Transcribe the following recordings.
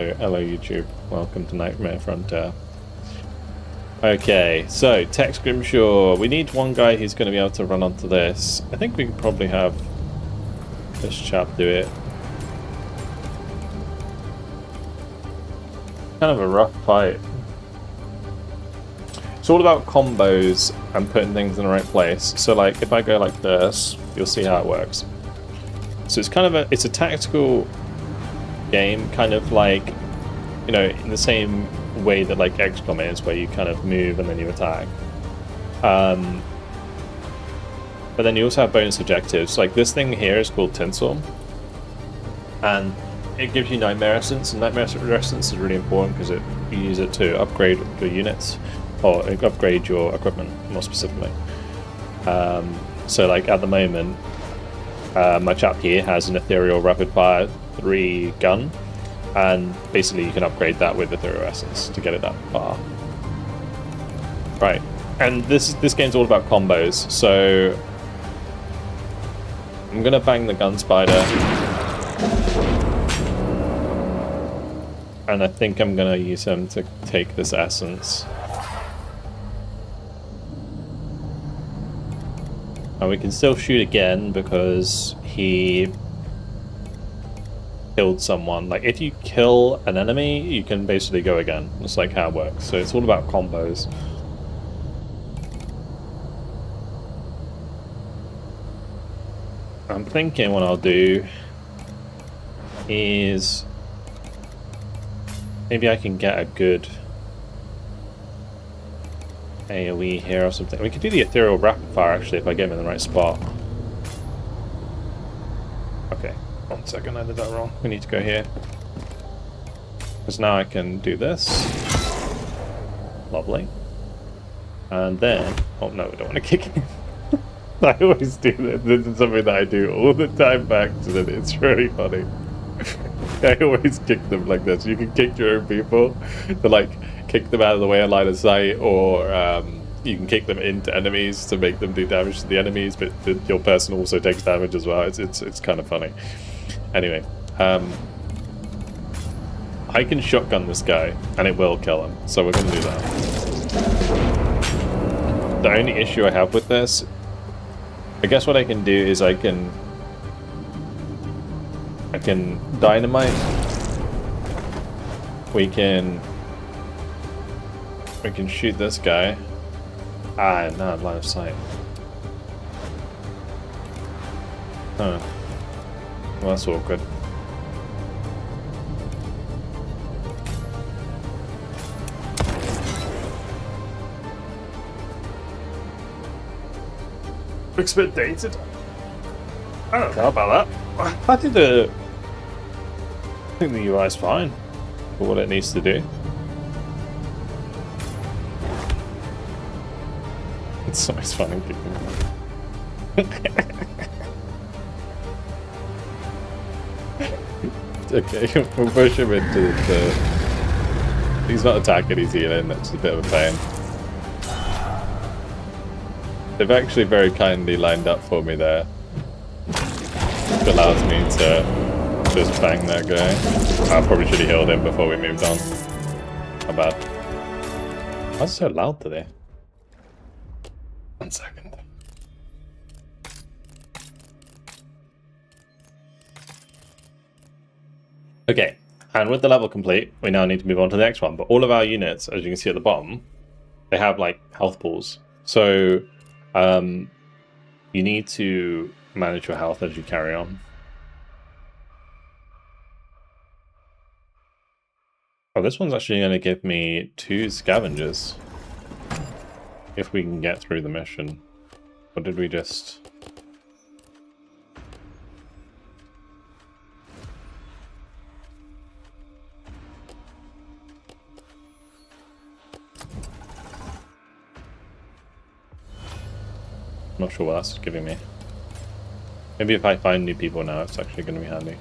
Hello YouTube, welcome to Nightmare Frontier. Okay, so Tech Scrimshaw. We need one guy who's going to be able to run onto this. I think we can probably have this chap do it. Kind of a rough fight. It's all about combos and putting things in the right place. So like if I go like this, you'll see how it works. So it's kind of a tactical game, kind of like, you know, in the same way that like XCOM is, where you kind of move and then you attack. But then you also have bonus objectives. Like this thing here is called Tinsel, and it gives you Nightmare Essence, and Nightmare Essence is really important because you use it to upgrade your units, or upgrade your equipment more specifically. So like at the moment, my chap here has an Ethereal Rapid Fire 3 gun, and basically you can upgrade that with Ethereal Essence to get it that far. Right, and this game's all about combos, so I'm gonna bang the gun spider, and I think I'm gonna use him to take this essence. And we can still shoot again because he killed someone. Like if you kill an enemy, you can basically go again. That's like how it works. So it's all about combos. I'm thinking what I'll do is maybe I can get a good AoE here or something. We could do the Ethereal Rapid Fire actually if I get him in the right spot. Okay, 1 second, I did that wrong. We need to go here. Because now I can do this. Lovely. And then... oh no, I don't want to kick him. I always do this. This is something that I do all the time by accident. It's really funny. I always kick them like this. You can kick your own people to like kick them out of the way of line of sight, or you can kick them into enemies to make them do damage to the enemies, but your person also takes damage as well. It's kind of funny. Anyway, I can shotgun this guy and it will kill him, so we're gonna do that. The only issue I have with this, I guess what I can do is I can dynamite. We can shoot this guy. Ah, no, line of sight. Huh. Well, that's awkward. Looks a bit dated. I don't know about that. I think the UI is fine for what it needs to do. It's always funny kicking him. Okay, we'll push him into the... he's not attacking, he's healing, that's a bit of a pain. They've actually very kindly lined up for me there. Which allows me to just bang that guy. I probably should have healed him before we moved on. How bad. Why is it so loud today? 1 second. Okay, and with the level complete, we now need to move on to the next one. But all of our units, as you can see at the bottom, they have like health pools. So you need to manage your health as you carry on. Oh, this one's actually going to give me 2 scavengers. If we can get through the mission. Or did we just... I'm not sure what that's giving me. Maybe if I find new people now, it's actually going to be handy.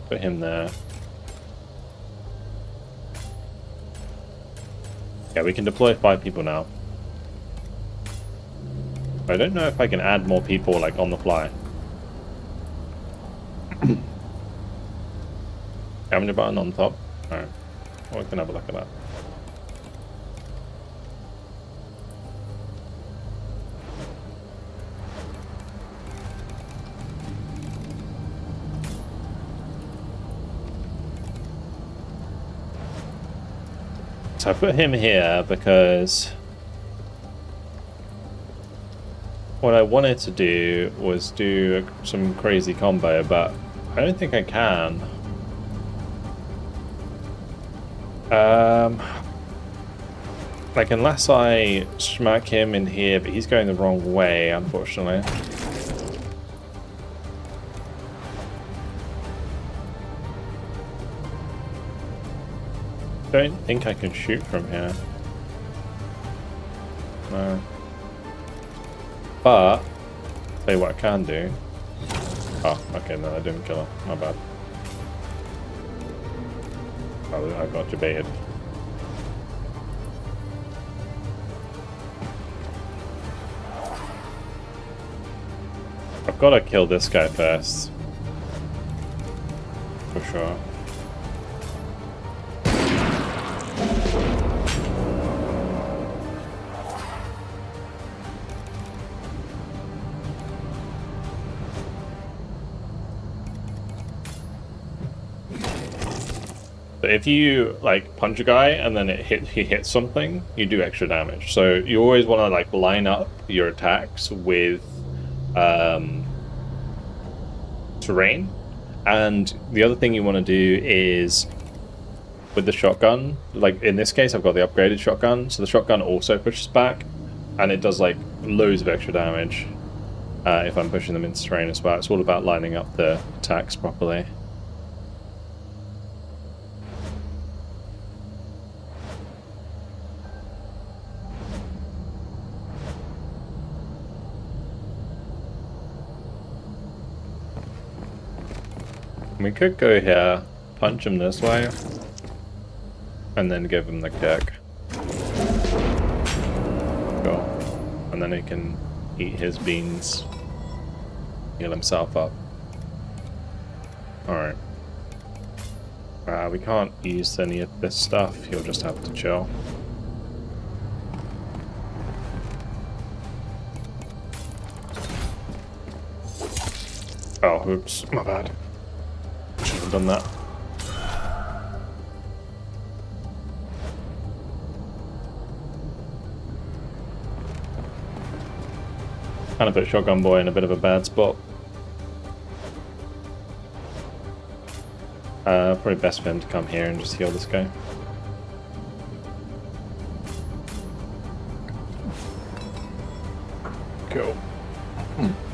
Put him there. Yeah, we can deploy 5 people now. I don't know if I can add more people like on the fly. Scavenger button on top. Alright. Well, we can have a look at that. So I put him here because what I wanted to do was do some crazy combo, but I don't think I can. Like unless I smack him in here, but he's going the wrong way, unfortunately. Don't think I can shoot from here. No. But, tell you what I can do. Oh, okay, no, I didn't kill him. My bad. Oh, I got debated. I've got to kill this guy first. For sure. But if you like punch a guy and then he hits something, you do extra damage. So you always want to like line up your attacks with terrain. And the other thing you want to do is with the shotgun, like in this case I've got the upgraded shotgun, so the shotgun also pushes back and it does like loads of extra damage if I'm pushing them into terrain as well. It's all about lining up the attacks properly. We could go here, punch him this way, and then give him the kick. Cool. And then he can eat his beans, heal himself up. Alright. We can't use any of this stuff, he'll just have to chill. Oh, oops, my bad. Should have done that. Kind of put Shotgun Boy in a bit of a bad spot. Probably best for him to come here and just heal this guy. Cool.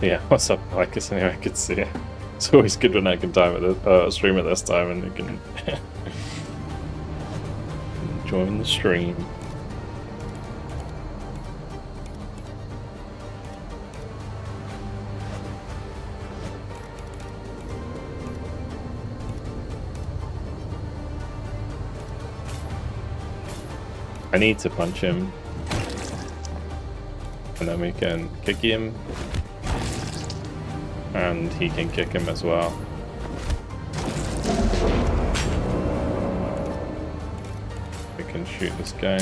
Yeah, what's up, Marcus? Anyway, I could see it. It's always good when I can time at the stream at this time and you can join the stream. I need to punch him, and then we can kick him. And he can kick him as well. We can shoot this guy.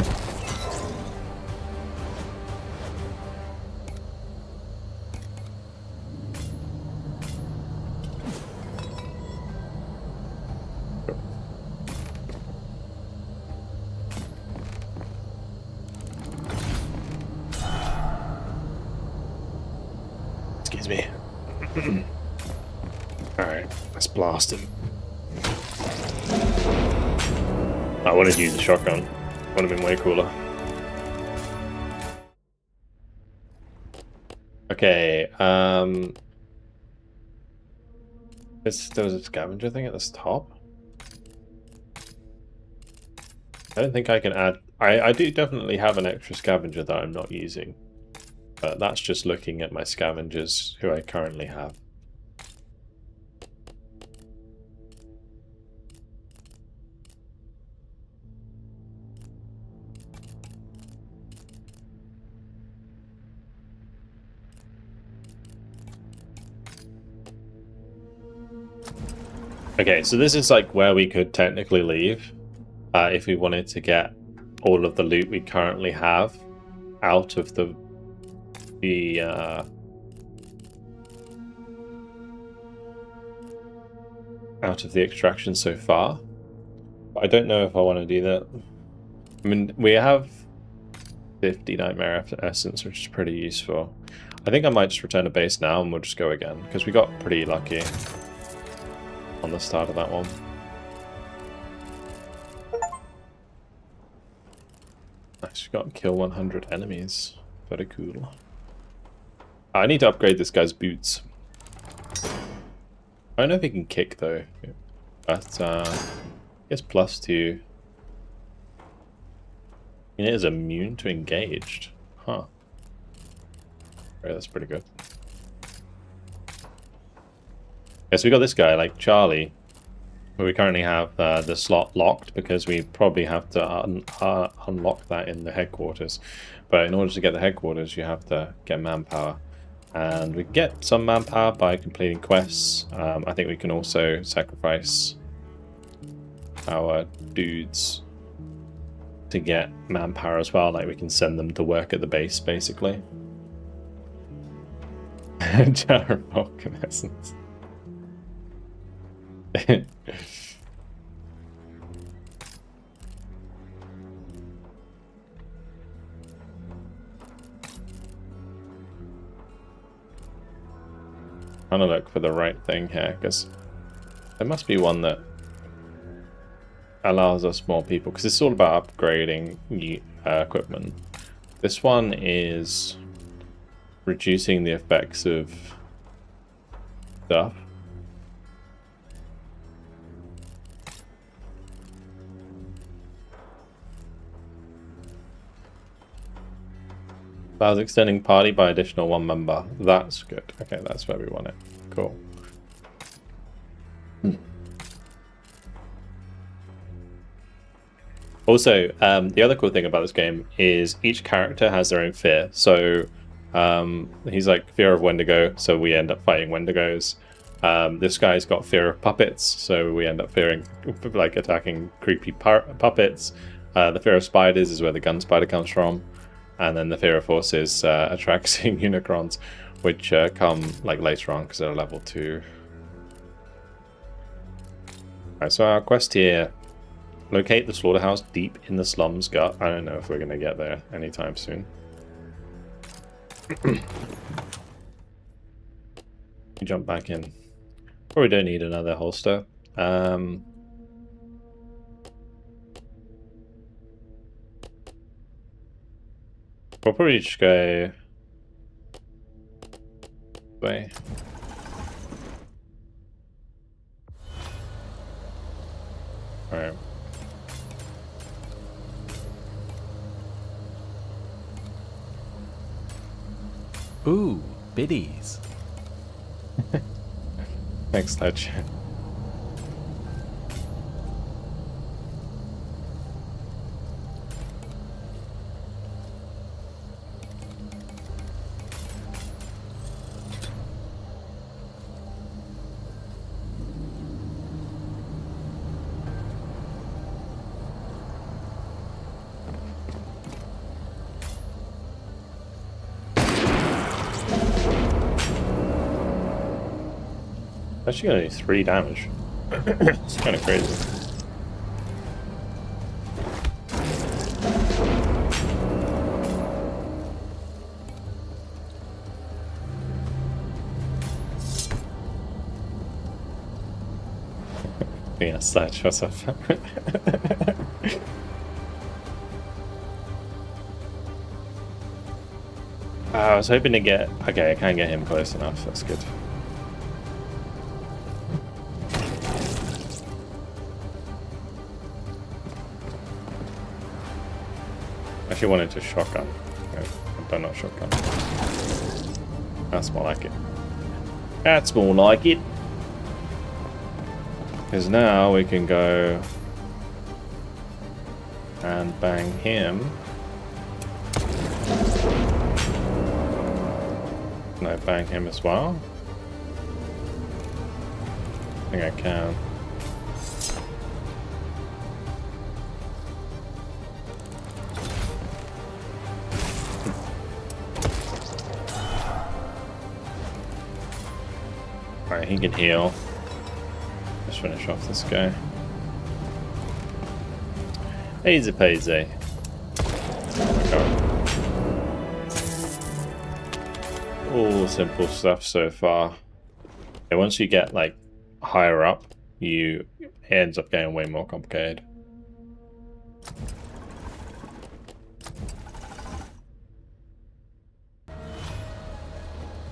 Excuse me. Alright, let's blast him. I wanted to use a shotgun. Would have been way cooler. Okay, there was a scavenger thing at this top. I don't think I can add... I do definitely have an extra scavenger that I'm not using. But that's just looking at my scavengers who I currently have. Okay, so this is like where we could technically leave if we wanted to get all of the loot we currently have out of the extraction so far. But I don't know if I want to do that. I mean, we have 50 Nightmare Essence, which is pretty useful. I think I might just return to base now and we'll just go again, because we got pretty lucky on the start of that one. Nice, we got kill 100 enemies. Very cool. I need to upgrade this guy's boots. I don't know if he can kick though, but I guess +2. It is immune to engaged. Huh. Right, that's pretty good. Yes, we got this guy, like Charlie, where we currently have the slot locked because we probably have to unlock that in the headquarters. But in order to get the headquarters, you have to get manpower. And we get some manpower by completing quests. I think we can also sacrifice our dudes to get manpower as well. Like we can send them to work at the base, basically. Vulcan essence. Trying to look for the right thing here, because there must be one that allows us more people, because it's all about upgrading equipment. This one is reducing the effects of stuff. Allows extending party by additional 1 member. That's good. Okay, that's where we want it. Cool. Also, the other cool thing about this game is each character has their own fear. So he's like fear of Wendigo, so we end up fighting Wendigos. This guy's got fear of puppets, so we end up fearing like attacking creepy puppets. The fear of spiders is where the gun spider comes from. And then the fear of horses attracting Unicrons, which come like later on because they're level 2. Alright, so our quest here: locate the slaughterhouse deep in the slums gut. I don't know if we're gonna get there anytime soon. We jump back in. Probably don't need another holster. We'll probably just go way. Alright. Ooh, biddies. Thanks, Sledge. Actually gonna do 3 damage. It's kind of crazy. Yeah, Sledge, what's up? I was hoping to get... Okay, I can't get him close enough, that's good. I actually wanted to shotgun. But not shotgun. That's more like it. That's more like it. Because now we can go and bang him. Can I bang him as well? I think I can. Alright, he can heal. Let's finish off this guy. Easy peasy. All simple stuff so far. Yeah, once you get like higher up, it ends up getting way more complicated.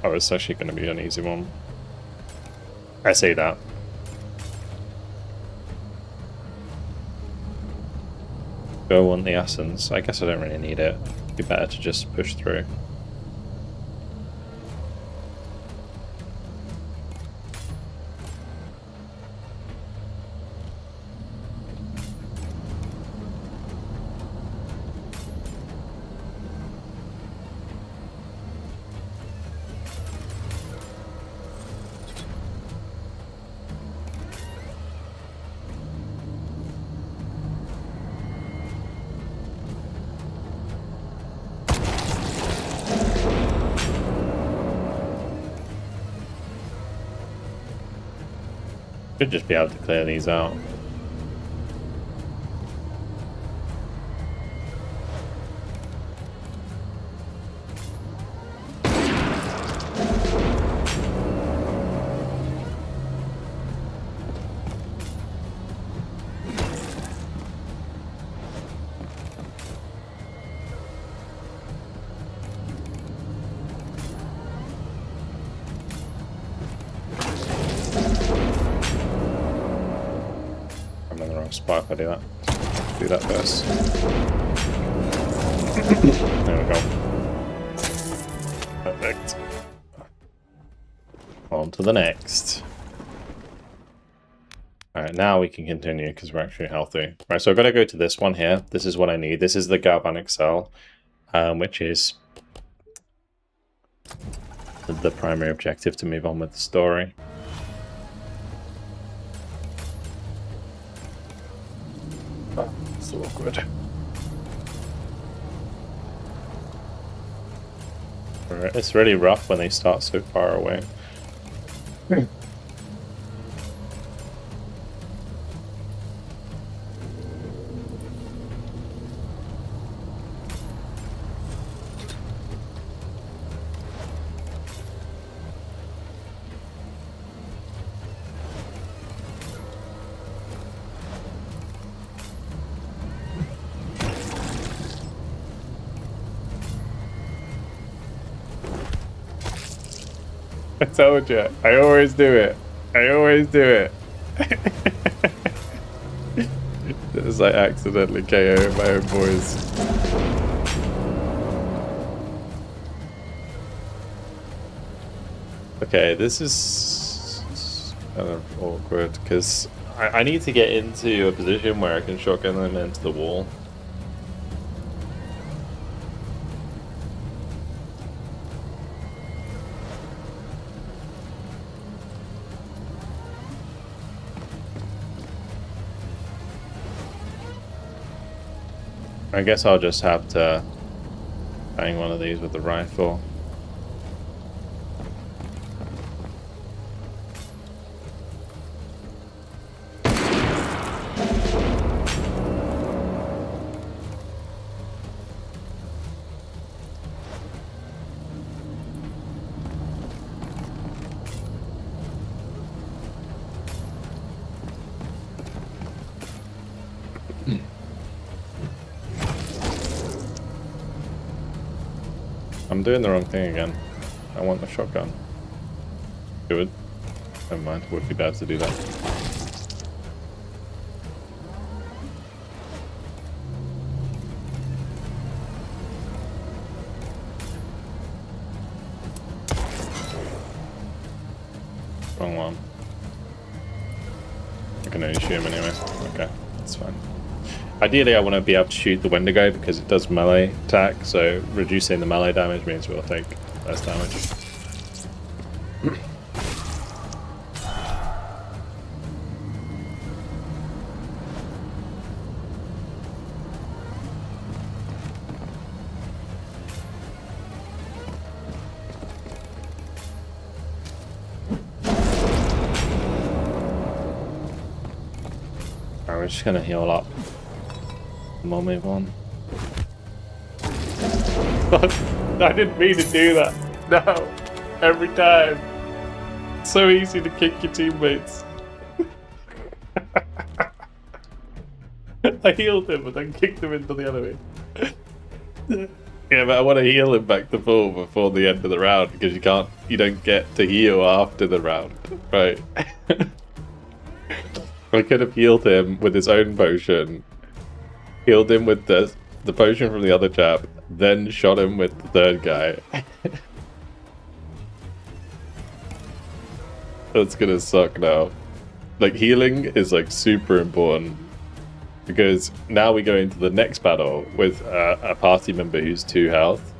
Oh, it's actually going to be an easy one. I say that. Do I want the essence? I guess I don't really need it. It'd be better to just push through. Should just be able to clear these out. Spot if I do that. Do that first. There we go. Perfect. On to the next. Alright, now we can continue because we're actually healthy. Right, so I've got to go to this one here. This is what I need. This is the galvanic cell, which is the primary objective to move on with the story. Oh, so awkward. It's really rough when they start so far away. I told you, I always do it. I always do it. It's like accidentally KO my own boys. Okay, this is kind of awkward because I need to get into a position where I can shotgun them into the wall. I guess I'll just have to bang one of these with the rifle. I'm doing the wrong thing again. I want the shotgun. Good. Never mind, would be bad to do that. Wrong one. I can only shoot him anyway. Okay, that's fine. Ideally, I want to be able to shoot the Wendigo because it does melee attack, so reducing the melee damage means we'll take less damage. we're just gonna heal up. And we'll move on. I didn't mean to do that. No, every time. It's so easy to kick your teammates. I healed him, but then kicked him into the enemy. Yeah, but I want to heal him back to full before the end of the round because you don't get to heal after the round, right? I could have healed him with his own potion, healed him with the potion from the other chap, then shot him with the third guy. That's gonna suck now. Like, healing is like super important. Because now we go into the next battle with a party member who's 2 health,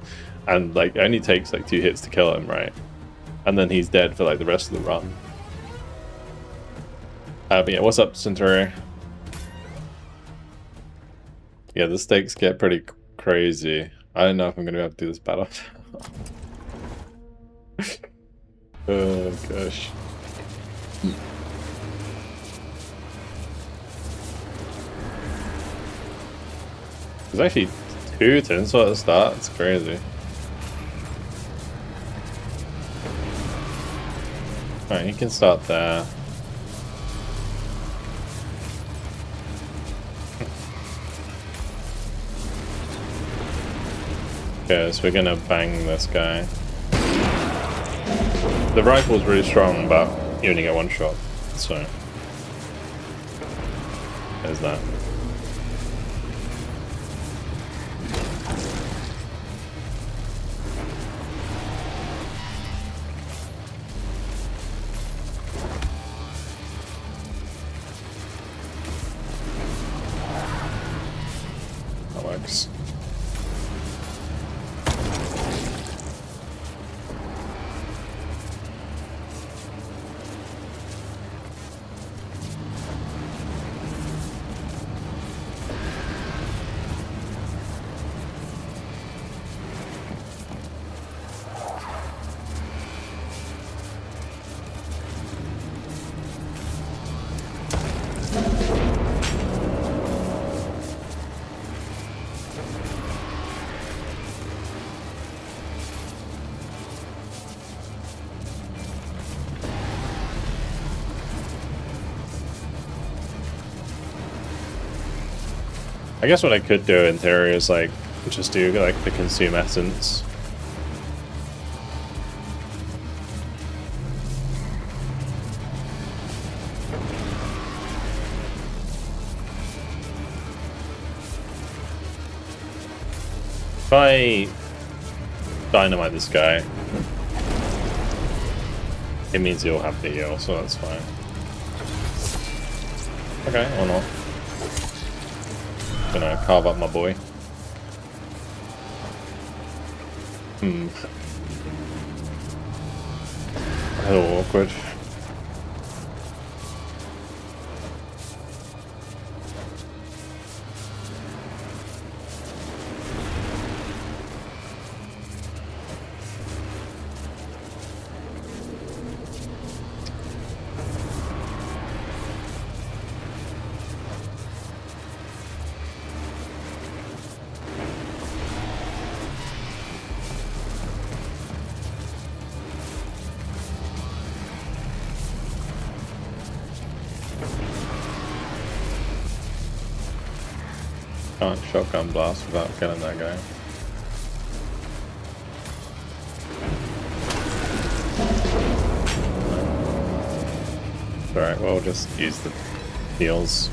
and like only takes like 2 hits to kill him, right? And then he's dead for like the rest of the run. But yeah, what's up, Centauri? Yeah, the stakes get pretty crazy. I don't know if I'm gonna be able to do this battle. Oh gosh. There's actually 2 tinsel at the start, it's crazy. Alright, you can start there. Okay, so we're gonna bang this guy. The rifle's really strong, but you only get 1 shot, so there's that. That works. I guess what I could do in theory is like just do like the consume essence. If I dynamite this guy, it means he'll have the heal, so that's fine. Okay, or not. Gonna carve up my boy. A little awkward. Can't shotgun blast without killing that guy. Alright, we'll just use the heals.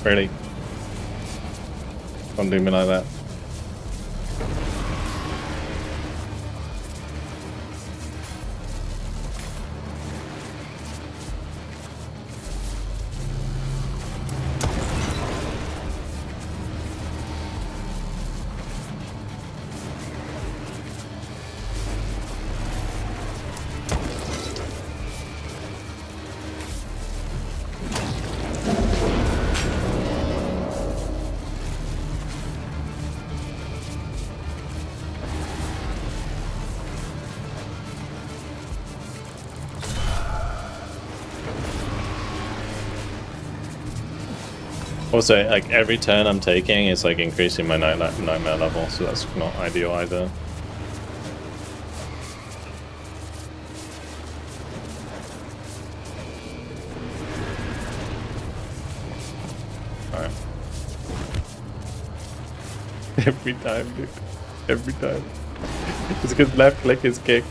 Really? Don't do me like that. Also, like every turn I'm taking is like increasing my nightmare level, so that's not ideal either. Alright. Every time, dude. Every time. It's because left click is kick,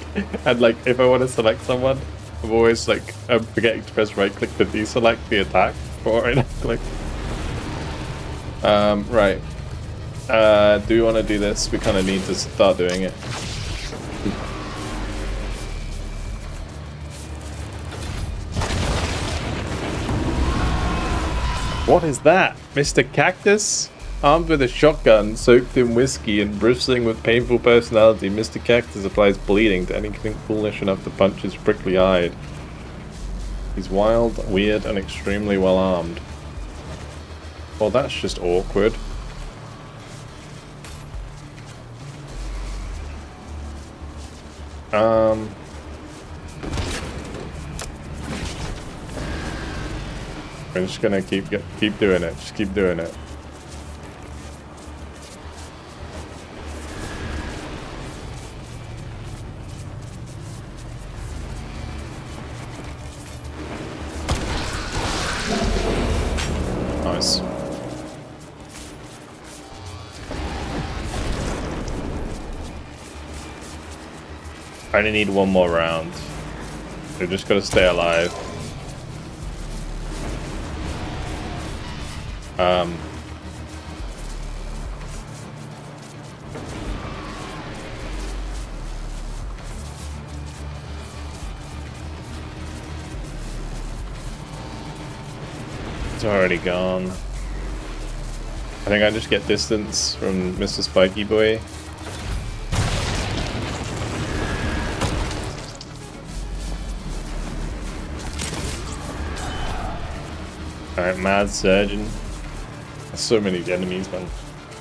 and like if I want to select someone, I'm always like I'm forgetting to press right click to deselect the attack before I left click. Right. Do we want to do this? We kind of need to start doing it. What is that? Mr. Cactus? Armed with a shotgun, soaked in whiskey, and bristling with painful personality, Mr. Cactus applies bleeding to anything foolish enough to punch his prickly-eyed. He's wild, weird, and extremely well armed. Well, that's just awkward. We're just gonna keep doing it. Just keep doing it. Nice. I only need one more round. We're just gotta stay alive. It's already gone. I think I just get distance from Mr. Spiky Boy. Alright, Mad Surgeon. There's so many enemies, man.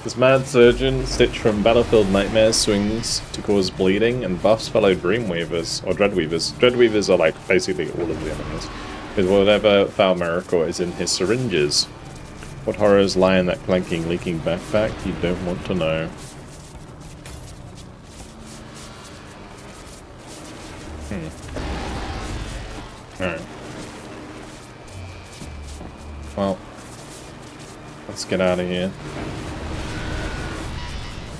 This Mad Surgeon, stitched from Battlefield Nightmares, swings to cause bleeding, and buffs fellow Dreamweavers, or Dreadweavers. Dreadweavers are like basically all of the enemies, with whatever foul miracle is in his syringes. What horrors lie in that clanking, leaking backpack? You don't want to know. Alright. Well, let's get out of here.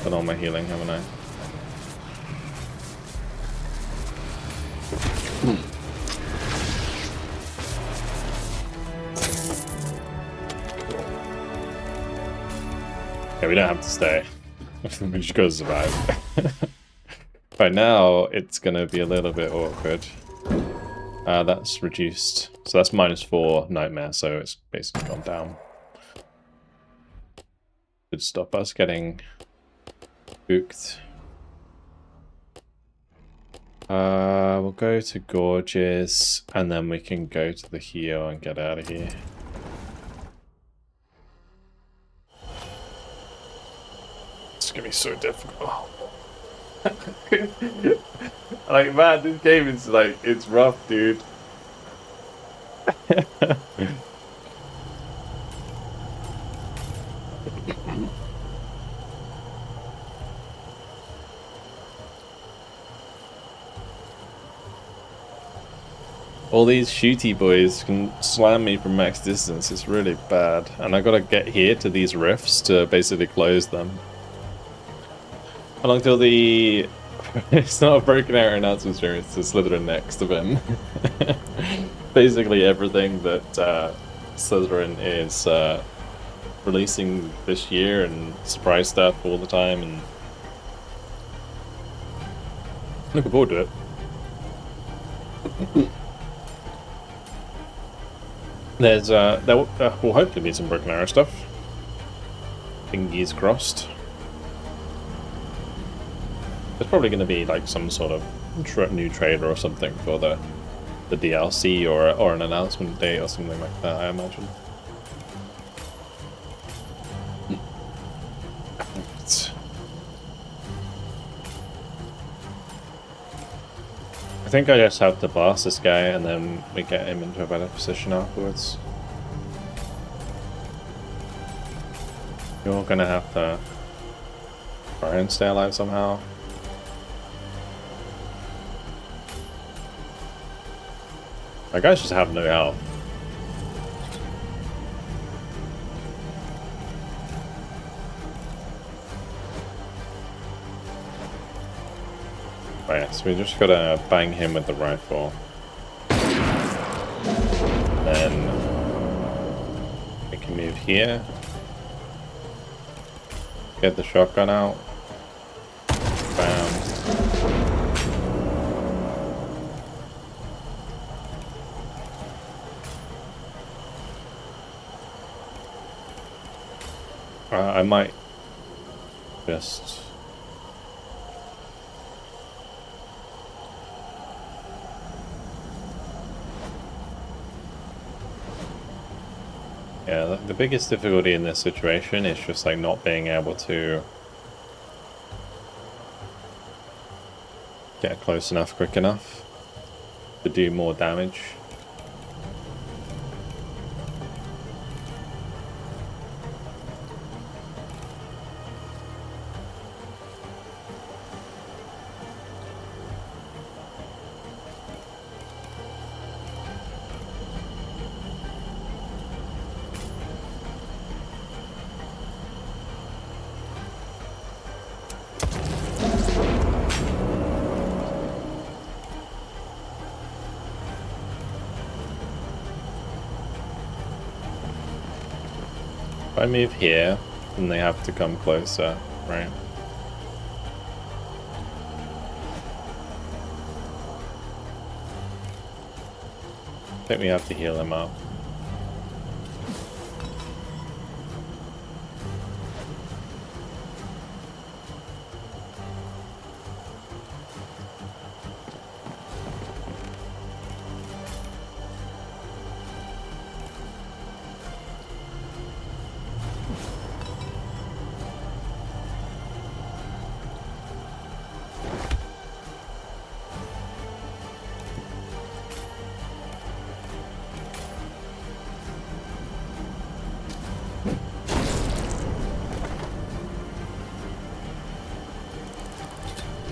Done all my healing, haven't I? Yeah, we don't have to stay. We just gotta survive. Right now, it's gonna be a little bit awkward. That's reduced. So that's -4 Nightmare, so it's basically gone down. Should stop us getting spooked. We'll go to Gorges, and then we can go to the heal and get out of here. It's gonna be so difficult. Like, man, this game is like, it's rough, dude. All these shooty boys can slam me from max distance. It's really bad. And I gotta get here to these rifts to basically close them. How long till the... It's not a broken arrow announcement stream, it's the Slitherine next event. Basically everything that Slitherine is releasing this year and surprise stuff all the time, and looking forward to it. There will hopefully be some Broken Arrow stuff. Fingers crossed. There's probably going to be like some sort of new trailer or something for the DLC or an announcement date or something like that, I imagine. I think I just have to blast this guy and then we get him into a better position afterwards. You're gonna have to try and stay alive somehow. My guys just have no health. Right, so we just gotta bang him with the rifle. Then we can move here. Get the shotgun out. Bam. I might just... Yeah, the biggest difficulty in this situation is just like not being able to get close enough quick enough to do more damage. If I move here, then they have to come closer, right? I think we have to heal him up.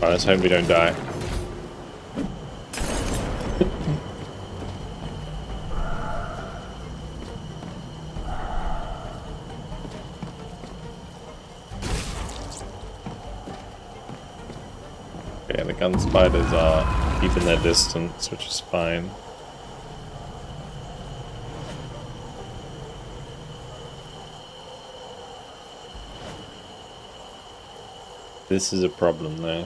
Let's hope we don't die. Okay, the gun spiders are keeping their distance, which is fine. This is a problem though.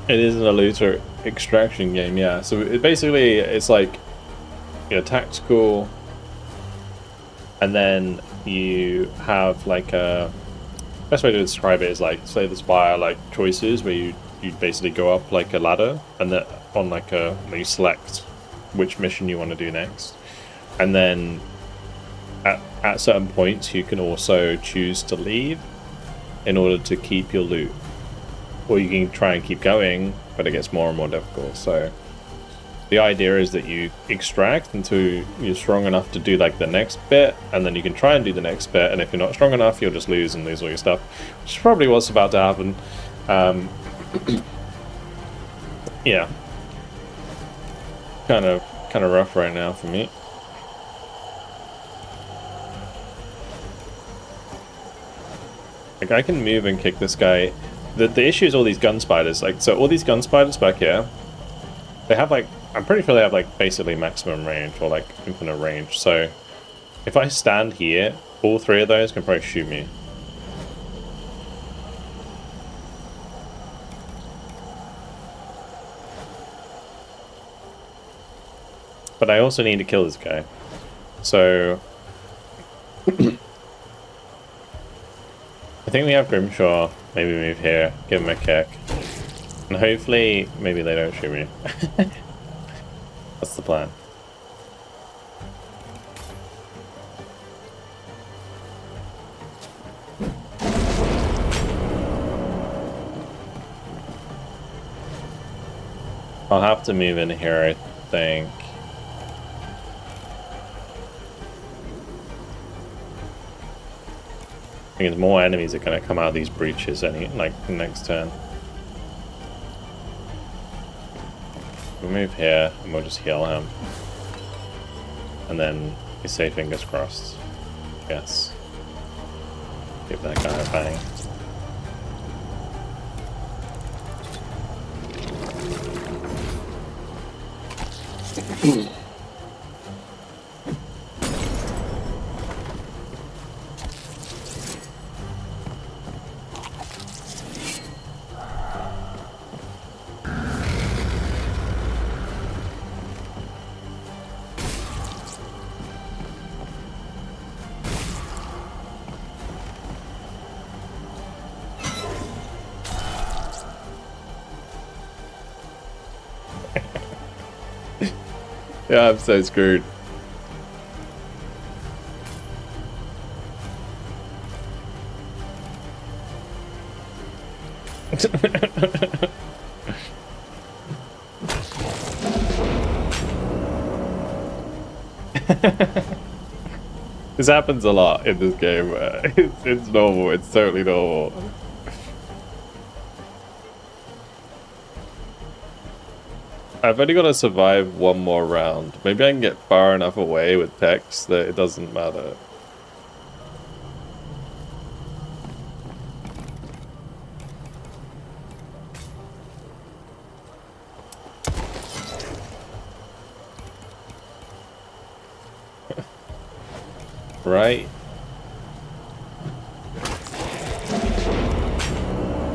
It is an looter extraction game, yeah. So it's like tactical, and then you have like a best way to describe it is like Slay the Spire like choices where you you basically go up like a ladder, and then on like you select which mission you want to do next, and then at certain points you can also choose to leave in order to keep your loot, or you can try and keep going, but it gets more and more difficult. So the idea is that you extract until you're strong enough to do like the next bit, and then you can try and do the next bit, and if you're not strong enough, you'll just lose and lose all your stuff, which is probably what's about to happen. Yeah, kind of rough right now for me. Like, I can move and kick this guy. The issue is all these gun spiders. Like, so all these gun spiders back here, they have like, I'm pretty sure they have like basically maximum range or like infinite range. So if I stand here, all three of those can probably shoot me. But I also need to kill this guy. So I think we have Grimshaw. Maybe move here, give him a kick. And hopefully, maybe they don't shoot me. That's the plan. I'll have to move in here, I think. I think more enemies are going to come out of these breaches next turn. We'll move here and we'll just heal him. And then we say fingers crossed. Yes. Give that guy a bang. Yeah, I'm so screwed. This happens a lot in this game. It's normal. It's totally normal. I've only got to survive one more round. Maybe I can get far enough away with Pex that it doesn't matter. Right?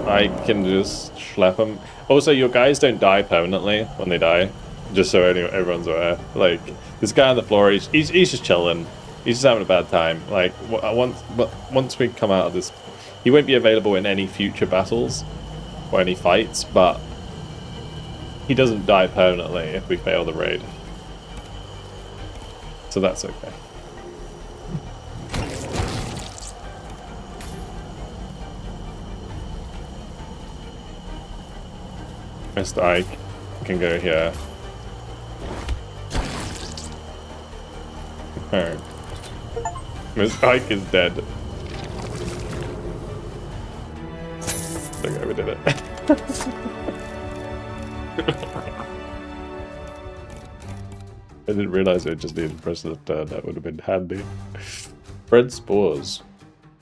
I can just schlep them. Also, your guys don't die permanently when they die, just so everyone's aware. Like, this guy on the floor, he's just chilling. He's just having a bad time. Like, once we come out of this, he won't be available in any future battles or any fights, but he doesn't die permanently if we fail the raid. So that's okay. Mr. Ike can go here. Alright. Mr. Ike is dead. Okay, we did it. I didn't realize I just needed to press the turn. That would have been handy. Spread spores.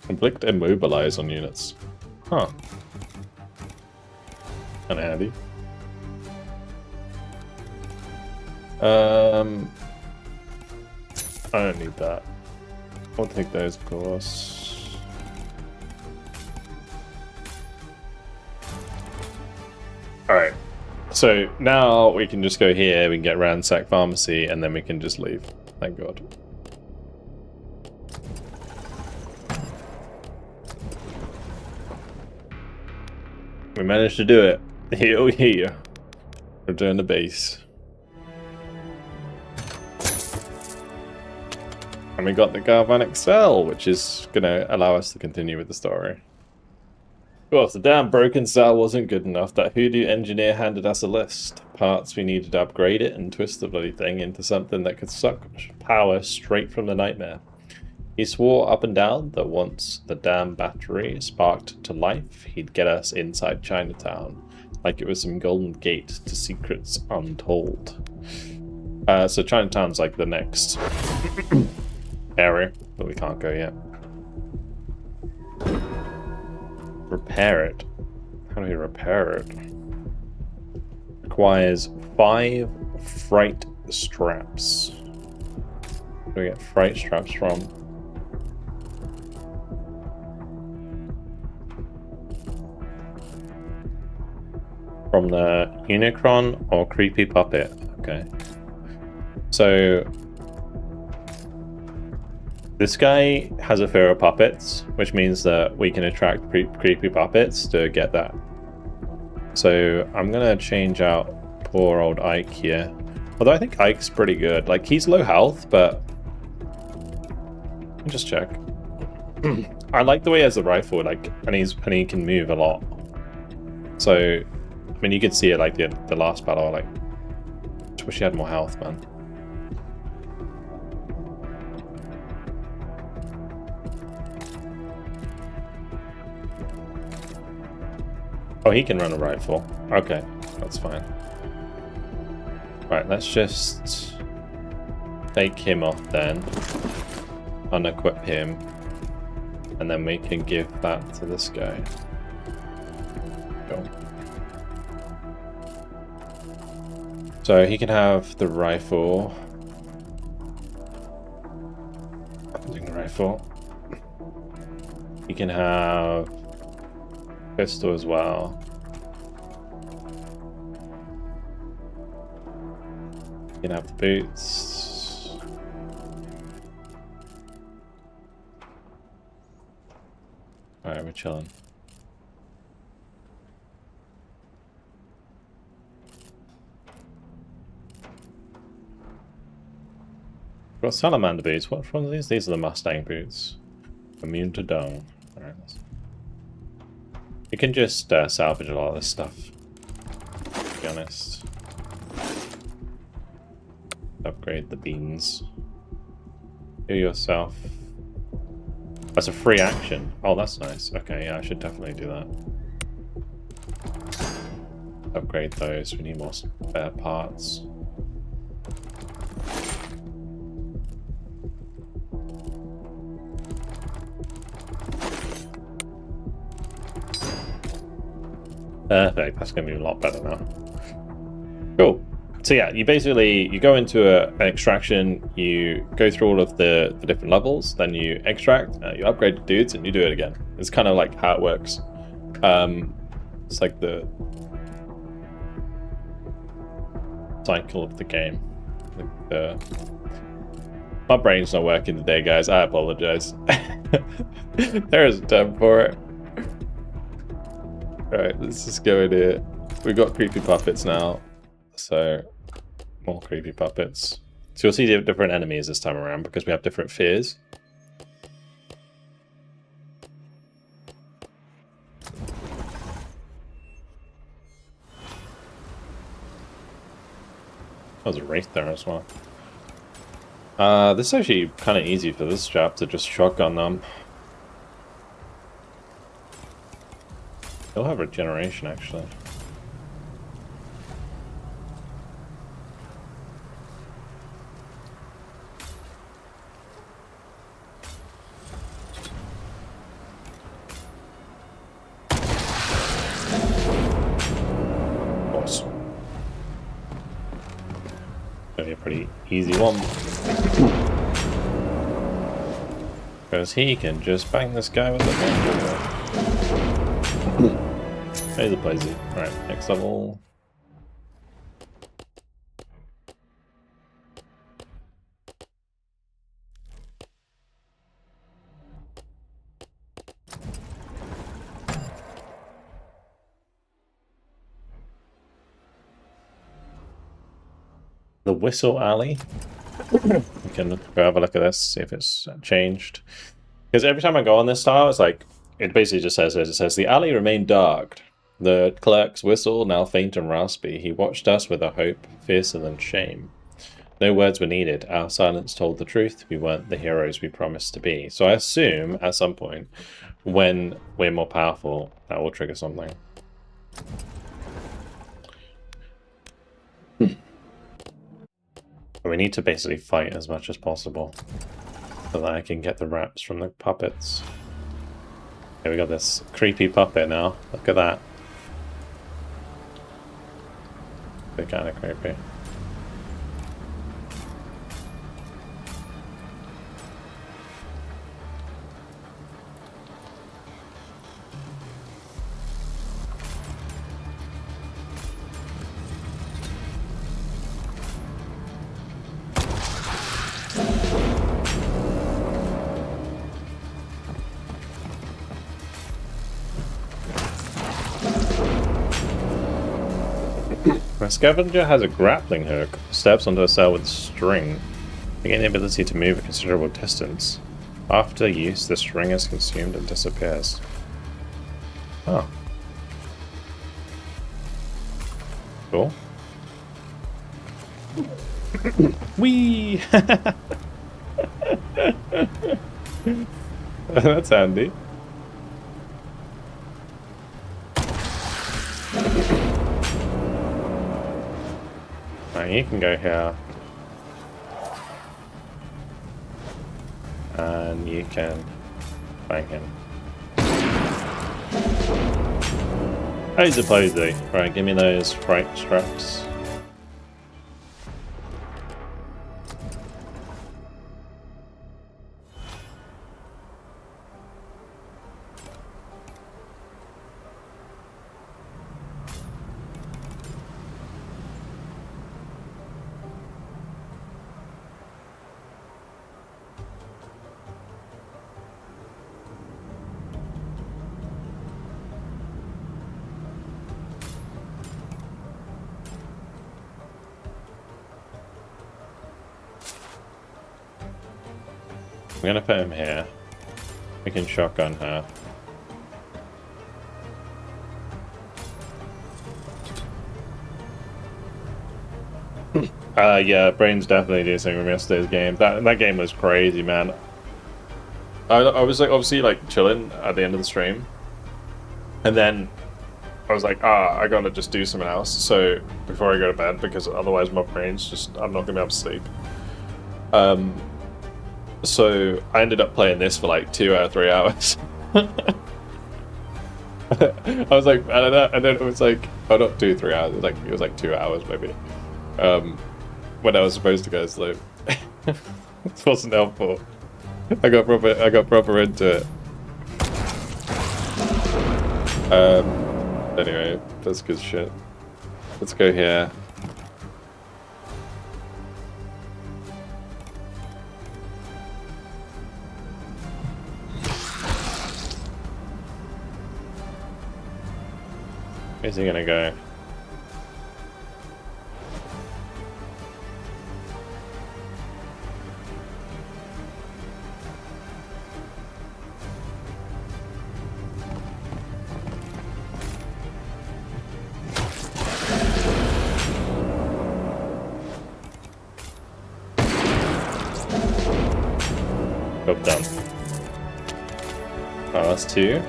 Inflict immobilize on units. Huh. Kinda handy. I don't need that. I'll take those, of course. Alright. So now we can just go here, we can get Ransack Pharmacy, and then we can just leave. Thank God. We managed to do it. Here. Return to base. And we got the galvanic cell, which is going to allow us to continue with the story. Of course, the damn broken cell wasn't good enough. That hoodoo engineer handed us a list. Parts we needed to upgrade it and twist the bloody thing into something that could suck power straight from the Nightmare. He swore up and down that once the damn battery sparked to life, he'd get us inside Chinatown, like it was some golden gate to secrets untold. So Chinatown's like the next area, but we can't go yet. Repair it. How do we repair it? Requires 5 fright straps. Where do we get fright straps from? From the Unicron or Creepy Puppet. Okay. So this guy has a fear of puppets, which means that we can attract creepy puppets to get that. So I'm gonna change out poor old Ike here. Although I think Ike's pretty good. Like, he's low health, but let me just check. I like the way he has the rifle, like, and he can move a lot. So I mean, you could see it like the last battle. Like, I wish he had more health, man. Oh, he can run a rifle. Okay, that's fine. Right, let's just take him off then. Unequip him. And then we can give that to this guy. Cool. So he can have the rifle. Hunting rifle. He can have pistol as well. He can have the boots. Alright, we're chilling. Got salamander boots. What ones are these? These are the Mustang boots. Immune to dung. Alright. You can just salvage a lot of this stuff, to be honest. Upgrade the beans. Do yourself. That's a free action. Oh, that's nice. Okay, yeah, I should definitely do that. Upgrade those. We need more spare parts. Perfect, that's going to be a lot better now. Cool. So yeah, you go into an extraction, you go through all of the different levels, then you extract, you upgrade the dudes, and you do it again. It's kind of like how it works. It's like the cycle of the game. My brain's not working today, guys. I apologize. There is a term for it. Alright, let's just go in here. We've got creepy puppets now, so more creepy puppets. So you'll see different enemies this time around because we have different fears. That was a wraith there as well. This is actually kind of easy for this chap to just shotgun them. He'll have regeneration, actually. Awesome. Gonna be a pretty easy one. Because he can just bang this guy with the ball. Laser blazy. Alright, next level. The Whistle Alley. We can go have a look at this, see if it's changed. Because every time I go on this tile, it's like, it basically just says this. It says, the alley remained dark. The clerk's whistle, now faint and raspy. He watched us with a hope fiercer than shame. No words were needed. Our silence told the truth. We weren't the heroes we promised to be. So I assume, at some point, when we're more powerful, that will trigger something. We need to basically fight as much as possible so that I can get the wraps from the puppets. Here we got this creepy puppet now. Look at that. They're kind of creepy. My scavenger has a grappling hook, steps onto a cell with string. They gain the ability to move a considerable distance. After use, the string is consumed and disappears. Oh. Cool. Whee! That's handy. Right, you can go here. And you can bang him. Easy posy. Right, give me those fright straps. I'm gonna put him here. We can shotgun her. Yeah, brains definitely do something from yesterday's game. That game was crazy, man. I was like obviously like chilling at the end of the stream, and then I was like, I gotta just do something else. So before I go to bed, because otherwise my brain's just I'm not gonna be able to sleep. So I ended up playing this for like 2 or 3 hours. I was like, and then it was like, oh, not 2 or 3 hours. It was like 2 hours maybe. When I was supposed to go to sleep. This wasn't helpful. I got proper into it. Anyway, that's good shit. Let's go here. Where's he gonna go? Job done. Oh, that's 2.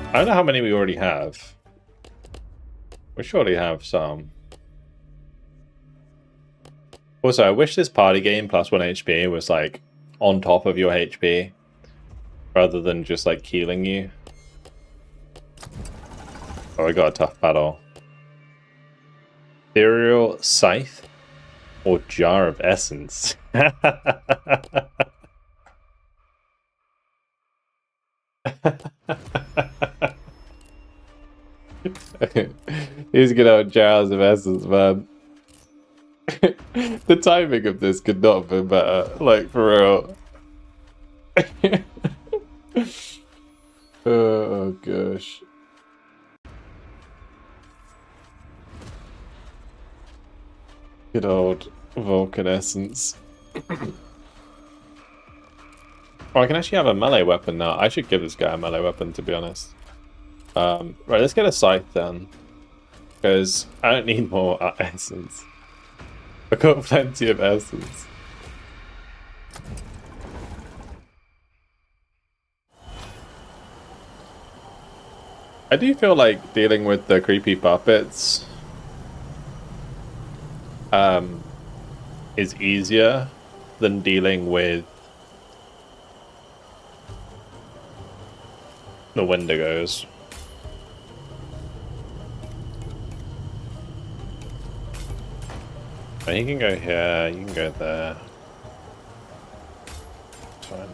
I don't know how many we already have. We surely have some. Also, I wish this party game plus 1 HP was like on top of your HP rather than just like healing you. Oh, we got a tough battle. Ethereal Scythe or Jar of Essence? He's gonna have jars of essence, man. The timing of this could not have been better, like for real. Oh gosh. Good old Vulcan essence. Oh, I can actually have a melee weapon now. I should give this guy a melee weapon, to be honest. Right, let's get a scythe then. Because I don't need more essence. I've got plenty of essence. I do feel like dealing with the creepy puppets is easier than dealing with the Wendigos. And you can go here, you can go there. It's fine.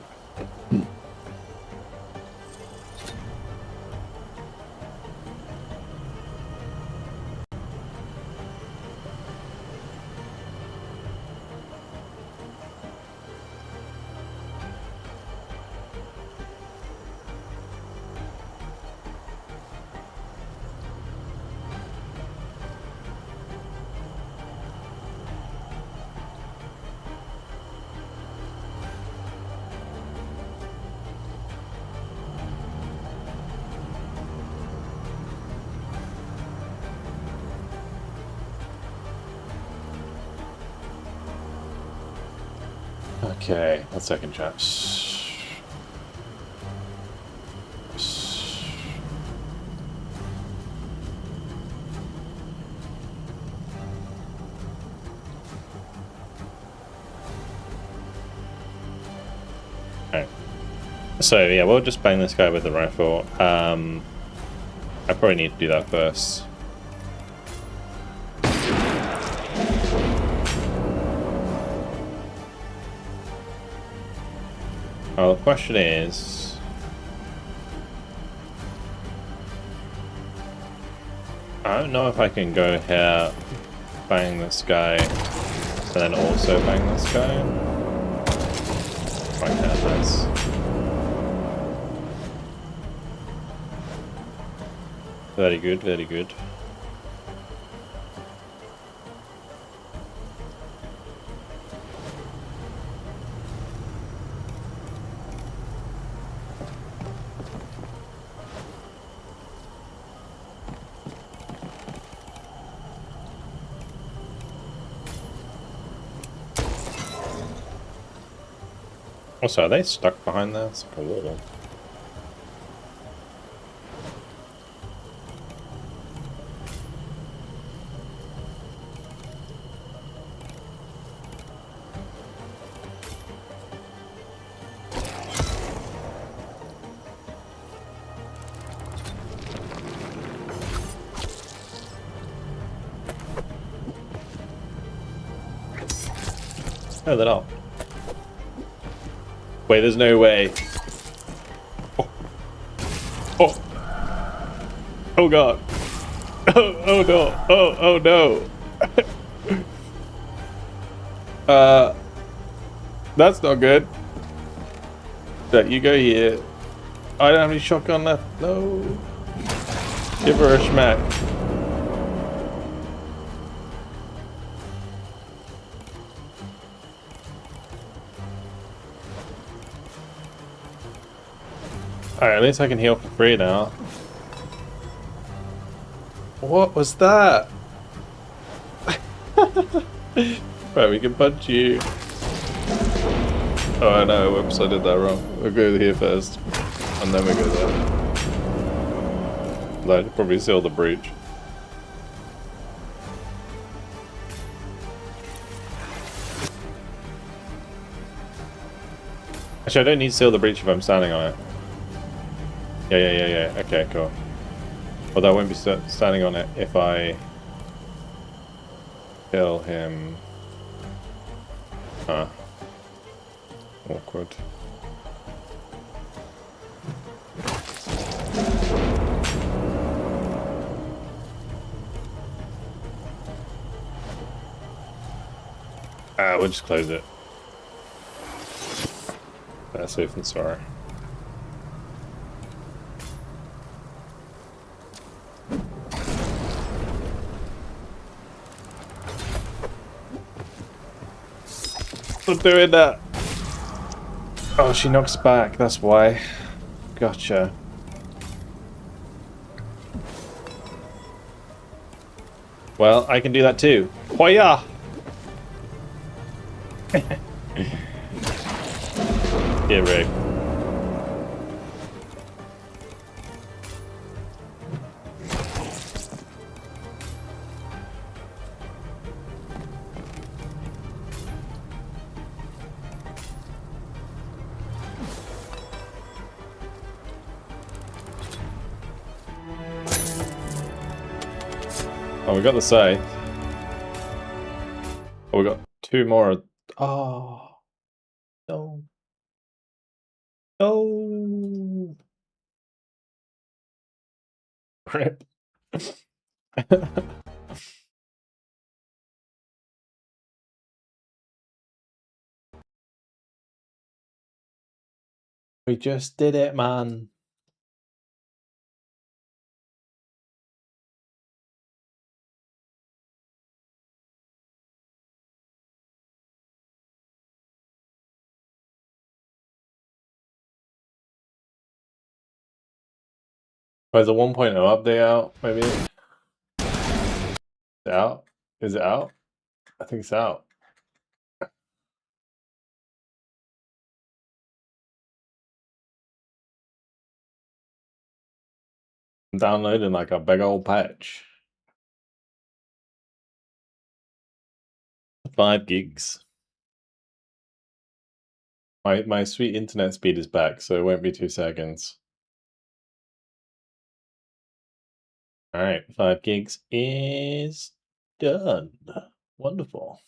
Okay, 1 second, chaps. Alright. So yeah, we'll just bang this guy with the rifle. I probably need to do that first. Well, the question is, I don't know if I can go here, bang this guy, and then also bang this guy. If I can, nice. Very good, very good. Also, are they stuck behind there? It's like a little. Oh, they're not. Wait, there's no way. Oh. Oh. Oh god. Oh no. Oh no. That's not good. That you go here. I don't have any shotgun left. No. Give her a smack. Alright, at least I can heal for free now. What was that? Right, we can punch you. Oh no, whoops, I did that wrong. We'll go here first. And then we go there. That'd probably seal the breach. Actually, I don't need to seal the breach if I'm standing on it. Yeah. Okay, cool. Although I won't be standing on it if I kill him. Huh. Awkward. We'll just close it. Safe and sorry. Stop doing that. Oh, she knocks back. That's why. Gotcha. Well, I can do that too. Hoya! Get rigged. Oh, we got the scythe. Oh, we got two more. Oh. No. No. Rip. We just did it, man. Oh, is the 1.0 update out, maybe? Is it out? Is it out? I think it's out. I'm downloading like a big old patch. 5 gigs. My sweet internet speed is back, so it won't be 2 seconds. Alright, 5 gigs is done. Wonderful.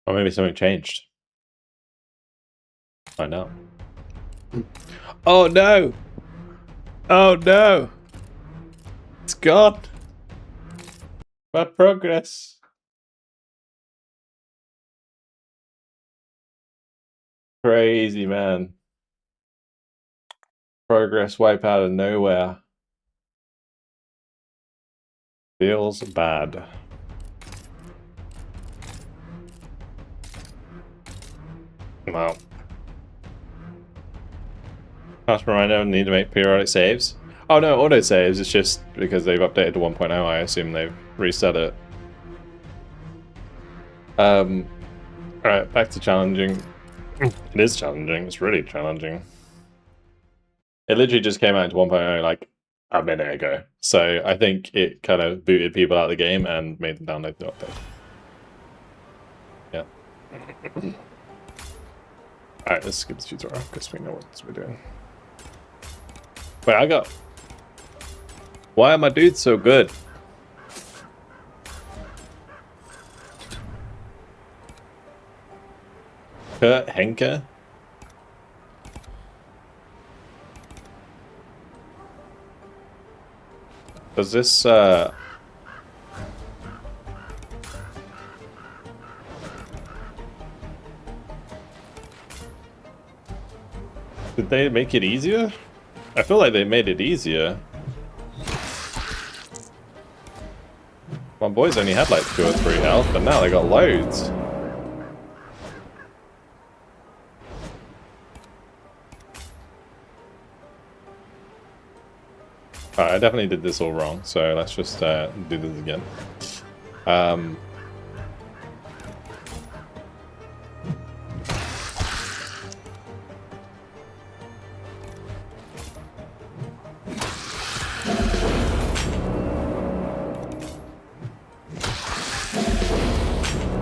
Or maybe something changed. Find out. Oh no! Oh no! It's gone! My progress! Crazy, man. Progress wipe out of nowhere. Feels bad. Wow. Last reminder, need to make periodic saves. Oh no, auto saves, it's just because they've updated to 1.0, I assume they've reset it. Alright, back to challenging. It is challenging, it's really challenging. It literally just came out into 1.0 like a minute ago, so I think it kind of booted people out of the game and made them download the update. Yeah. Alright, let's skip the tutorial because we know what we're doing. Wait, I got... Why are my dudes so good? Kurt Henke? Does this, Did they make it easier? I feel like they made it easier. My boys only had like 2 or 3 health, but now they got loads. Alright, I definitely did this all wrong, so let's just do this again.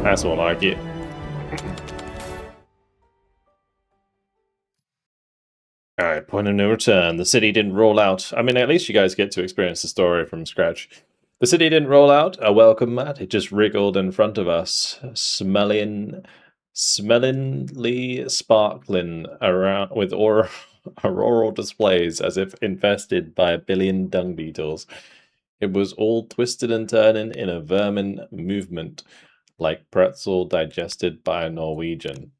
That's all I get. Alright, point of no return. The city didn't roll out. I mean, at least you guys get to experience the story from scratch. The city didn't roll out a welcome mat. It just wriggled in front of us, smellingly sparkling around with auroral displays as if infested by 1 billion dung beetles. It was all twisted and turning in a vermin movement, like pretzel digested by a Norwegian.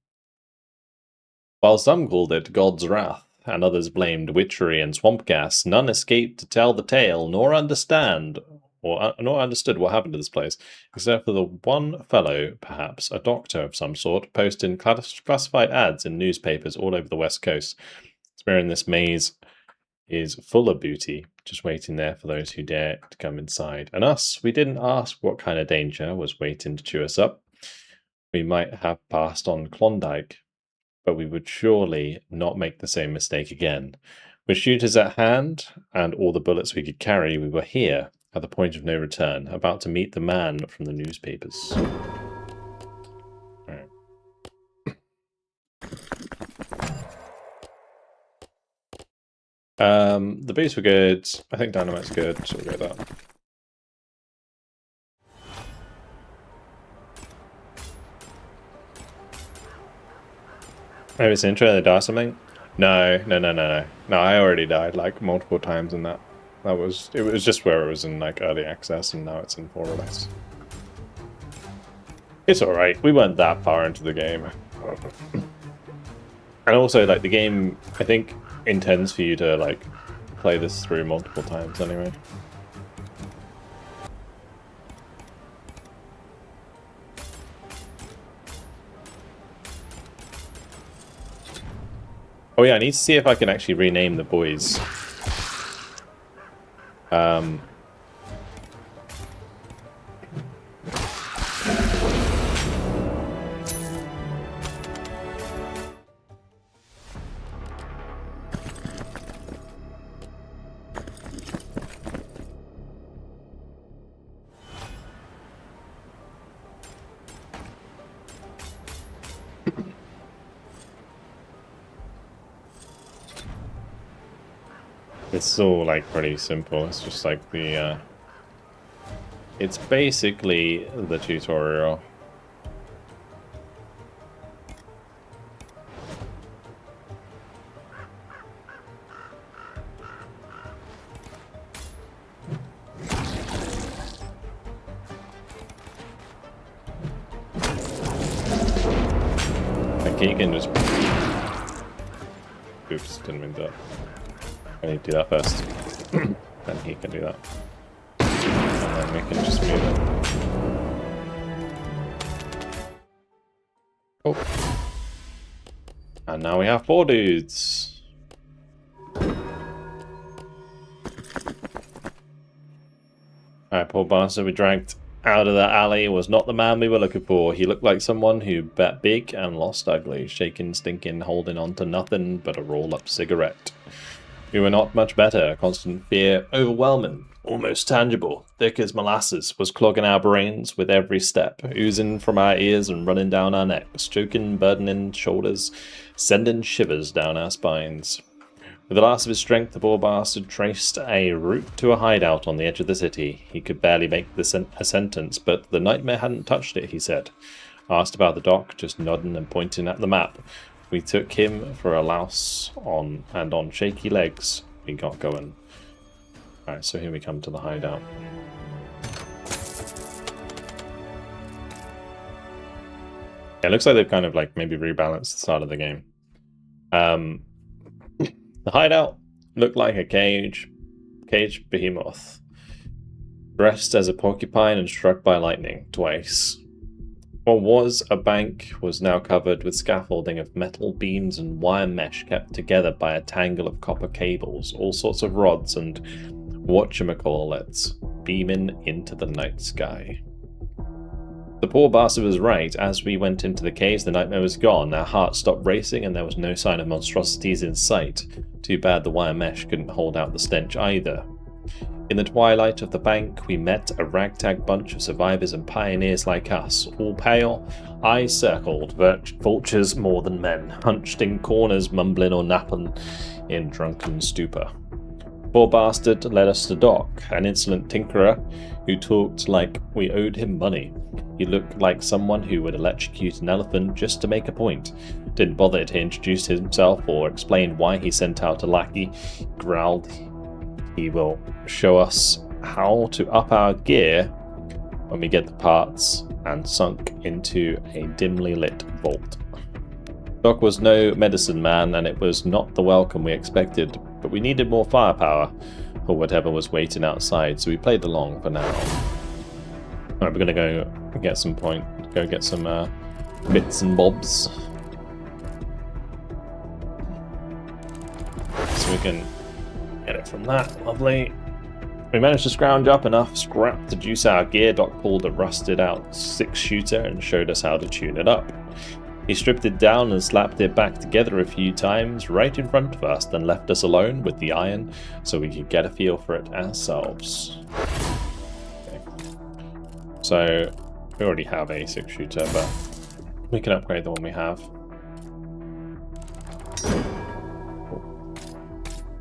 While some called it God's wrath, and others blamed witchery and swamp gas, none escaped to tell the tale, nor understood what happened to this place, except for the one fellow, perhaps a doctor of some sort, posting classified ads in newspapers all over the west coast, swearing this maze is full of booty, just waiting there for those who dare to come inside. And us, we didn't ask what kind of danger was waiting to chew us up. We might have passed on Klondike, but we would surely not make the same mistake again. With shooters at hand and all the bullets we could carry, we were here, at the point of no return, about to meet the man from the newspapers. Right. The boots were good. I think dynamite's good, so we'll go with that. Maybe it's intro, they die or something? No, I already died like multiple times in that. It was just where it was in like early access, and now it's in full release. It's alright, we weren't that far into the game. And also, like, the game, I think, intends for you to, like, play this through multiple times anyway. Oh yeah, I need to see if I can actually rename the boys. It's all like pretty simple. It's just like the it's basically the tutorial. Like he can just oops, didn't mean that. I need to do that first. Then he can do that. And then we can just move it. Oh. And now we have 4 dudes. Alright, poor bastard we dragged out of that alley was not the man we were looking for. He looked like someone who bet big and lost ugly, shaking, stinking, holding on to nothing but a roll-up cigarette. We were not much better. Constant fear, overwhelming, almost tangible, thick as molasses, was clogging our brains with every step, oozing from our ears and running down our necks, choking, burdening shoulders, sending shivers down our spines. With the last of his strength, the poor bastard traced a route to a hideout on the edge of the city. He could barely make a sentence, but the Nightmare hadn't touched it, he said. Asked about the dock, just nodding and pointing at the map. We took him for a louse and on shaky legs we got going. Alright, so here we come to the hideout. Yeah, it looks like they've kind of like maybe rebalanced the start of the game. The hideout looked like a caged behemoth, dressed as a porcupine and struck by lightning twice. What was a bank was now covered with scaffolding of metal beams and wire mesh kept together by a tangle of copper cables, all sorts of rods and whatchamacallits beaming into the night sky. The poor bastard was right. As we went into the caves, the Nightmare was gone. Our hearts stopped racing and there was no sign of monstrosities in sight. Too bad the wire mesh couldn't hold out the stench either. In the twilight of the bank, we met a ragtag bunch of survivors and pioneers like us, all pale, eyes circled, vultures more than men, hunched in corners, mumbling or napping in drunken stupor. Poor bastard led us to dock, an insolent tinkerer who talked like we owed him money. He looked like someone who would electrocute an elephant just to make a point. Didn't bother to introduce himself or explain why he sent out a lackey. Growled he will show us how to up our gear when we get the parts, and sunk into a dimly lit vault. Doc was no medicine man, and it was not the welcome we expected, but we needed more firepower for whatever was waiting outside, so we played along for now. Alright, we're gonna go get some bits and bobs. So we can get it from that. Lovely. We managed to scrounge up enough scrap to juice our gear. Doc pulled a rusted out 6-shooter and showed us how to tune it up. He stripped it down and slapped it back together a few times right in front of us, then left us alone with the iron so we could get a feel for it ourselves. Okay. So we already have a 6-shooter, but we can upgrade the one we have.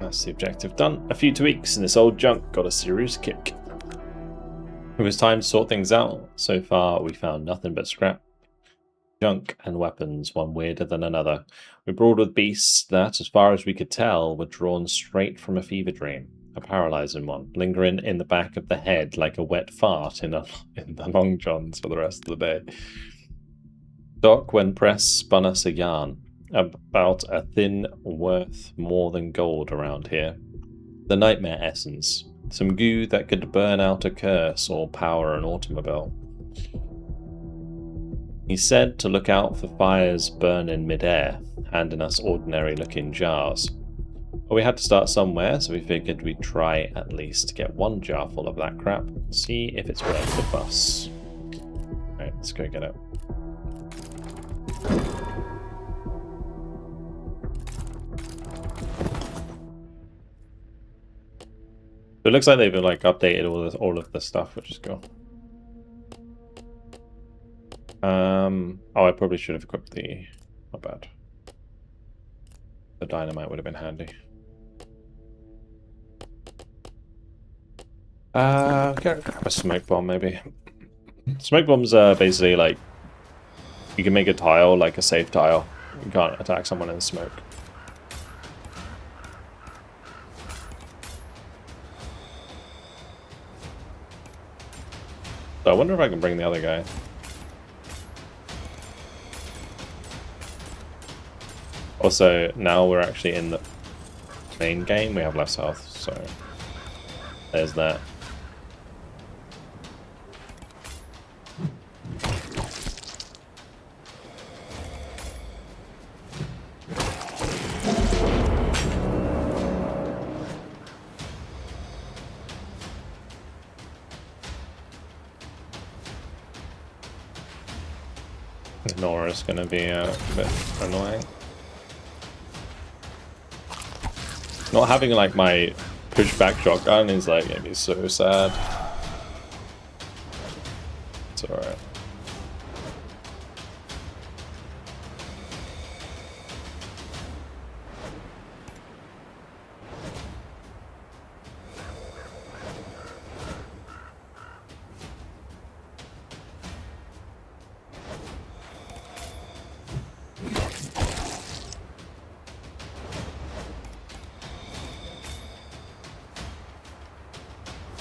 That's the objective done. A few tweaks and this old junk got a serious kick. It was time to sort things out. So far we found nothing but scrap, junk and weapons, one weirder than another. We brawled with beasts that, as far as we could tell, were drawn straight from a fever dream. A paralyzing one, lingering in the back of the head like a wet fart in the long johns for the rest of the day. Doc, when pressed, spun us a yarn about a thing worth more than gold around here. The Nightmare essence. Some goo that could burn out a curse or power an automobile. He said to look out for fires burning mid-air, handing us ordinary-looking jars. But we had to start somewhere, so we figured we'd try at least to get one jar full of that crap, see if it's worth the fuss. Alright, let's go get it. So it looks like they've updated all of the stuff, which is cool. Oh, I probably should have equipped the... Not bad. The dynamite would have been handy. Grab a smoke bomb, maybe. Smoke bombs are basically like... You can make a tile, like a safe tile. You can't attack someone in smoke. So I wonder if I can bring the other guy. Also, now we're actually in the main game, we have less health, so there's that. Nora's gonna be a bit annoying. Not having like my pushback shotgun is like making me so sad. It's alright.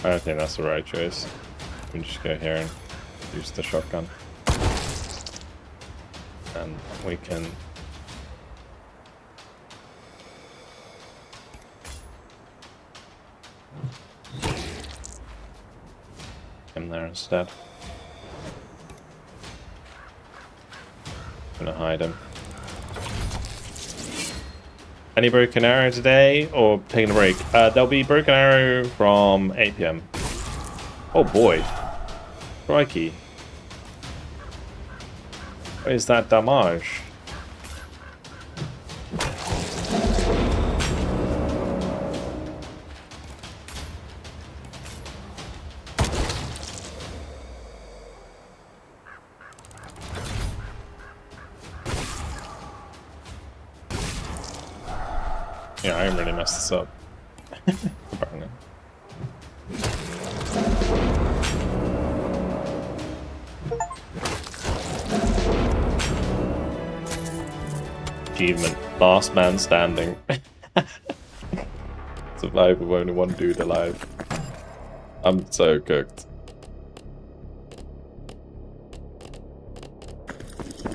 I don't think that's the right choice. We can just go here and use the shotgun. And we can... him there instead. I'm gonna hide him. Any broken arrow today, or taking a break? There'll be broken arrow from 8 PM. Oh boy. Crikey. What is that damage? Yeah, I really messed this up. Apparently. Achievement. Last man standing. Survive with only one dude alive. I'm so cooked.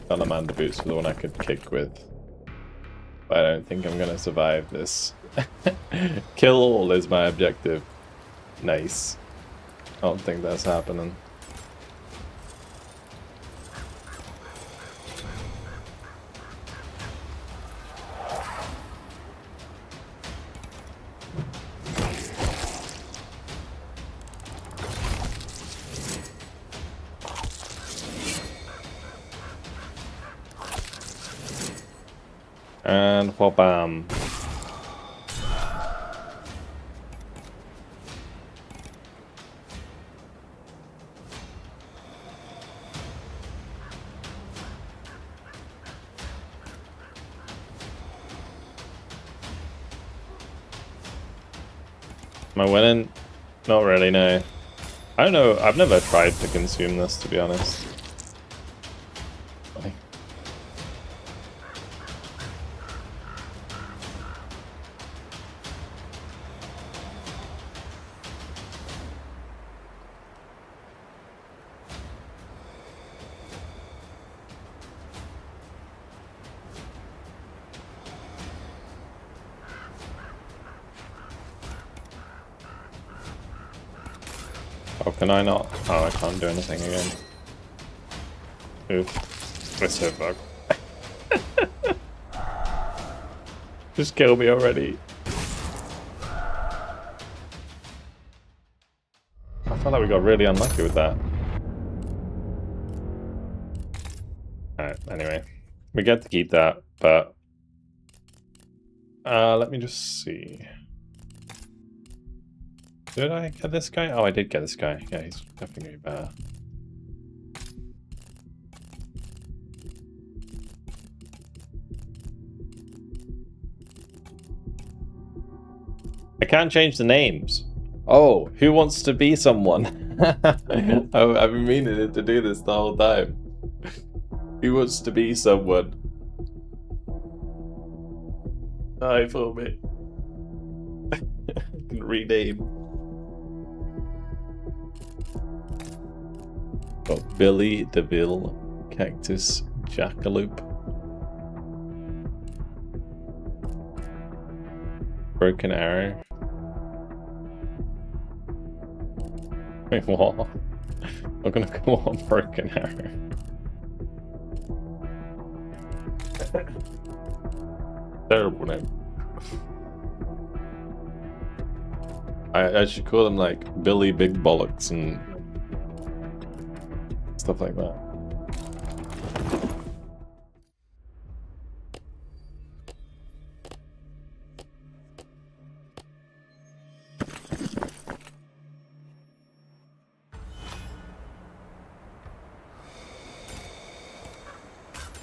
Salamander boots were the one I could kick with. I don't think I'm gonna survive this. Kill all is my objective. Nice. I don't think that's happening. And wha-bam. Am I winning? Not really, no. I don't know, I've never tried to consume this, to be honest. Oh, can I not? Oh, I can't do anything again. Oof. This hit bug. Just kill me already. I felt like we got really unlucky with that. Alright, anyway. We get to keep that, but... let me just see. Did I get this guy? Oh, I did get this guy. Yeah, he's definitely better. I can't change the names. Oh, who wants to be someone? I've been meaning to do this the whole time. Who wants to be someone? I for me. I can rename. Got Billy DeVille, Cactus Jackalope, Broken Arrow. Wait, what? I'm gonna go on Broken Arrow. Terrible name. I should call them like Billy Big Bollocks and stuff like that.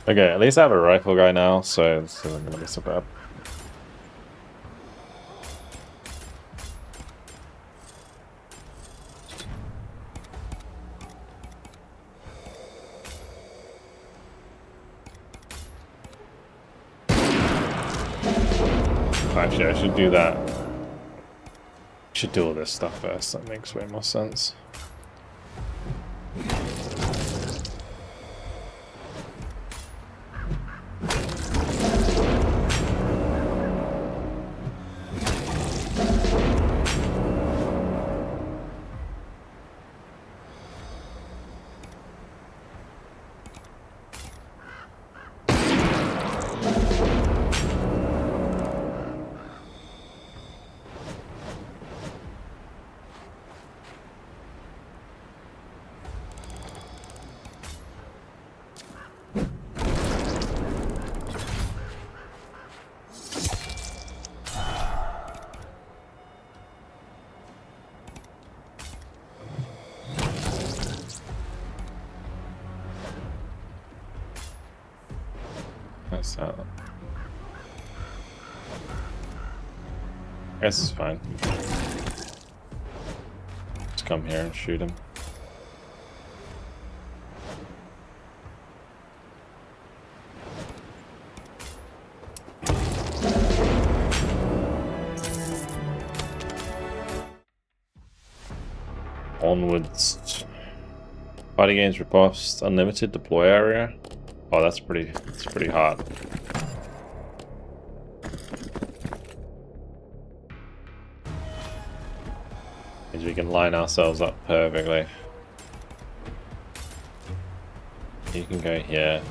Okay, at least I have a rifle guy now, so this isn't gonna be so bad. Actually, I should do that. I should do all this stuff first. That makes way more sense. That's I guess it's fine. Just come here and shoot him. Onwards. Fighting games repost unlimited deploy area. Oh, that's pretty hard. means we can line ourselves up perfectly. You can go here.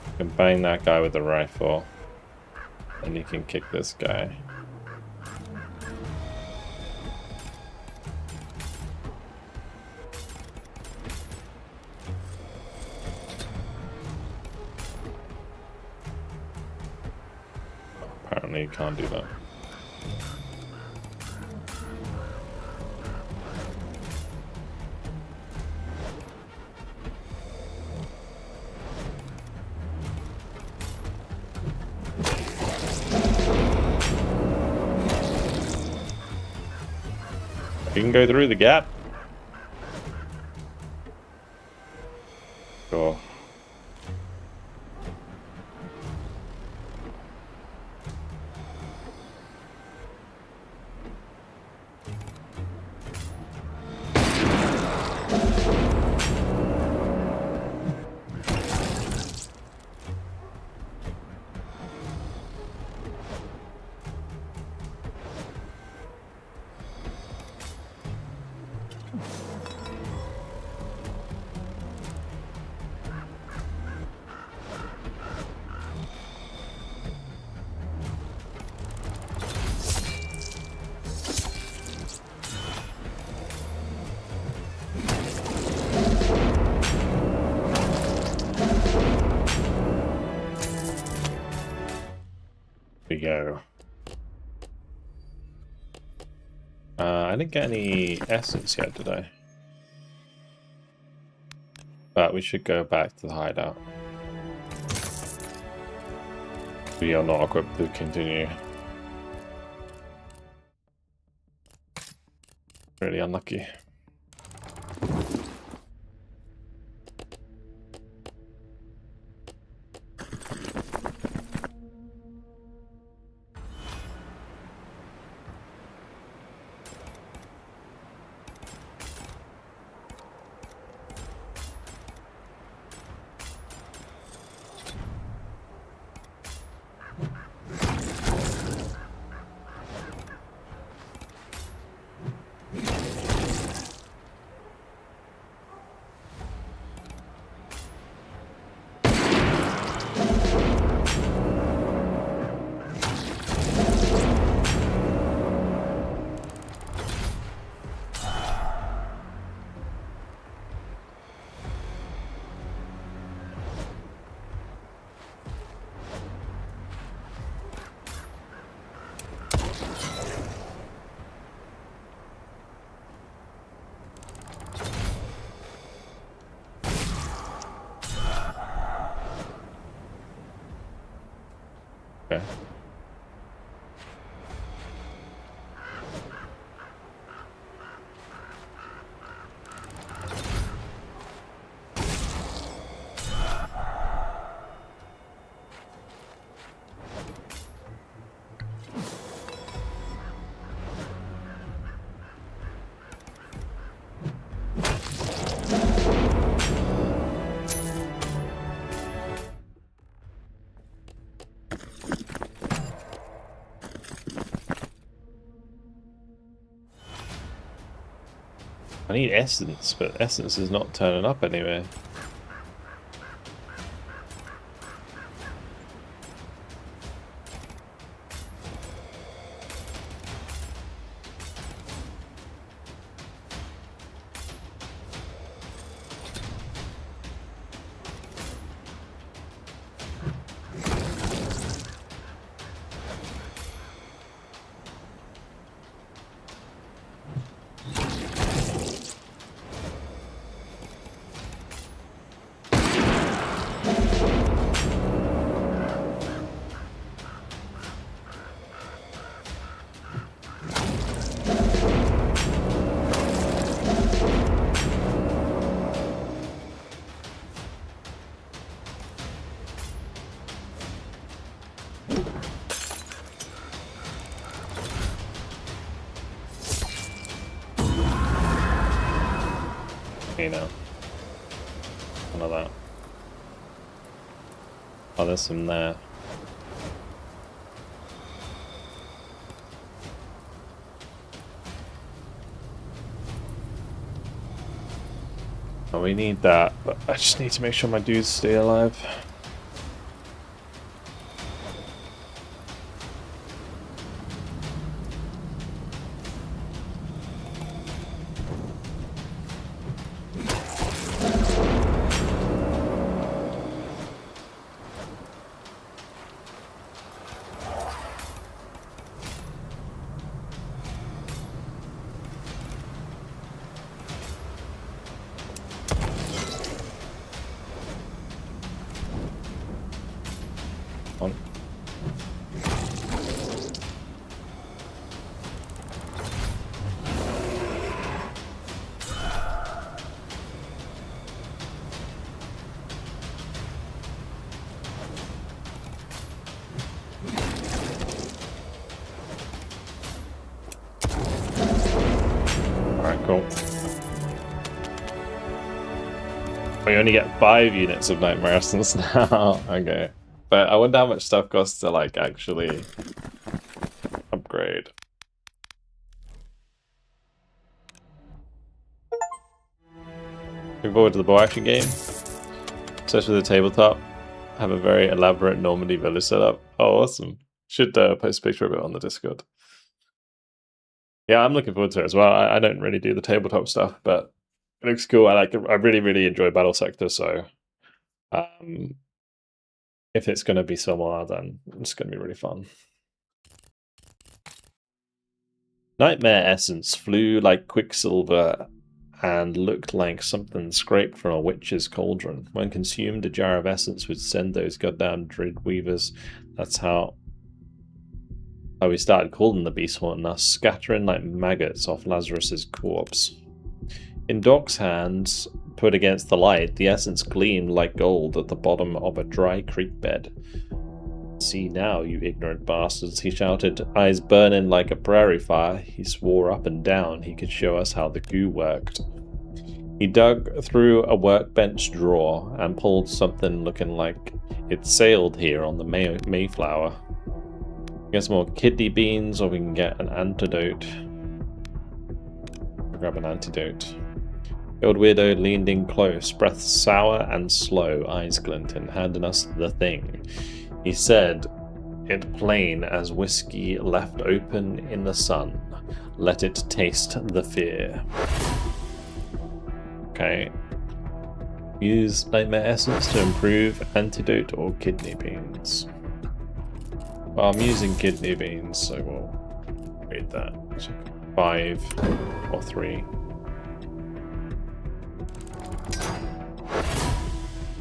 You can bang that guy with the rifle. And you can kick this guy. Apparently you can't do that. You can go through the gap. Sure. We go. I didn't get any essence yet, did I? But we should go back to the hideout. We are not equipped to continue. Really unlucky. Okay. I need essence, but essence is not turning up anywhere. You know, none of that. Oh, there's some there. Oh, we need that, but I just need to make sure my dudes stay alive. On. Alright, cool. We only get 5 units of Nightmare Essence now. Okay. But I wonder how much stuff costs to, like, actually upgrade. Looking forward to the bow action game. Especially with the tabletop. Have a very elaborate Normandy village setup. Oh, awesome. Should post a picture of it on the Discord. Yeah, I'm looking forward to it as well. I don't really do the tabletop stuff, but it looks cool. I really, really enjoy Battle Sector, so if it's going to be similar, then it's going to be really fun. Nightmare Essence flew like quicksilver and looked like something scraped from a witch's cauldron. When consumed, a jar of essence would send those goddamn dreadweavers. That's how we started calling the beast haunting us, scattering like maggots off Lazarus's corpse. In Doc's hands, put against the light, the essence gleamed like gold at the bottom of a dry creek bed. See now, you ignorant bastards, he shouted, eyes burning like a prairie fire. He swore up and down he could show us how the goo worked. He dug through a workbench drawer and pulled something looking like it sailed here on the Mayflower. Get some more kidney beans, or we can get an antidote. Grab an antidote. The old weirdo leaned in close, breath sour and slow, eyes glinting, handing us the thing. He said it plain as whiskey left open in the sun. Let it taste the fear. Okay. Use Nightmare Essence to improve antidote or kidney beans. Well, I'm using kidney beans, so we'll read that. So 5 or 3.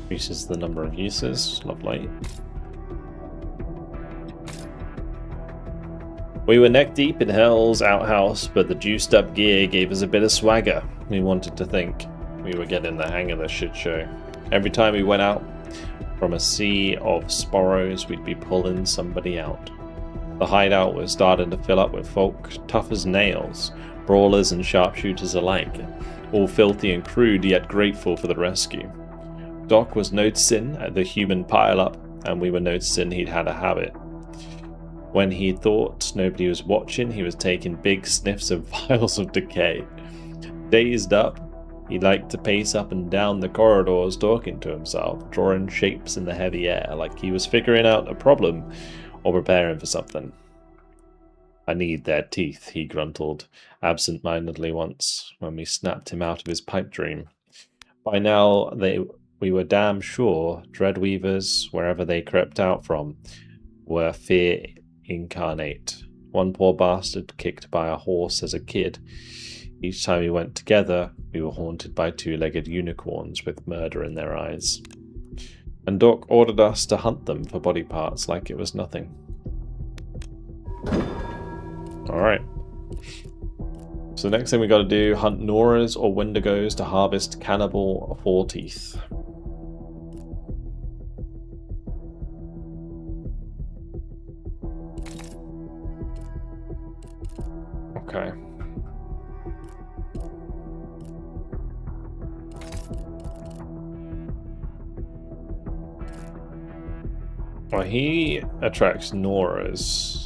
Increases the number of uses. Lovely. We were neck deep in Hell's outhouse, but the juiced up gear gave us a bit of swagger. We wanted to think we were getting the hang of the shit show. Every time we went out from a sea of Sporros, we'd be pulling somebody out. The hideout was starting to fill up with folk tough as nails, brawlers and sharpshooters alike, all filthy and crude, yet grateful for the rescue. Doc was noticing the human pile-up, and we were noticing he'd had a habit. When he thought nobody was watching, he was taking big sniffs of vials of decay. Dazed up, he liked to pace up and down the corridors talking to himself, drawing shapes in the heavy air like he was figuring out a problem or preparing for something. I need their teeth, he grunted absent-mindedly once when we snapped him out of his pipe dream. By now we were damn sure Dreadweavers, wherever they crept out from, were fear incarnate. One poor bastard kicked by a horse as a kid. Each time we went together, we were haunted by two-legged unicorns with murder in their eyes. And Doc ordered us to hunt them for body parts like it was nothing. Alright. So the next thing we gotta do, hunt Noras or Wendigos to harvest cannibal foreteeth. Okay. Well, he attracts Noras.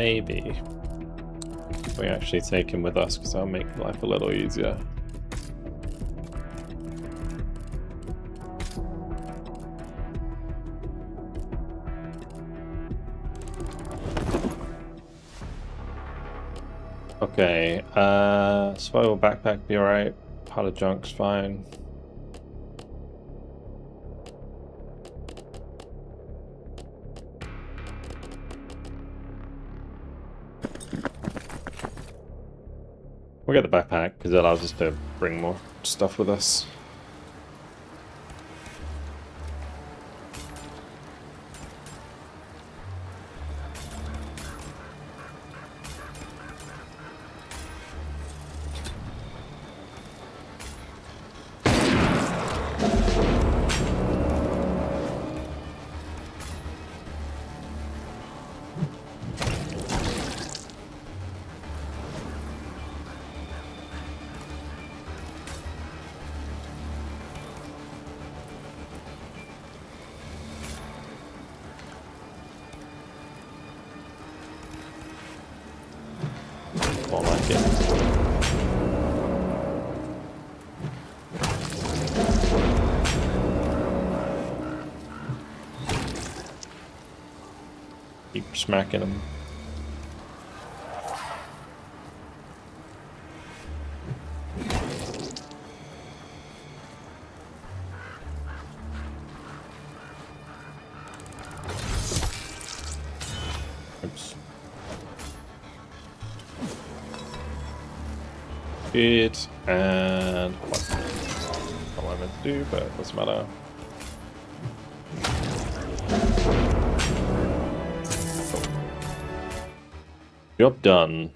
maybe we actually take him with us because that'll make life a little easier. Okay, survival backpack be alright. Pile of junk's fine. We'll get the backpack because it allows us to bring more stuff with us. More like it. Keep smacking them. Oops. Good, and what? Not what I meant to do, but it doesn't matter. Job done.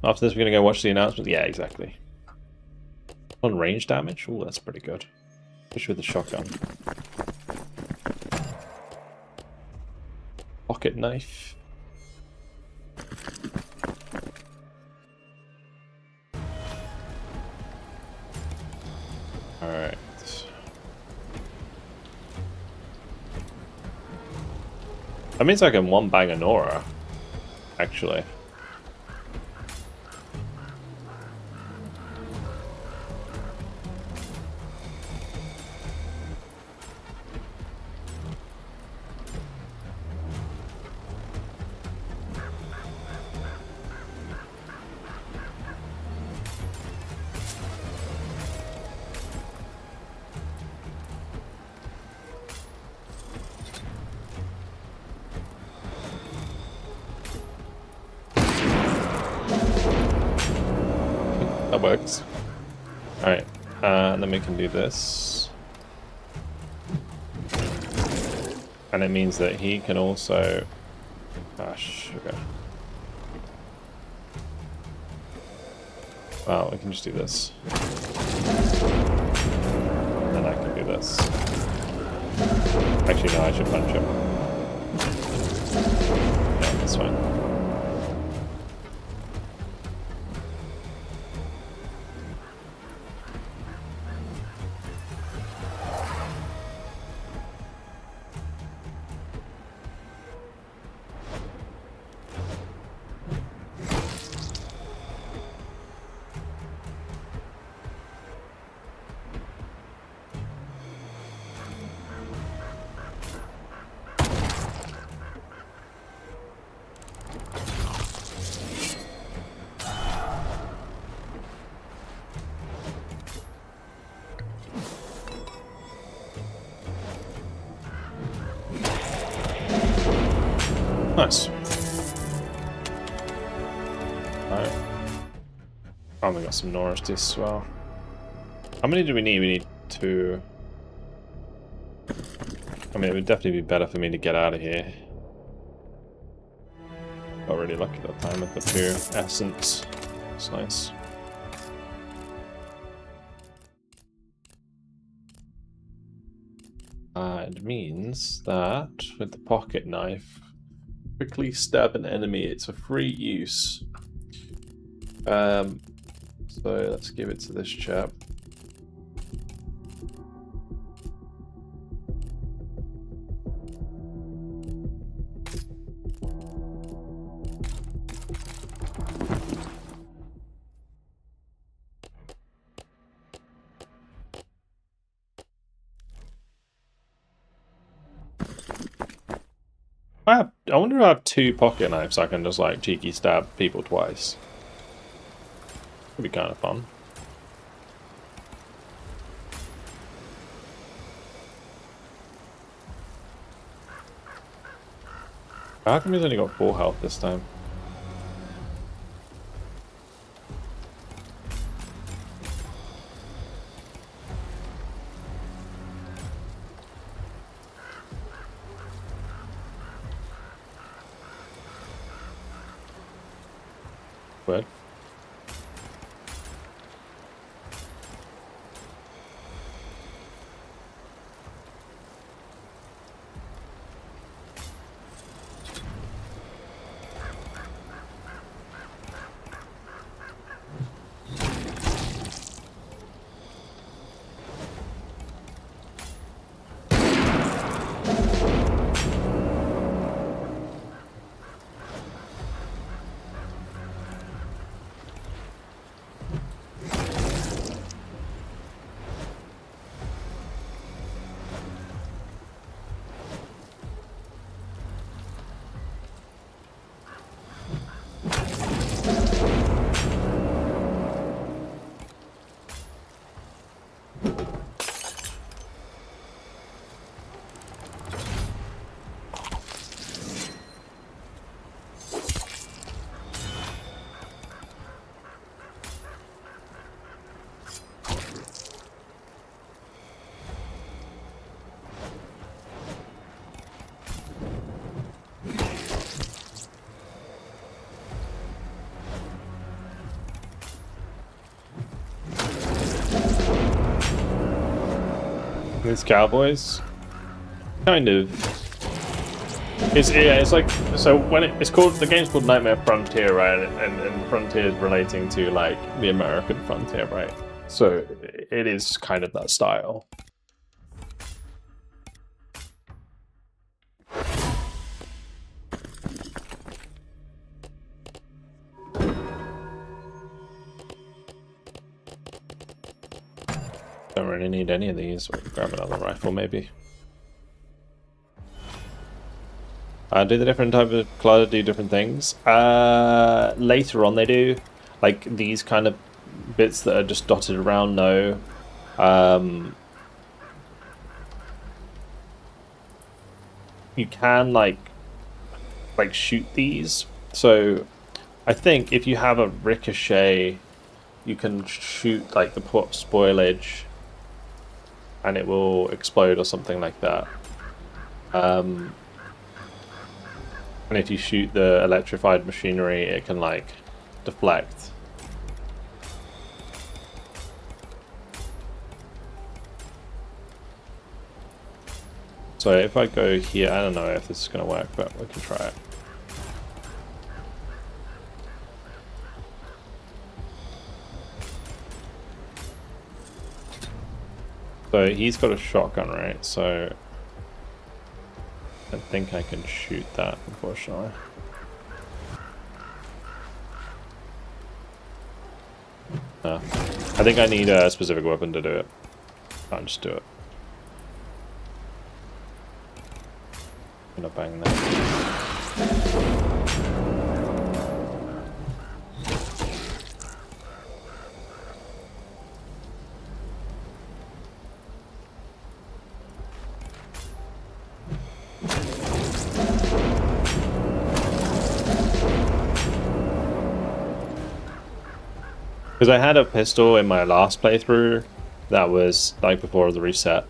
After this, we're gonna go watch the announcement. Yeah, exactly. On range damage? Oh, that's pretty good. Especially with the shotgun. Pocket knife. Alright. That means I can one bang a Nora, actually. That works. Alright, and then we can do this. And it means that he can also... Ah, sugar. Well, we can just do this. And then I can do this. Actually, no, I should punch him. Yeah, that's fine. Nice. Alright. Oh, we got some Norris as well. How many do we need? We need 2. I mean, it would definitely be better for me to get out of here. Got really lucky that time with the 2 essence. It's nice. It means that with the pocket knife, quickly stab an enemy. It's a free use. So let's give it to this chap. I wonder if I have 2 pocket knives so I can just like cheeky stab people twice. It'd be kind of fun. How come he's only got 4 health this time? Weird. These cowboys, kind of. It's like, so when it's called, the game's called Nightmare Frontier, right? And Frontier is relating to like the American frontier, right? So it is kind of that style. Don't really need any of these. We'll grab another rifle, maybe. Do the different type of clutter do different things? Later on they do. Like these kind of bits that are just dotted around, no. You can like shoot these. So I think if you have a ricochet, you can shoot like the spoilage and it will explode or something like that. And if you shoot the electrified machinery, it can like deflect. So if I go here, I don't know if this is going to work, but we can try it. So he's got a shotgun, right? So I think I can shoot that, unfortunately. No. I think I need a specific weapon to do it. Can't just do it. I'm gonna bang that. Because I had a pistol in my last playthrough that was like before the reset,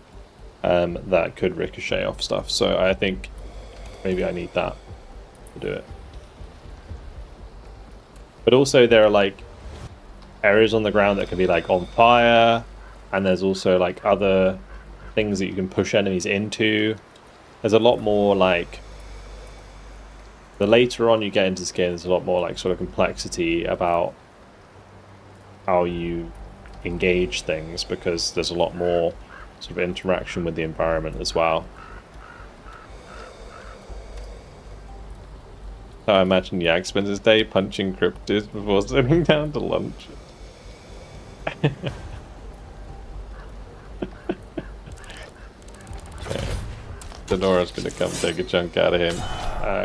that could ricochet off stuff. So I think maybe I need that to do it. But also there are like areas on the ground that can be like on fire, and there's also like other things that you can push enemies into. There's a lot more like, the later on you get into this game, there's a lot more like sort of complexity about how you engage things, because there's a lot more sort of interaction with the environment as well. I imagine Yag spends his day punching cryptids before sitting down to lunch. Okay. Denora's gonna come take a chunk out of him.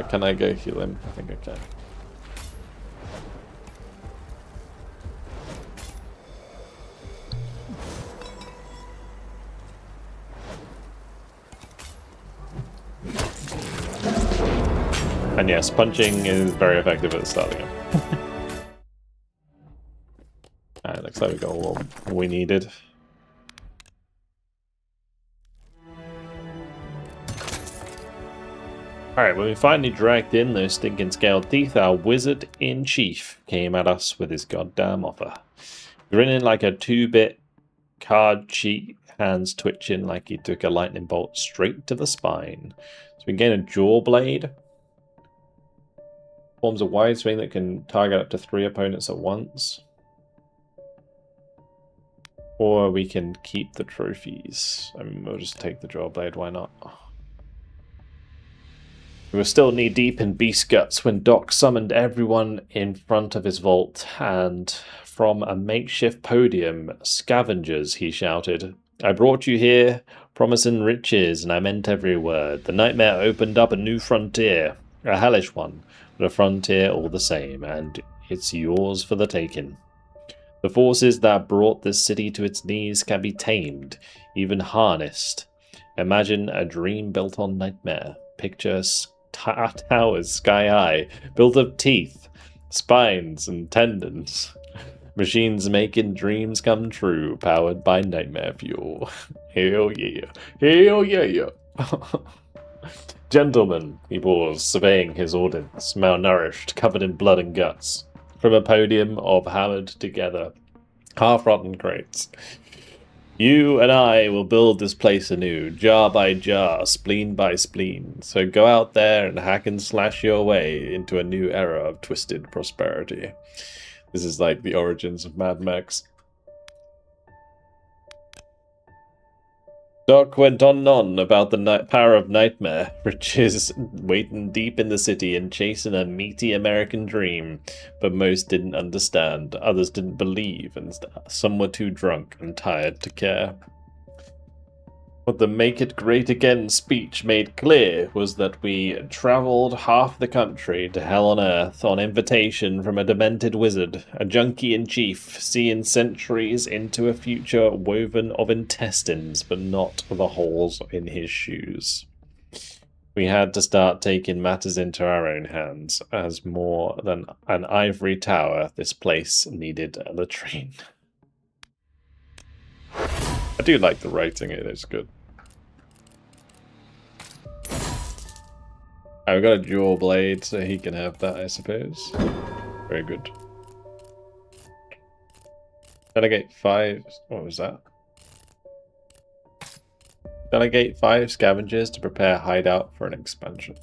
Can I go heal him? I think I can. And yes, punching is very effective at the start of the game. Alright, looks like we got what we needed. Alright, when we finally dragged in those stinking scaled teeth, our wizard-in-chief came at us with his goddamn offer. Grinning like a 2-bit card cheat, hands twitching like he took a lightning bolt straight to the spine. So we gain a jaw blade. Forms a wide swing that can target up to 3 opponents at once. Or we can keep the trophies. I mean, we'll just take the jaw blade, why not? We were still knee-deep in beast guts when Doc summoned everyone in front of his vault, and from a makeshift podium, "Scavengers," he shouted. "I brought you here, promising riches, and I meant every word. The Nightmare opened up a new frontier, a hellish one, but a frontier all the same, and it's yours for the taking. The forces that brought this city to its knees can be tamed, even harnessed. Imagine a dream built on Nightmare. Picture towers sky high, built of teeth, spines, and tendons. Machines making dreams come true, powered by Nightmare fuel. Hell yeah. Hell yeah. Gentlemen," he paused, surveying his audience, malnourished, covered in blood and guts, from a podium of hammered together, half-rotten crates. "You and I will build this place anew, jar by jar, spleen by spleen. So go out there and hack and slash your way into a new era of twisted prosperity." This is like the origins of Mad Max. Doc went on and on about the power of Nightmare, riches waiting deep in the city and chasing a meaty American dream, but most didn't understand, others didn't believe, and some were too drunk and tired to care. What the Make It Great Again speech made clear was that we travelled half the country to hell on earth on invitation from a demented wizard, a junkie-in-chief, seeing centuries into a future woven of intestines, but not the holes in his shoes. We had to start taking matters into our own hands. As more than an ivory tower, this place needed a latrine. I do like the writing, it is good. I've got a dual blade, so he can have that, I suppose. Very good. Delegate 5... What was that? Delegate 5 scavengers to prepare hideout for an expansion.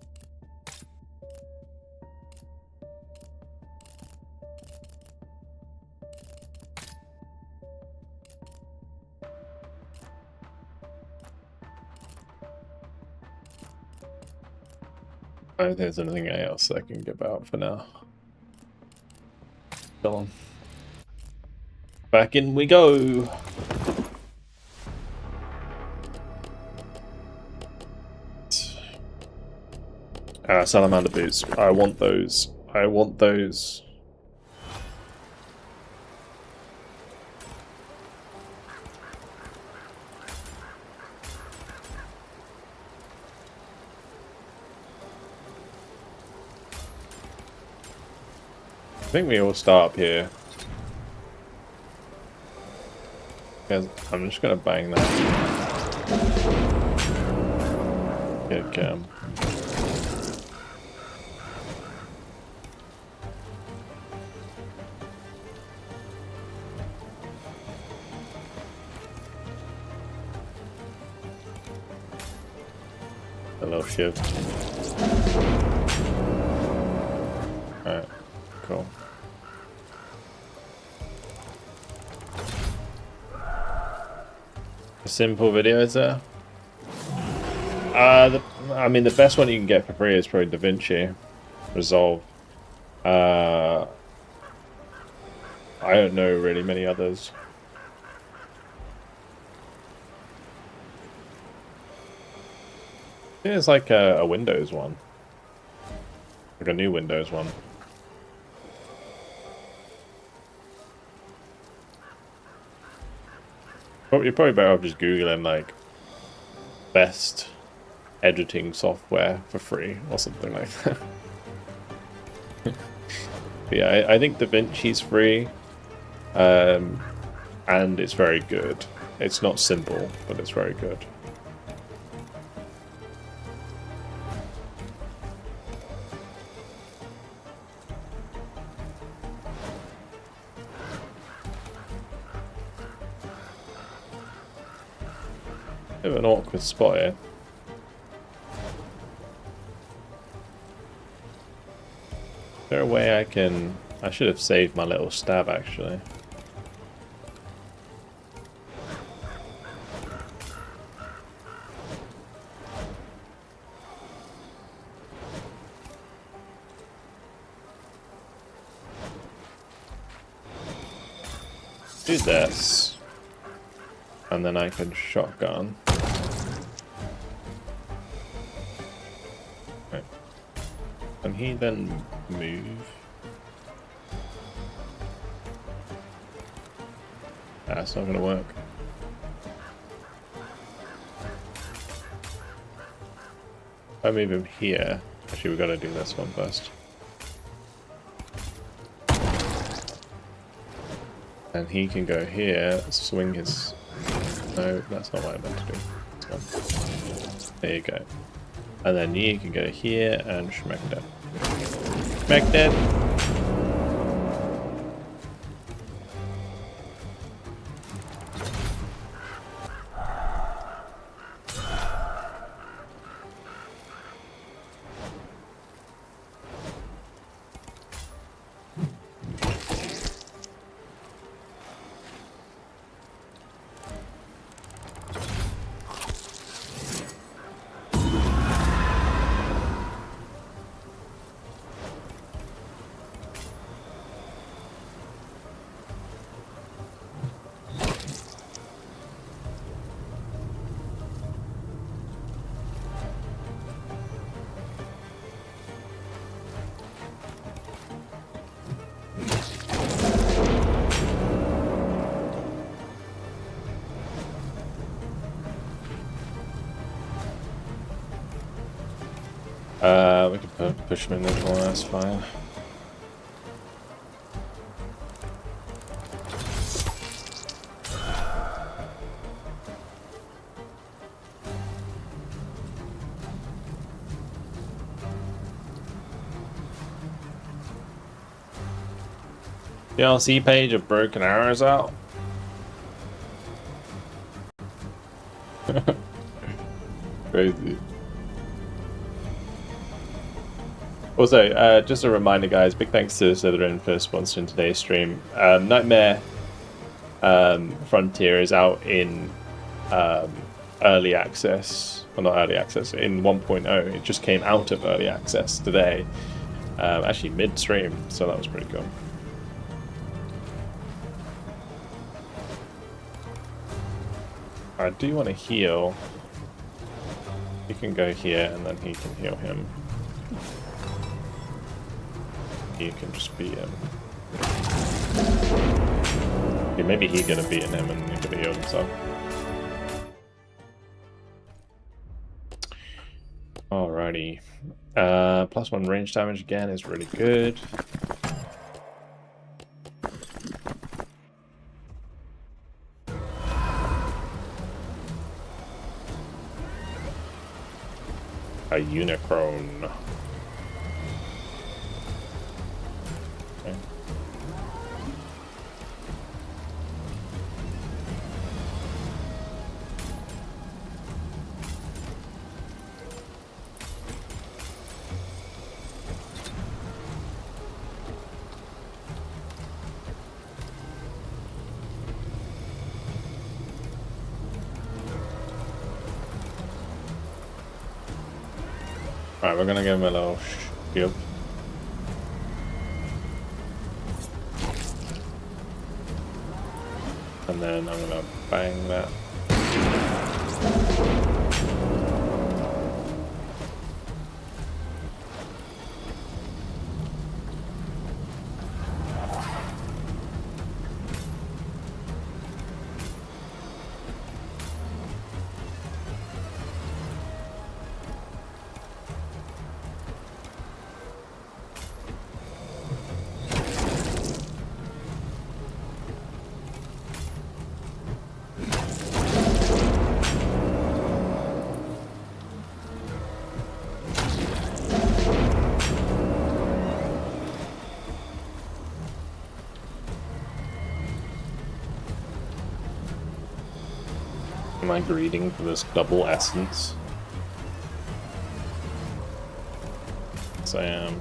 I don't think there's anything else I can give out for now. Go on. Back in we go! Salamander boots. I want those. I want those. I think we all start up here. I'm just gonna bang that. Good cam. A little shift. Alright, cool. A simple video, is there? I mean, the best one you can get for free is probably DaVinci Resolve. I don't know really many others. think it's like a Windows one. Like a new Windows one. You're probably better off just Googling like best editing software for free or something like that. But yeah, I think DaVinci's free. And it's very good. It's not simple, but it's very good. Bit of an awkward spot here. Is there a way I can... I should have saved my little stab, actually. Do this. And then I can shotgun. Right. Can he then move? That's not gonna work. If I move him here, actually we gotta do this one first. And he can go here, swing his... No, that's not what I meant to do. This one. There you go. And then you can go here and schmeck dead. Schmeck dead! We can push him in this one, that's fine. DLC page of broken arrows out. Crazy. Also, just a reminder, guys, big thanks to Slitherine for sponsoring today's stream. Nightmare Frontier is out in early access. Well, not early access, in 1.0. It just came out of early access today. Actually mid-stream, so that was pretty cool. I do want to heal. He can go here and then he can heal him. You can just beat him. Yeah, maybe he could have beaten him and he could have healed himself. Alrighty. +1 range damage again is really good. A Unicron. Okay. Alright, we're gonna give him a little shield. And then I'm gonna bang that. Am I greeting for this double essence? Yes, I am.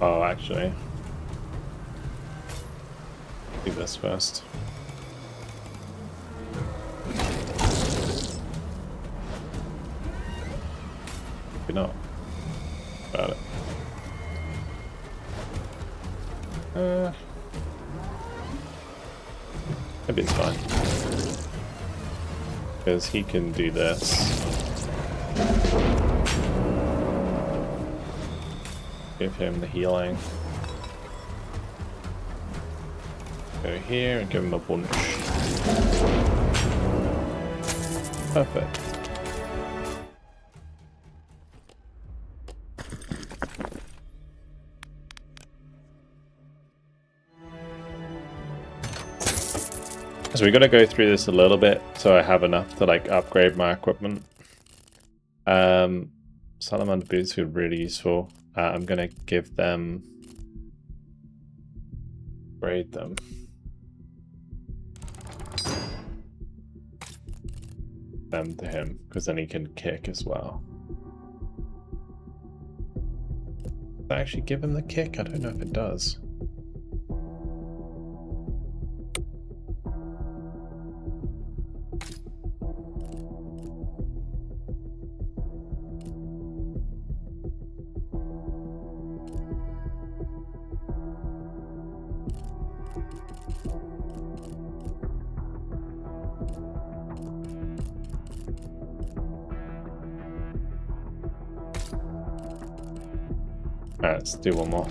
Oh, actually. Do this first. Maybe not. Got it. Maybe it's fine. Because he can do this. Give him the healing. Go here and give him a bunch. Perfect. So we're gonna go through this a little bit so I have enough to like upgrade my equipment. Salamander boots are really useful. I'm gonna give them, upgrade them. Them to him, because then he can kick as well. Does that actually give him the kick? I don't know if it does. Alright, let's do one more.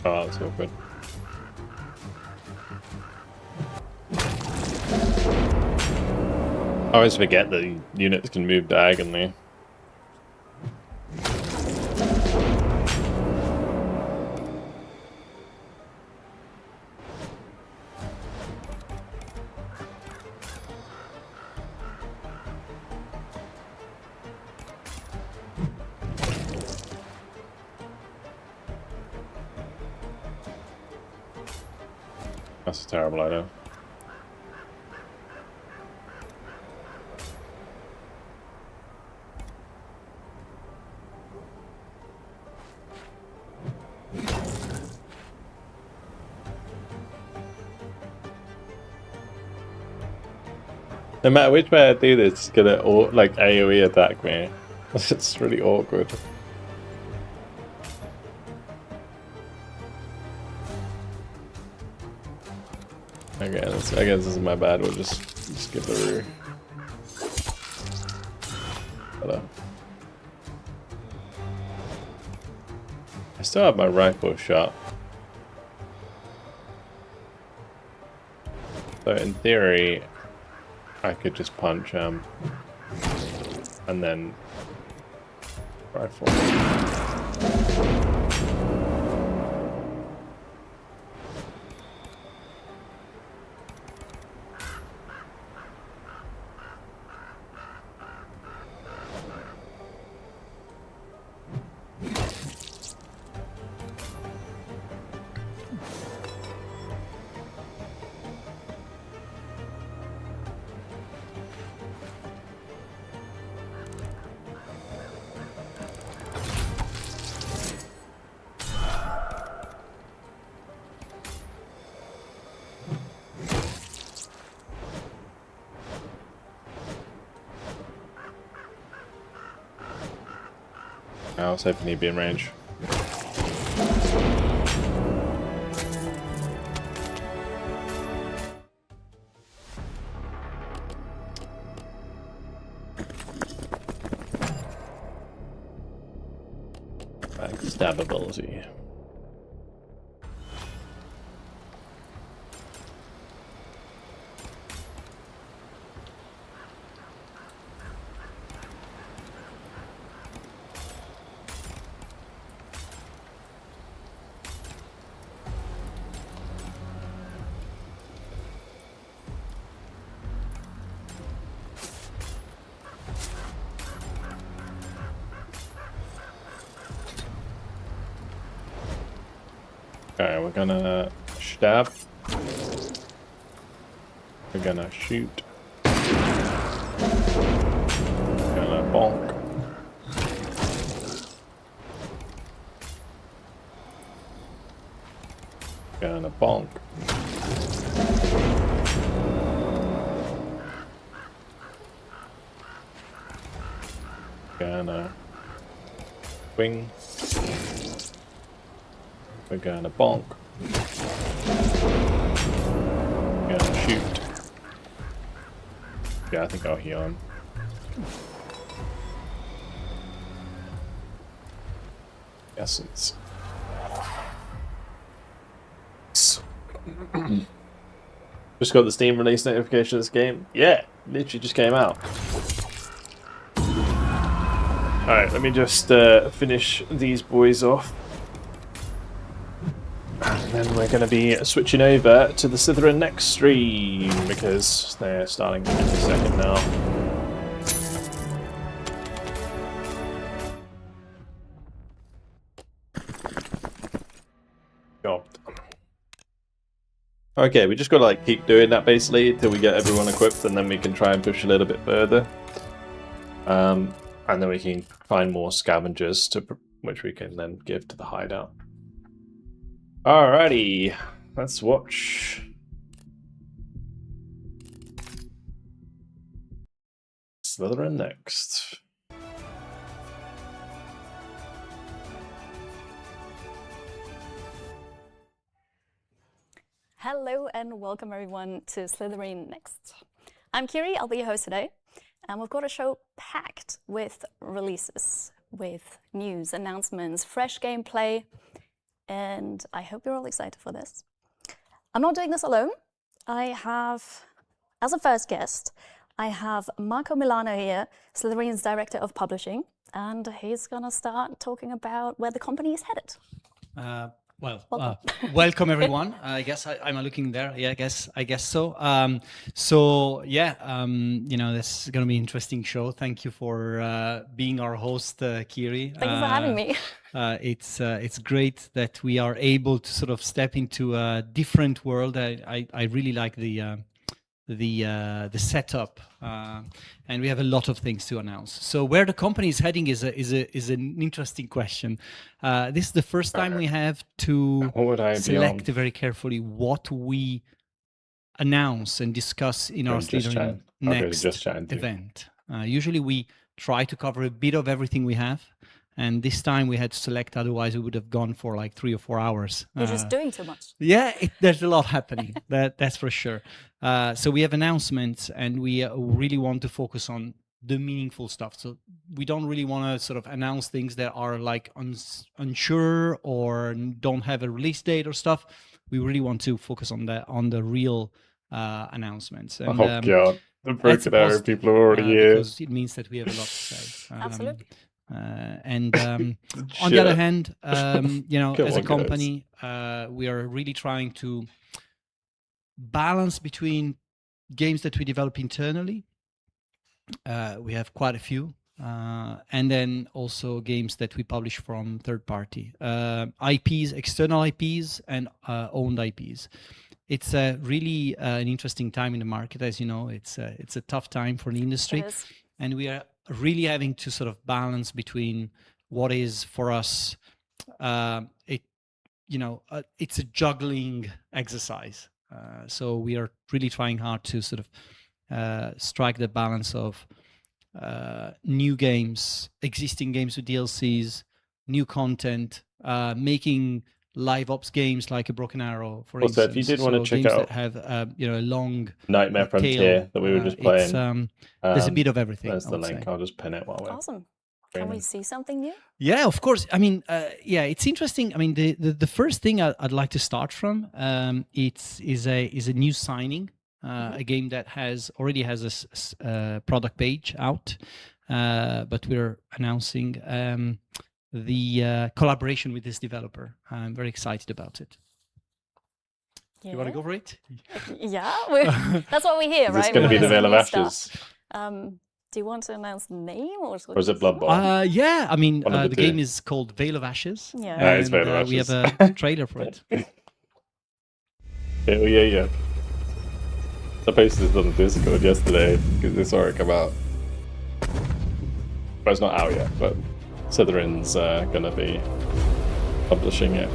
Oh, that's awkward. I always forget that units can move diagonally. That's a terrible idea. No matter which way I do this, it's gonna like AoE attack me. It's really awkward. Okay, I guess this is my bad. We'll just skip the rear. Hello. I still have my rifle shot. So in theory, I could just punch him and then rifle. I was hoping he'd be in range. Backstab ability. Okay, we're gonna stab. We're gonna shoot. We're gonna bonk. Gonna bonk. Gonna wing. We're gonna bonk. Gonna shoot. Yeah, I think I'll heal him. Essence. Just got the Steam release notification of this game. Yeah, literally just came out. Alright, let me just finish these boys off. And then we're going to be switching over to the Slitherine next stream because they're starting in a second now. God. Okay, we just got to like keep doing that basically until we get everyone equipped, and then we can try and push a little bit further. And then we can find more scavengers which we can then give to the hideout. Alrighty, let's watch Slitherine next. Hello and welcome everyone to Slitherine Next. I'm Kiri, I'll be your host today, and we've got a show packed with releases, with news, announcements, fresh gameplay, and I hope you're all excited for this. I'm not doing this alone. I have, as a first guest, I have Marco Milano here, Slitherine's Director of Publishing, and he's gonna start talking about where the company is headed. Welcome everyone. I guess I'm looking there. Yeah, I guess so. You know, this is going to be an interesting show. Thank you for being our host, Kiri. Thank you for having me. It's great that we are able to sort of step into a different world. I really like the setup, and we have a lot of things to announce. So where the company is heading is an interesting question. This is the first time we have to select very carefully what we announce and discuss in our Slitherine next event. Usually we try to cover a bit of everything we have. And this time we had to select, otherwise we would have gone for like 3 or 4 hours. You're just doing too much. Yeah, there's a lot happening, that's for sure. So we have announcements, and we really want to focus on the meaningful stuff. So we don't really want to sort of announce things that are like unsure or don't have a release date or stuff. We really want to focus on the real announcements. And, God, the Broken Arrow people are already here. Because it means that we have a lot to say. Absolutely. On the other hand, you know, as a company, we are really trying to balance between games that we develop internally. We have quite a few, and then also games that we publish from third party IPs, external IPs, and owned IPs. It's really an interesting time in the market, as you know. It's a tough time for the industry, and we are really having to sort of balance between what is for us it's a juggling exercise, so we are really trying hard to sort of strike the balance of new games, existing games with DLCs, new content, making live ops games like a Broken Arrow, for Also, instance. if you did want to check games out that have a long Nightmare Frontier that we were just playing, there's a bit of everything. There's the link. I'll just pin it while we're Awesome. Can we see something new? Yeah, of course. I mean, yeah, it's interesting. I mean, the first thing I'd like to start from is a new signing, a game that already has a product page out, but we're announcing the collaboration with this developer. I'm very excited about it. Yeah. You want to go for it? Yeah, that's what we hear, right? It's going to be the Veil of Ashes. Do you want to announce the name or is it Blood Bowl? Yeah, I mean, the two. game is called Veil of Ashes. Yeah, it's Veil of Ashes. We have a trailer for it. Yeah. I posted this on the Discord yesterday because they saw it come out. But it's not out yet, but Slitherine's going to be publishing it.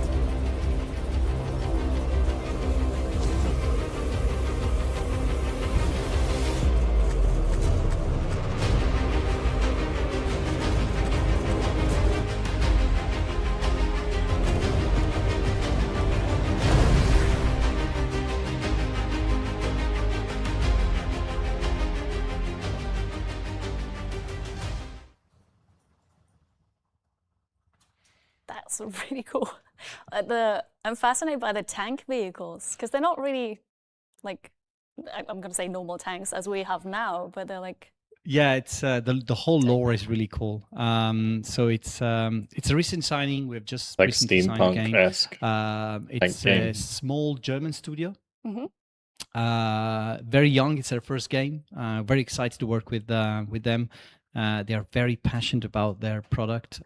That's really cool. I'm fascinated by the tank vehicles because they're not really like, I'm going to say normal tanks as we have now, but they're like. Yeah, it's the whole lore is really cool. So it's a recent signing. We've just like recently signed a game. steampunk-esque. It's a small German studio. Very young. It's their first game. Very excited to work with them. They are very passionate about their product.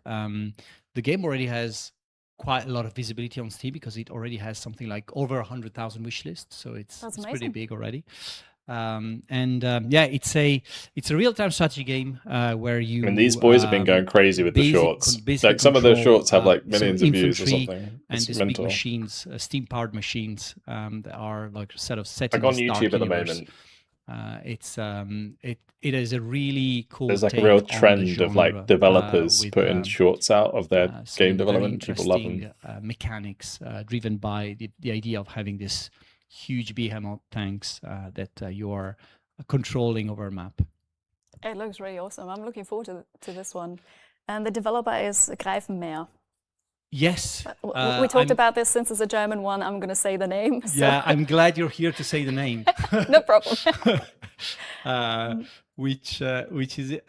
The game already has quite a lot of visibility on Steam because it already has something like over 100,000 wish lists. So it's pretty big already. Yeah, it's a real-time strategy game where you. And these boys have been going crazy with the shorts. Like some of those shorts have like millions of views or something. And these big machines, steam-powered machines that are like a set of settings. Like on YouTube at the moment. It is a really cool. There's like a real trend of like developers putting shorts out of their game development. People love them. Mechanics driven by the idea of having this huge behemoth tanks that you are controlling over a map. It looks really awesome. I'm looking forward to this one. And the developer is Nighmare. Yes. We talked about this. Since it's a German one, I'm going to say the name. So. Yeah, I'm glad you're here to say the name. No problem. Which is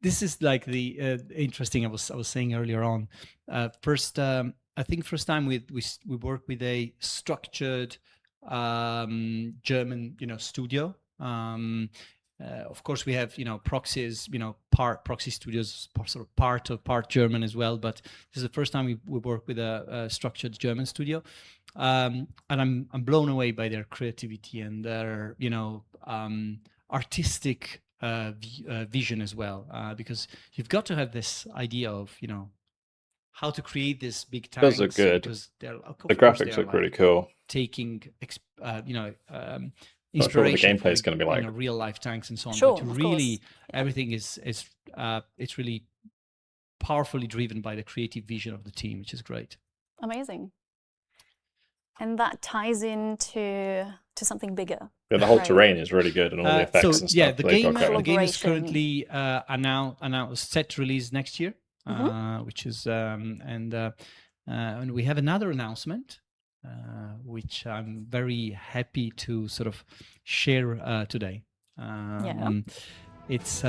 this is like the interesting. I was saying earlier on. I think first time we work with a structured German studio. Of course, we have proxies, proxy studios, sort of part German as well. But this is the first time we work with a structured German studio, and I'm blown away by their creativity and their artistic vision as well. Because you've got to have this idea of how to create this big tanks. Those look good. The graphics look really cool. Taking Not sure what the gameplay is going to be like. Real life tanks and so on. Sure, but really, everything is it's really powerfully driven by the creative vision of the team, which is great. Amazing. And that ties into something bigger. Yeah, the whole terrain is really good and all the effects and stuff. Yeah, the game is currently set to release next year, which is and we have another announcement. Which I'm very happy to sort of share today. It's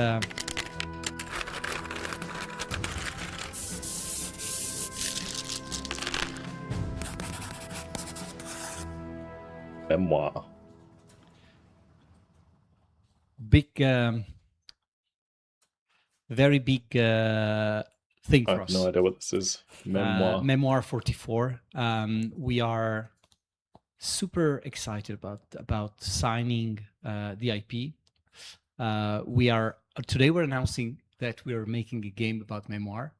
memoir. Big, very big thing for us. I have no idea what this is. Memoir. Memoir 44. We are super excited about signing the IP. Today we're announcing that we are making a game about Memoir.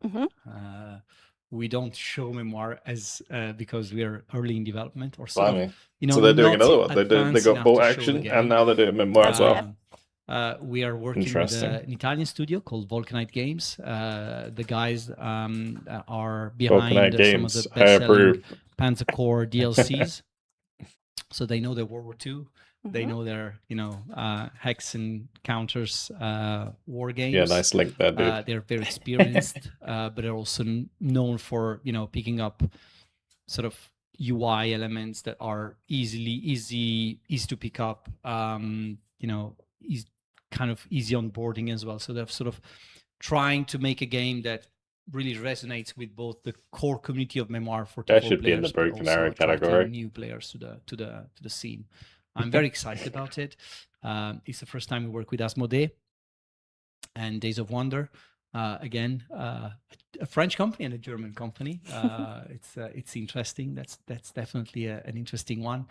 We don't show Memoir as because we are early in development or so. So they're doing another one. They got Bolt Action and now they're doing Memoir as well. We are working with an Italian studio called Vulcanite Games. The guys are behind some of the best-selling Panzer Corps DLCs. So they know their World War II. They know their, hex and counters war games. Yeah, nice link there, dude. They're very experienced, but they're also known for, picking up sort of UI elements that are easy to pick up. Kind of easy onboarding as well. So they're sort of trying to make a game that really resonates with both the core community of Memoir 44 that should players, be in the broken arrow category. New players to the scene. I'm very excited about it. It's the first time we work with Asmodee and Days of Wonder. Again, a French company and a German company. It's interesting. That's definitely an interesting one,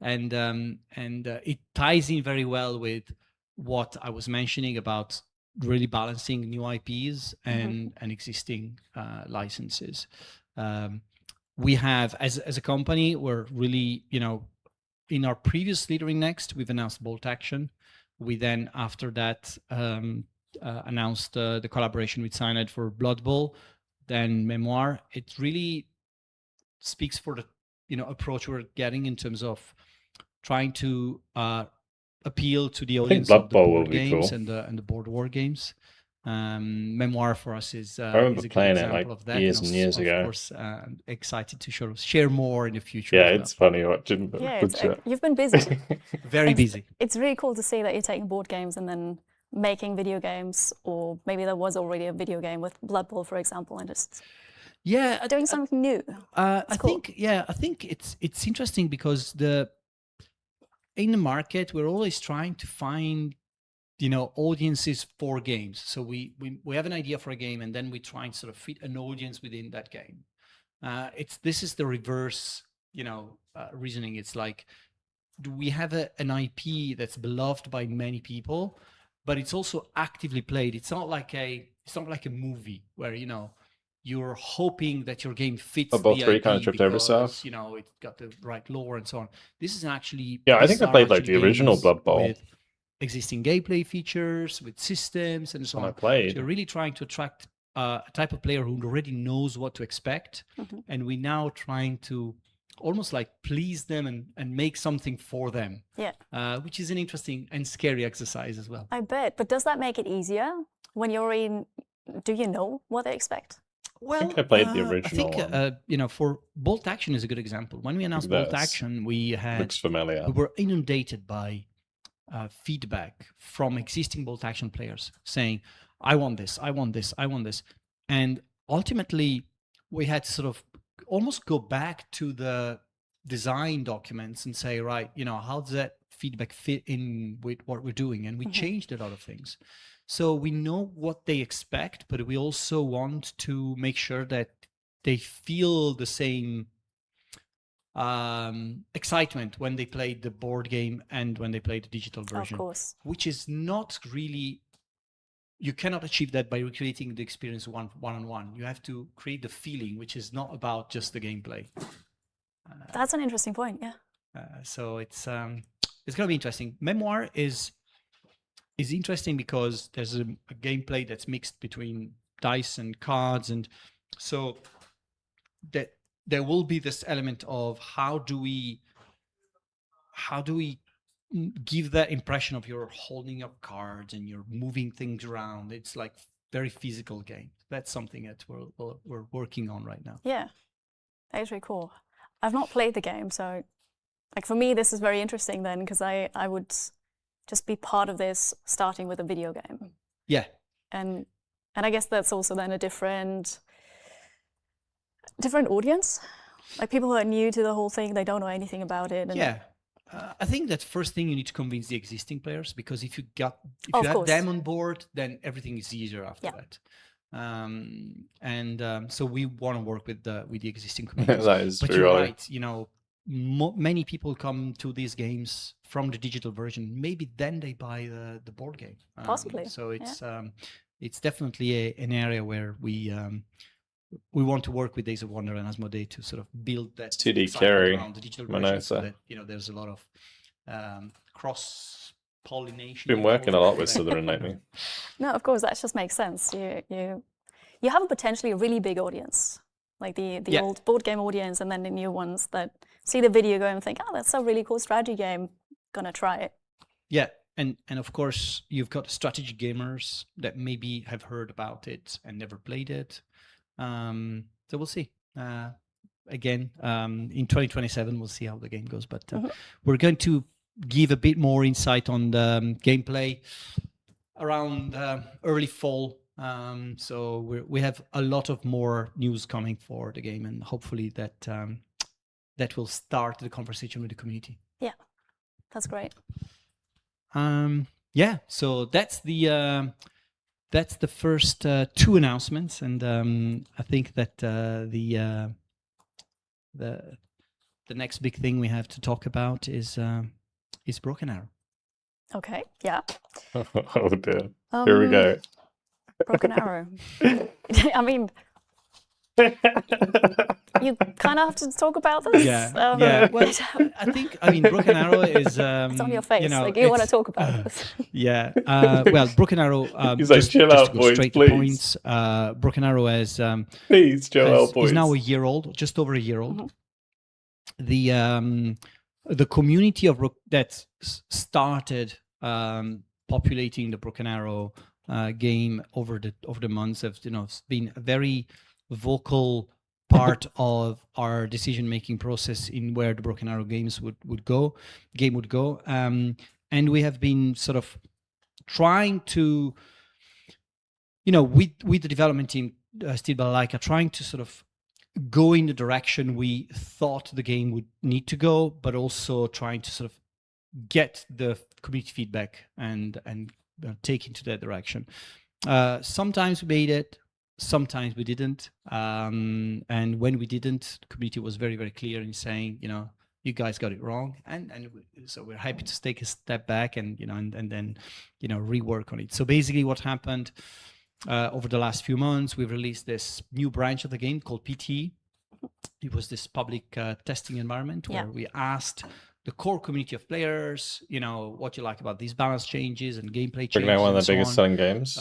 and it ties in very well with what I was mentioning about really balancing new IPs and existing licenses. We have, as a company, we're really, in our previous Slitherine Next, we've announced Bolt Action. We then, after that, announced the collaboration with Cyanide for Blood Bowl, then Memoir. It really speaks for the approach we're getting in terms of trying to appeal to the audience of the board games and the board war games. Memoir for us is I remember playing it like of that. years and years ago. Of course, excited to sort of share more in the future. Yeah, it's funny watching. Yeah, you've been busy. Very busy. It's really cool to see that you're taking board games and then making video games, or maybe there was already a video game with Blood Bowl, for example, and just doing something new. I think it's interesting because in the market we're always trying to find audiences for games. So we have an idea for a game and then we try and sort of fit an audience within that game. This is the reverse reasoning. It's like, do we have an IP that's beloved by many people, but it's also actively played? It's not like a movie where you're hoping that your game fits Above the 3 IP kind of tripped over south. It's got the right lore and so on. This is actually I think I played like the original Blood Bowl with existing gameplay features, with systems and so on. So you're really trying to attract a type of player who already knows what to expect, and we're now trying to almost like please them and make something for them. Yeah. Which is an interesting and scary exercise as well. I bet. But does that make it easier when you're in? Do you know what they expect? Well, I think I played the original. I think for Bolt Action is a good example. When we announced Bolt Action, we were inundated by feedback from existing Bolt Action players saying, "I want this, I want this, I want this," and ultimately we had to sort of almost go back to the design documents and say, right, how does that feedback fit in with what we're doing? And we changed a lot of things. So we know what they expect, but we also want to make sure that they feel the same excitement when they play the board game and when they play the digital version. Of course. Which is not really, you cannot achieve that by recreating the experience one-on-one. You have to create the feeling, which is not about just the gameplay. That's an interesting point, yeah. So it's going to be interesting. Memoir is interesting because there's a gameplay that's mixed between dice and cards, and so that there will be this element of how do we give that impression of you're holding up cards and you're moving things around. It's like very physical game. That's something that we're working on right now. Yeah, that is really cool. I've not played the game, so like for me this is very interesting then, because I would just be part of this starting with a video game. Yeah. And I guess that's also then a different audience. Like people who are new to the whole thing, they don't know anything about it. And yeah. I think that first thing you need to convince the existing players, because if you have them on board, then everything is easier after that. So we want to work with the existing community. That is but true, you're right. Many people come to these games from the digital version. Maybe then they buy the board game. Possibly. So it's definitely an area where we want to work with Days of Wonder and Asmodee to sort of build that 2D carry around the digital version, so that there's a lot of cross pollination. Been working a lot with Slitherine lately. No, of course, that just makes sense. You have a potentially really big audience, like the old board game audience, and then the new ones that see the video go and think, oh, that's a really cool strategy game. Gonna try it. Yeah, and of course you've got strategy gamers that maybe have heard about it and never played it. So we'll see. Again, in 2027, we'll see how the game goes. But we're going to give a bit more insight on the gameplay around early fall. So we have a lot of more news coming for the game, and hopefully that will start the conversation with the community. Yeah, that's great. Yeah, so that's the first two announcements, and I think that the next big thing we have to talk about is Broken Arrow. Okay, yeah. Oh dear. Here we go. Broken Arrow. I mean, you kind of have to talk about this. Yeah. Well, I mean, Broken Arrow is. It's on your face. You know, like you want to talk about this. Yeah. Well, Broken Arrow. He's like, chill out, boys, please. Broken Arrow has. Please, chill out, boys. Is now a year old, just over a year old. The community of that started populating the Broken Arrow game over the months have been a very vocal part of our decision-making process in where the Broken Arrow game would go, and we have been sort of trying to, with the development team, Steel Balalaika, trying to sort of go in the direction we thought the game would need to go, but also trying to sort of get the community feedback and take into that direction. Sometimes we made it, sometimes we didn't, and when we didn't, the community was very, very clear in saying, you guys got it wrong, and so we're happy to take a step back and then rework on it. So basically, what happened over the last few months, we've released this new branch of the game called PT. It was this public testing environment where we asked the core community of players, what you like about these balance changes and gameplay changes. One of the biggest selling games.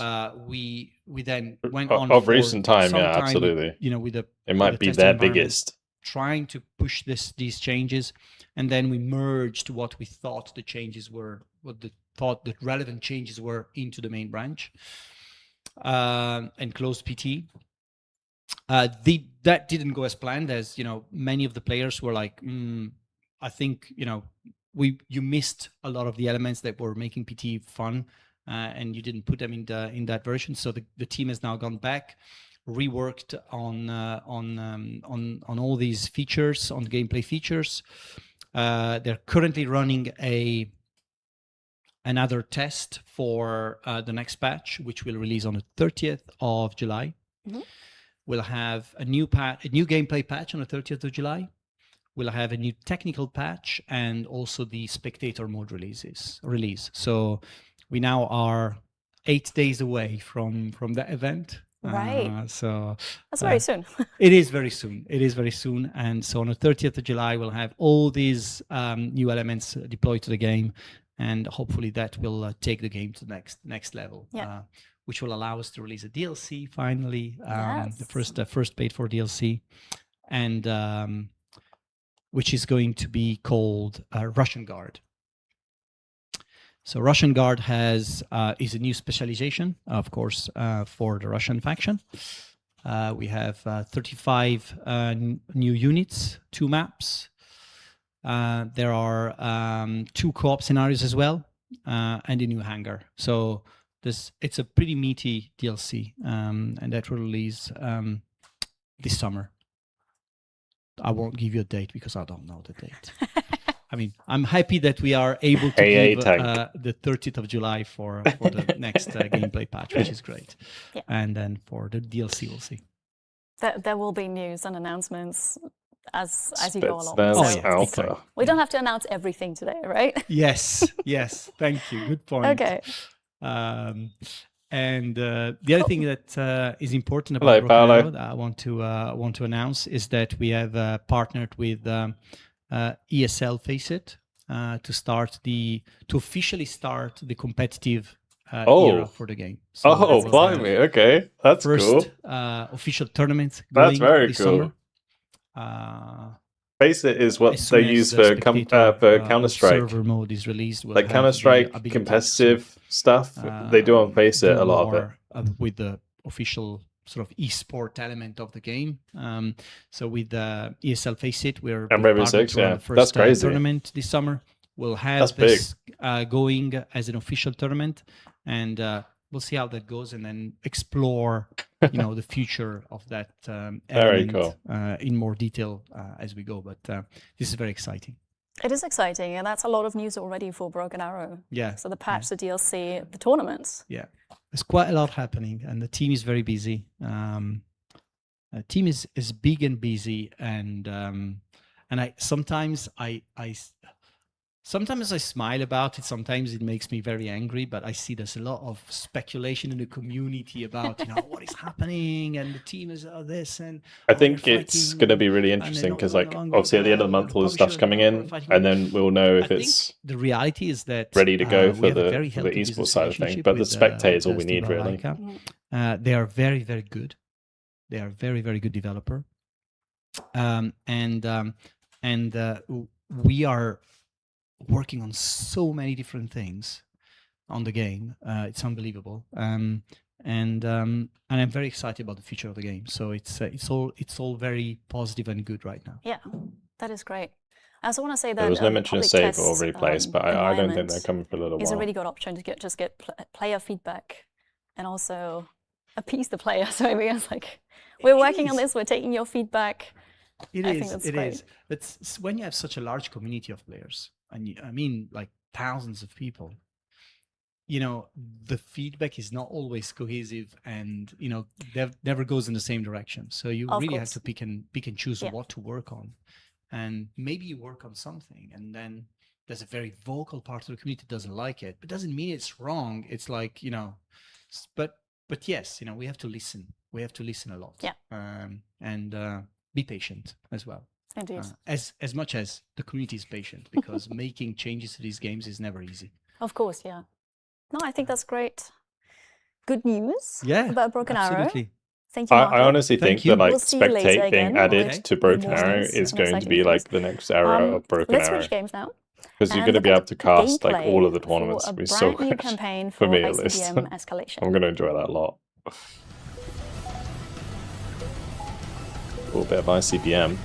We then went on of recent time, yeah, absolutely. It might be their biggest. Trying to push these changes, and then we merged what we thought the changes were, the relevant changes were into the main branch, and closed PT. That didn't go as planned, as many of the players were like, I think you missed a lot of the elements that were making PT fun, and you didn't put them in that version. So the team has now gone back, reworked on all these features, on gameplay features. They're currently running another test for the next patch, which will release on the 30th of July. We'll have a new gameplay patch on the 30th of July. We'll have a new technical patch and also the spectator mode release. So we now are 8 days away from that event. Right. So that's very soon. It is very soon. And so on the 30th of July, we'll have all these new elements deployed to the game, and hopefully that will take the game to the next level. Yeah. Which will allow us to release a DLC finally, Yes. the first paid for DLC, and which is going to be called Russian Guard. So Russian Guard is a new specialization, of course, for the Russian faction. We have 35 new units, 2 maps. There are 2 co-op scenarios as well, and a new hangar. So it's a pretty meaty DLC, and that will release this summer. I won't give you a date because I don't know the date. I mean, I'm happy that we are able to give the 30th of July for the next gameplay patch, which is great. Yeah. And then for the DLC, we'll see. There will be news and announcements as you go along. Alpha. We don't have to announce everything today, right? Yes. Thank you. Good point. Okay. And the other thing that is important about Broken Arrow that I want to announce is that we have partnered with ESL Faceit, to officially start the competitive era for the game. So blimey! Okay, that's first, cool. Official tournament. That's very this cool. Summer. Face it is what they use for Counter-Strike. Server mode is released. Like Counter-Strike competitive stuff, they do on Face it a lot of it. With the official sort of esport element of the game. So with ESL Face It, we're Rainbow Six, the first that's crazy. Tournament this summer. We'll have this going as an official tournament, and we'll see how that goes, and then explore, the future of that element in more detail as we go. But this is very exciting. It is exciting, and that's a lot of news already for Broken Arrow. Yeah. So the patch, the DLC, the tournaments. Yeah, there's quite a lot happening, and the team is very busy. The team is big and busy, and sometimes I smile about it. Sometimes it makes me very angry, but I see there's a lot of speculation in the community about what is happening, and the team is this, and I think it's going to be really interesting because, like, obviously at the end of the month, all the stuff's coming in, and then we'll know if it's the reality is that ready to go for the esports side of things. But the spectators all we need, really. They are very, very good. They are very, very good developer, and we are working on so many different things on the game. It's unbelievable, and I'm very excited about the future of the game. So it's all very positive and good right now. Yeah, that is great. I also want to say that there was no mention of save or replays, but I don't think they're coming for a little while. It's a really good option to get player feedback and also appease the player. So everyone's like, we're working on this. We're taking your feedback. It is. But when you have such a large community of players, and I mean like thousands of people, the feedback is not always cohesive, and never goes in the same direction. So you really have to pick and choose what to work on, and maybe you work on something, and then there's a very vocal part of the community that doesn't like it, but doesn't mean it's wrong. It's like but yes, we have to listen. We have to listen a lot. Yeah. And be patient as well. Indeed. As much as the community is patient, because making changes to these games is never easy. Of course, yeah. No, I think that's great. Good news about Broken absolutely. Arrow. Thank you, Marco. I honestly think that spectate being added to Broken Arrow is going to be like the next era of Broken Arrow. Let's switch games now. Because you're going to be able to cast like all of the tournaments. It'll be so good campaign for me at least. least. Escalation. I'm going to enjoy that a lot. A little bit of ICBM.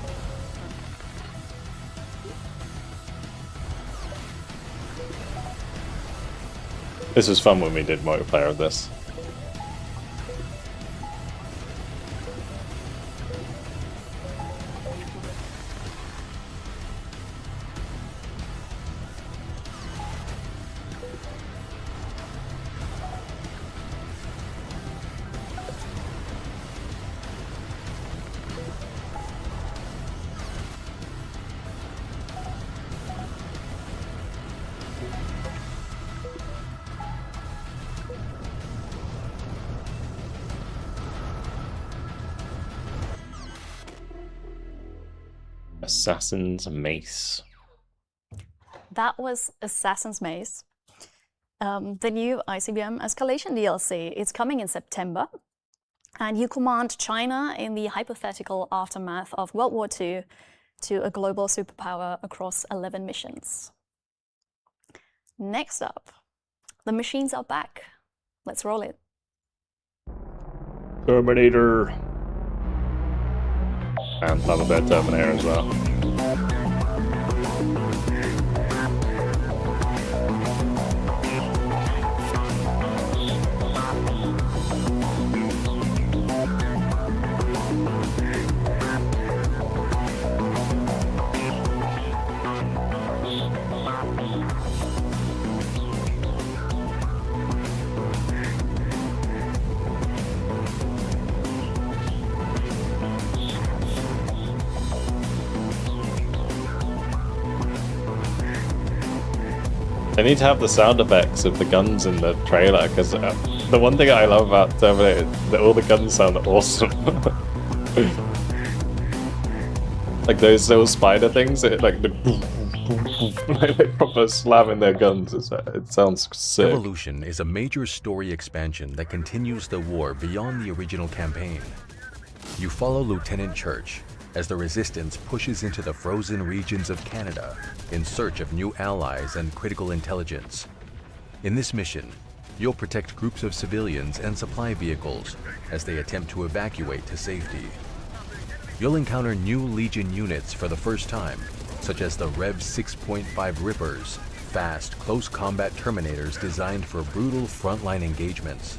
This was fun when we did multiplayer of this. Assassin's Mace. That was Assassin's Mace. The new ICBM Escalation DLC. It's coming in September. And you command China in the hypothetical aftermath of World War II to a global superpower across 11 missions. Next up, the machines are back. Let's roll it. Terminator. And have a bit of Terminator as well. They need to have the sound effects of the guns in the trailer, because the one thing I love about Terminator is that all the guns sound awesome. Like those little spider things, like the Like they proper slamming their guns. It sounds sick. Evolution is a major story expansion that continues the war beyond the original campaign. You follow Lieutenant Church as the Resistance pushes into the frozen regions of Canada in search of new allies and critical intelligence. In this mission, you'll protect groups of civilians and supply vehicles as they attempt to evacuate to safety. You'll encounter new Legion units for the first time, such as the Rev 6.5 Rippers, fast, close combat Terminators designed for brutal frontline engagements.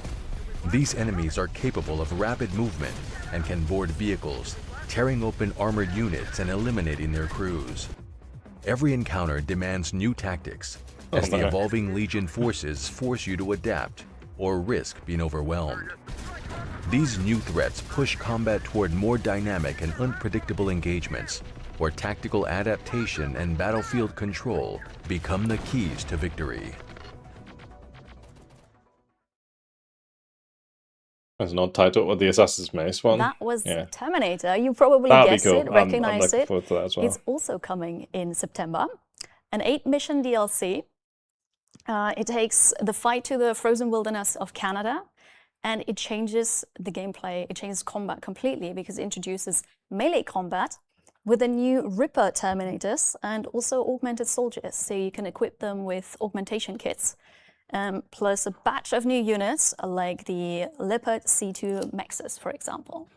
These enemies are capable of rapid movement and can board vehicles, tearing open armored units and eliminating their crews. Every encounter demands new tactics, as the evolving Legion forces force you to adapt or risk being overwhelmed. These new threats push combat toward more dynamic and unpredictable engagements, where tactical adaptation and battlefield control become the keys to victory. There's an odd title with the Assassin's Mace one. That was Yeah. Terminator. You probably That'd be guessed cool. it, recognize I'm looking it. forward to that as well. It's also coming in September. An 8-mission DLC. It takes the fight to the frozen wilderness of Canada, and it changes the gameplay. It changes combat completely because it introduces melee combat with the new Ripper Terminators and also augmented soldiers, so you can equip them with augmentation kits. Plus a batch of new units like the Leopard C2 Mexes, for example.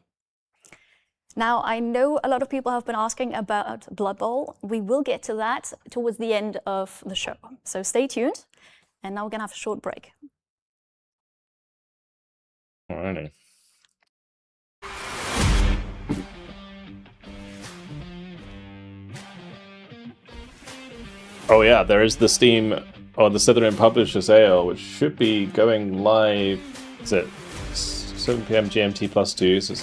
Now, I know a lot of people have been asking about Blood Bowl. We will get to that towards the end of the show, so stay tuned. And now we're gonna have a short break. Alrighty. Oh yeah, there is the Steam or the Slitherine Publisher sale, which should be going live. Is it 7 PM GMT +2? So it's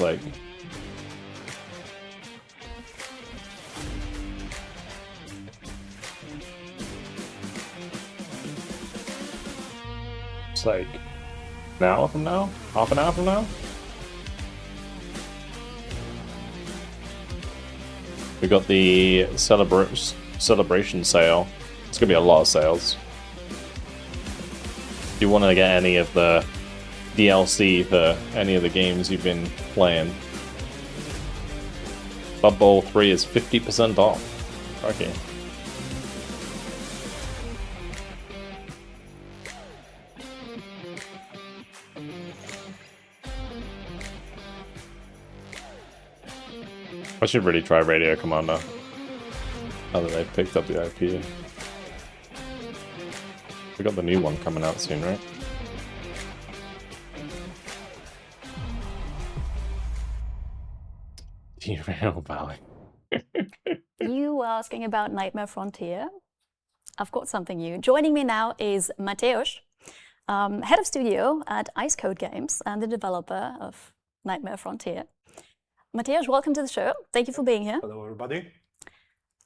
like an hour from now, half an hour from now. We got the celebration sale. It's gonna be a lot of sales. If you want to get any of the DLC for any of the games you've been playing, Blood Bowl 3 is 50% off. Okay. I should really try Radio Commander now that they've picked up the IP. We got the new one coming out soon, right? Derail Valley. You were asking about Nightmare Frontier. I've got something new. Joining me now is Mateusz, head of studio at Ice Code Games and the developer of Nightmare Frontier. Mateusz, welcome to the show. Thank you for being here. Hello, everybody.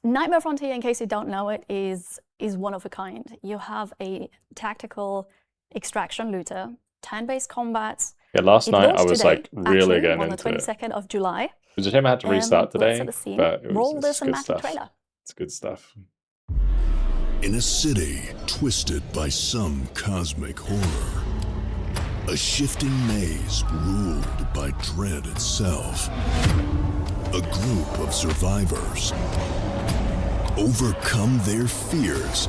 Nightmare Frontier, in case you don't know it, is one of a kind. You have a tactical extraction looter, turn-based combat. Yeah, last night I was today, like really getting on the into it. 22nd of July. It was a shame I had to restart today, Let's set the scene. but it Roll was this good cinematic stuff. trailer. It's good stuff. In a city twisted by some cosmic horror, a shifting maze ruled by dread itself, a group of survivors overcome their fears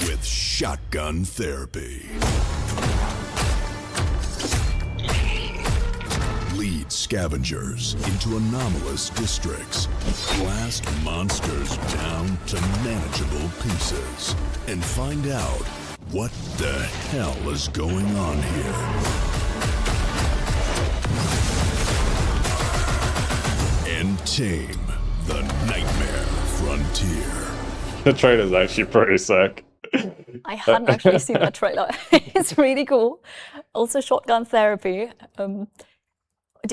with shotgun therapy. Lead scavengers into anomalous districts, blast monsters down to manageable pieces, and find out what the hell is going on here. And tame the Nightmare Frontier. The trailer's actually pretty sick. I hadn't actually seen that trailer. It's really cool. Also, shotgun therapy. Do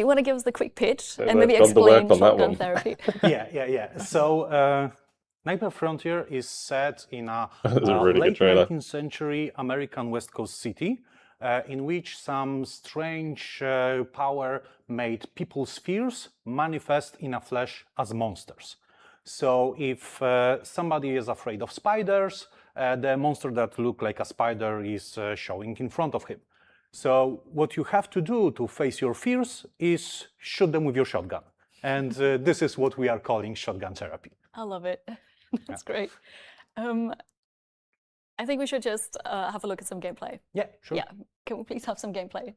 you want to give us the quick pitch and maybe explain shotgun therapy? Yeah. So, Nightmare Frontier is set in a really late good 19th century American West Coast city, in which some strange power made people's fears manifest in a flesh as monsters. So if somebody is afraid of spiders, the monster that looks like a spider is showing in front of him. So what you have to do to face your fears is shoot them with your shotgun. And this is what we are calling shotgun therapy. I love it. That's great. I think we should just have a look at some gameplay. Yeah, sure. Yeah, can we please have some gameplay?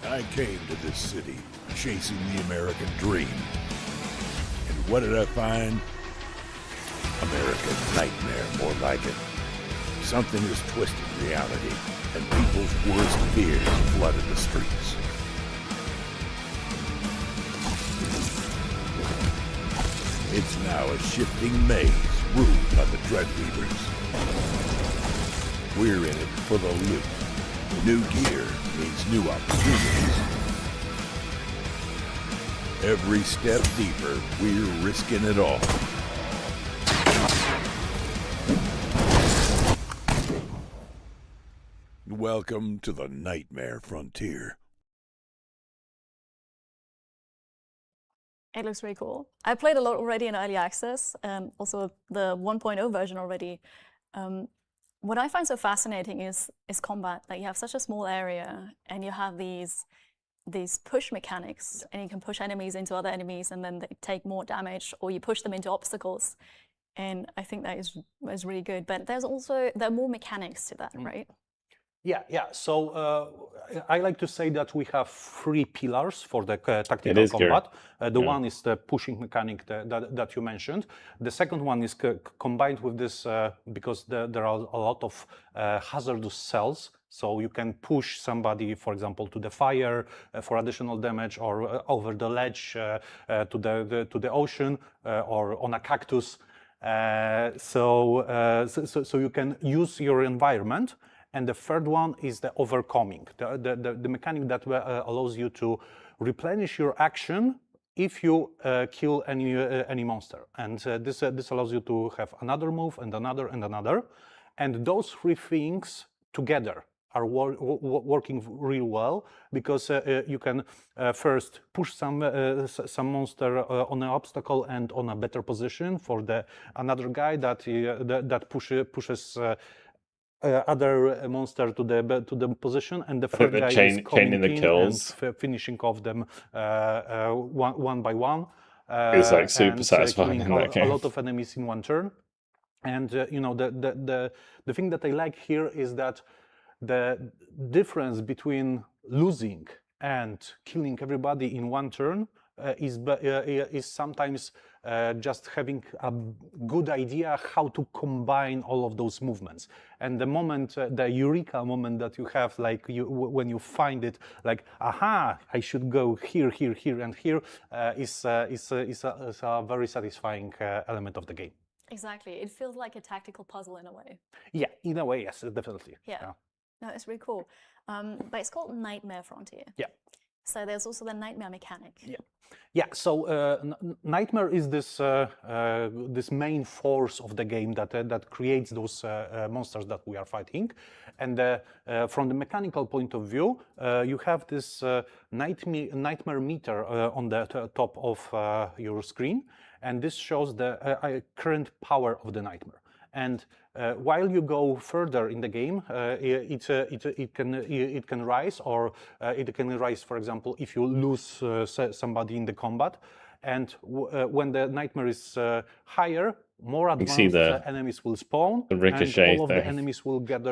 I came to this city chasing the American dream. And what did I find? American nightmare, more like it. Something has twisted reality, and people's worst fears flooded the streets. It's now a shifting maze ruled by the Dreadweavers. We're in it for the loot. New gear means new opportunities. Every step deeper, we're risking it all. Welcome to the Nightmare Frontier. It looks really cool. I played a lot already in early access, also the 1.0 version already. What I find so fascinating is combat. Like you have such a small area, and you have these push mechanics, and you can push enemies into other enemies, and then they take more damage, or you push them into obstacles. And I think that is really good. But there are more mechanics to that, right? Yeah. So I like to say that we have 3 pillars for the tactical combat. The one is the pushing mechanic that you mentioned. The second one is combined with this because there are a lot of hazardous cells. So you can push somebody, for example, to the fire for additional damage, or over the ledge to the ocean, or on a cactus. So you can use your environment. And the third one is the overcoming, the mechanic that allows you to replenish your action if you kill any monster. And this allows you to have another move and another and another. And those 3 things together are working really well, because you can first push some monster on an obstacle and on a better position for another guy that pushes other monster to the position, and the third guy is coming the kills and finishing off them one by one. It's like super satisfying in that game. A lot of enemies in one turn. And you know, the thing that I like here is that the difference between losing and killing everybody in one turn is sometimes just having a good idea how to combine all of those movements. And the moment, the eureka moment that you have, like when you find it, like, aha, I should go here, here, here, and here, is a very satisfying element of the game. Exactly. It feels like a tactical puzzle in a way. Yeah, in a way, yes, definitely. Yeah. No, it's really cool. But it's called Nightmare Frontier. Yeah. So there's also the nightmare mechanic. Yeah. So Nightmare is this main force of the game that creates those monsters that we are fighting. And from the mechanical point of view, you have this nightmare meter on the top of your screen, and this shows the current power of the nightmare. And while you go further in the game, it can rise, or it can rise, for example, if you lose somebody in the combat. And when the nightmare is higher, more advanced enemies will spawn, the ricochet and all of the enemies will get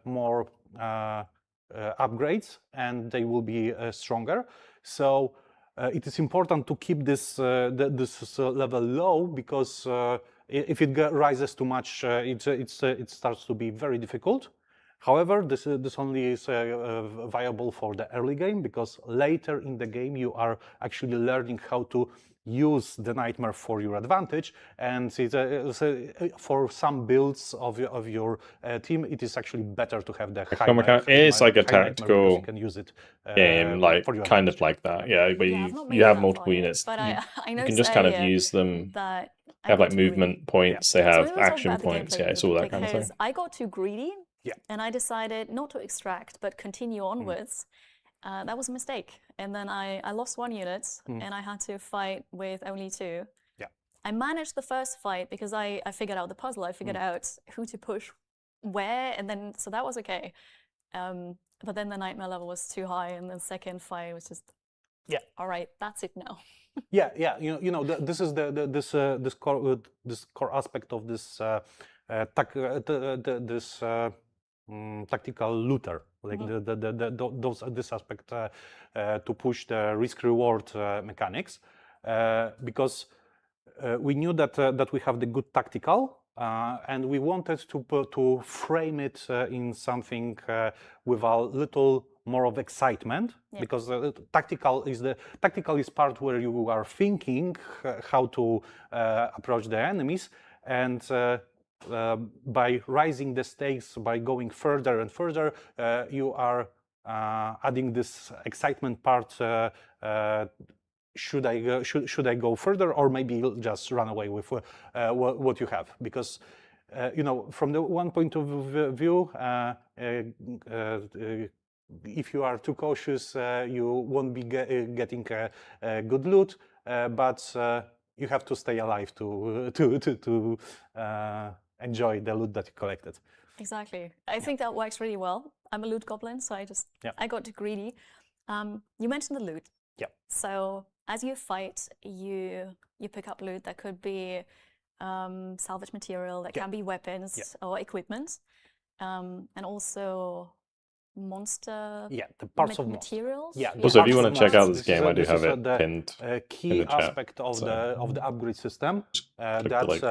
more upgrades, and they will be stronger. So it is important to keep this level low, because if it rises too much, it starts to be very difficult. However, this only is viable for the early game, because later in the game you are actually learning how to use the nightmare for your advantage, and for some builds of your team, it is actually better to have the high nightmare. It is like a tactical you can use it, game, like kind of like that, where you have multiple units. But I you can just kind of use them. That they have like movement points. They have action points. Yeah, it's all that kind of thing. I got too greedy, and I decided not to extract but continue onwards. that was a mistake. And then I lost 1 unit, and I had to fight with only 2. Yeah. I managed the first fight because I figured out the puzzle. I figured out who to push where, and then so that was okay. But then the nightmare level was too high, and the second fight was just, all right, that's it now. Yeah. You know, this is this core aspect of this tactical looter, like this aspect to push the risk-reward mechanics, because we knew that we have the good tactical, and we wanted to frame it in something with a little more of excitement, because tactical is part where you are thinking how to approach the enemies, and by raising the stakes, by going further and further, you are adding this excitement part. Should I go further, or maybe just run away with what you have? Because you know, from the one point of view, if you are too cautious, you won't be getting good loot, but you have to stay alive to enjoy the loot that you collected. Exactly. I think that works really well. I'm a loot goblin, so I got too greedy. You mentioned the loot. Yeah. So as you fight, you pick up loot that could be salvage material, that can be weapons or equipment, and also monster the parts of materials. Also, if you want to check out this game, I do have it pinned key in the chat, aspect of the upgrade system. click the link.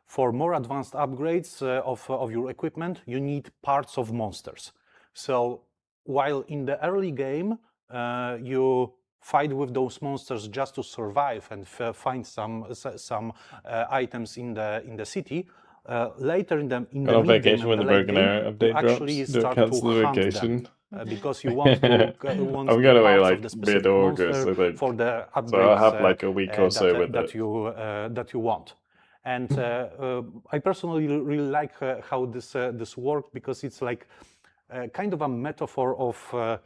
For more advanced upgrades of your equipment, you need parts of monsters. So while in the early game you fight with those monsters just to survive and find some items in the city, later in the vacation when the Broken Arrow update actually drops. Do start cancel to the hunt vacation. them, because you want to want I'm going away parts like of the specific mid-August, monster I think. for the upgrades. So I'll have like a week or so with that it. that you want. And I personally really like how this worked, because it's like kind of a metaphor of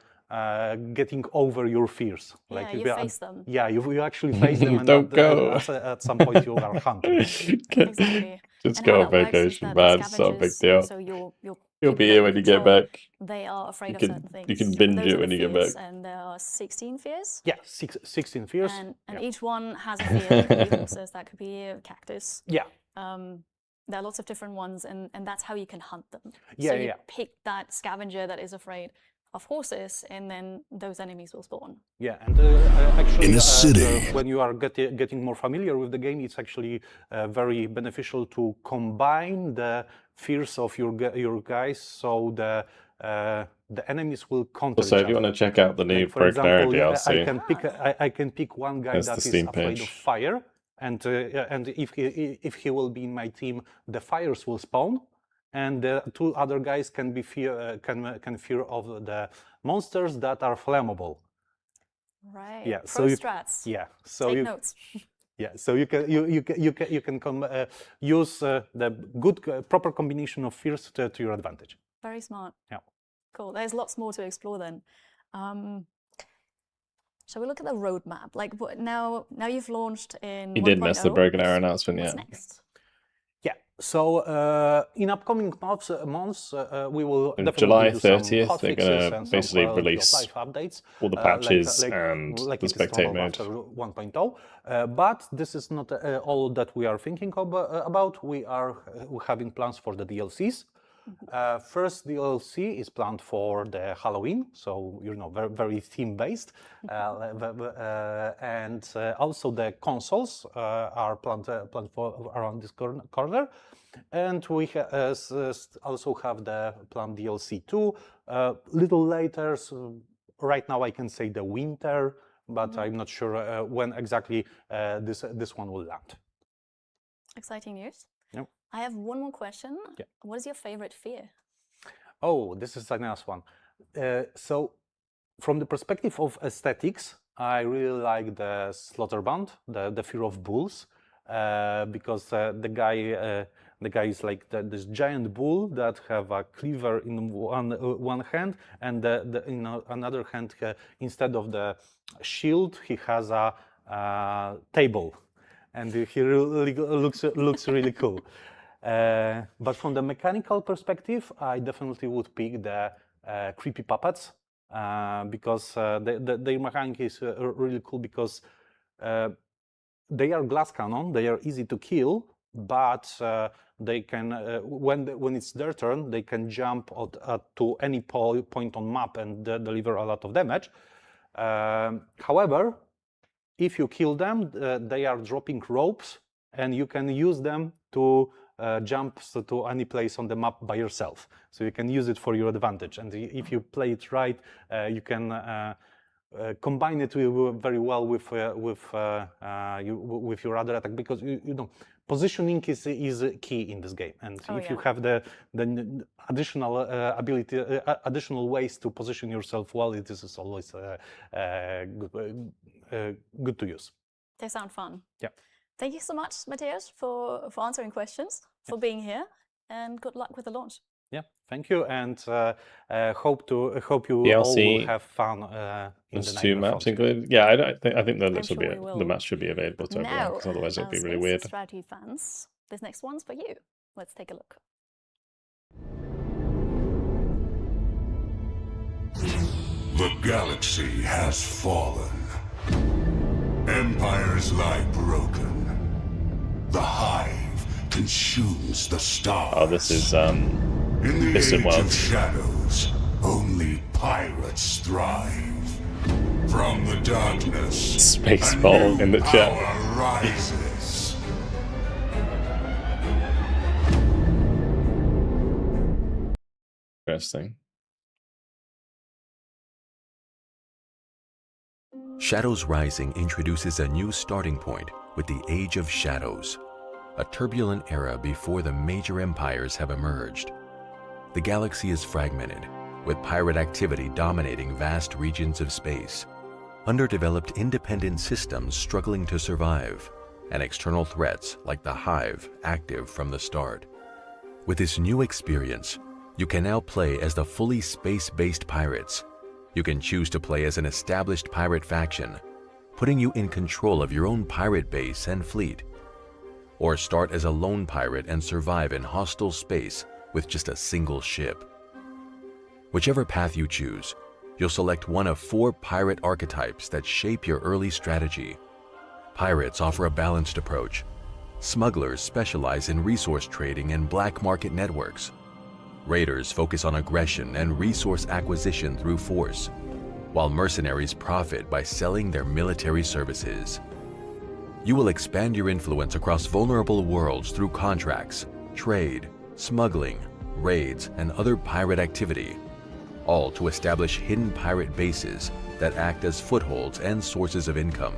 getting over your fears. Yeah, like you face them. Yeah, you actually face them, and Don't go. at some point you are hunted. Exactly. Just And go how on that works is vacation, that man. the It's not a big scavengers, deal. so your You'll people be that here you when you get control, back. They are afraid of You certain things. can binge Those it are the when you get fears, back. and there are 16 fears. Yeah, 16 fears. And each one has a fear. That could be horses, that could be a cactus. Yeah. There are lots of different ones, and that's how you can hunt them. Yeah, so you pick that scavenger that is afraid of horses, and then those enemies will spawn. Yeah, and actually, In a city. when you are getting more familiar with the game, it's actually very beneficial to combine the fears of your guys, so the enemies will counter Also, each if you other. want to check out the new Like, for Broken Arrow example, DLC, I can pick one guy That's that the is Steam afraid page. of fire, and if he will be in my team, the fires will spawn, and the 2 other guys can fear of the monsters that are flammable. Right. Yeah. Pro strats. Yeah. So Take you, notes. yeah. So you can use the good proper combination of fears to your advantage. Very smart. Yeah. Cool. There's lots more to explore then. Shall we look at the roadmap? Like, now you've launched in you did miss the 1.0. Broken Arrow announcement What's yet. next? Yeah. So in upcoming months, we will On definitely July do some 30th, hot they're fixes going to and some basically quality of release life updates, all the patches like and it the is spectate normal mode. after 1.0. But this is not all that we are thinking about. We are having plans for the DLCs. First DLC is planned for the Halloween, so very, very theme-based, and also the consoles are planned for around this corner, and we also have the planned DLC 2 little later. So right now I can say the winter, but I'm not sure when exactly this one will land. Exciting news. Yep. I have one more question. Yeah. What is your favorite fear? Oh, this is a nice one. So, from the perspective of aesthetics, I really like the Slaughterbound, the fear of bulls, because the guy The guy is like this giant bull that have a cleaver in one hand, and in another hand, instead of the shield, he has a table, and he really looks really cool. But from the mechanical perspective, I definitely would pick the creepy puppets, because their mechanic is really cool, because they are glass cannon, they are easy to kill, but they can, when it's their turn, they can jump to any point on map and deliver a lot of damage. However, if you kill them, they are dropping ropes, and you can use them to jump to any place on the map by yourself. So you can use it for your advantage. And if you play it right, you can combine it very well with your other attack, because you know positioning is key in this game. And if you have the additional ability, additional ways to position yourself well, it is always good to use. They sound fun. Yeah. Thank you so much, Mateusz, for answering questions, for being here, and good luck with the launch. Yeah, thank you, and hope you DLC, all will have fun. There's 2 maps included. Yeah, I think the map should be available to everyone, because otherwise it'll be really weird. Strategy fans, this next one's for you. Let's take a look. The galaxy has fallen. Empires lie broken. The hive consumes the stars. Oh, this is In the Distant age of Worlds. shadows, only pirates thrive. From the darkness, Spaceball a new in the chat. power rises. Interesting. Shadows Rising introduces a new starting point with the Age of Shadows, a turbulent era before the major empires have emerged. The galaxy is fragmented, with pirate activity dominating vast regions of space, underdeveloped independent systems struggling to survive, and external threats like the Hive active from the start. With this new experience, you can now play as the fully space-based pirates. You can choose to play as an established pirate faction, putting you in control of your own pirate base and fleet. Or start as a lone pirate and survive in hostile space with just a single ship. Whichever path you choose, you'll select one of 4 pirate archetypes that shape your early strategy. Pirates offer a balanced approach. Smugglers specialize in resource trading and black market networks. Raiders focus on aggression and resource acquisition through force, while mercenaries profit by selling their military services. You will expand your influence across vulnerable worlds through contracts, trade, smuggling, raids, and other pirate activity, all to establish hidden pirate bases that act as footholds and sources of income.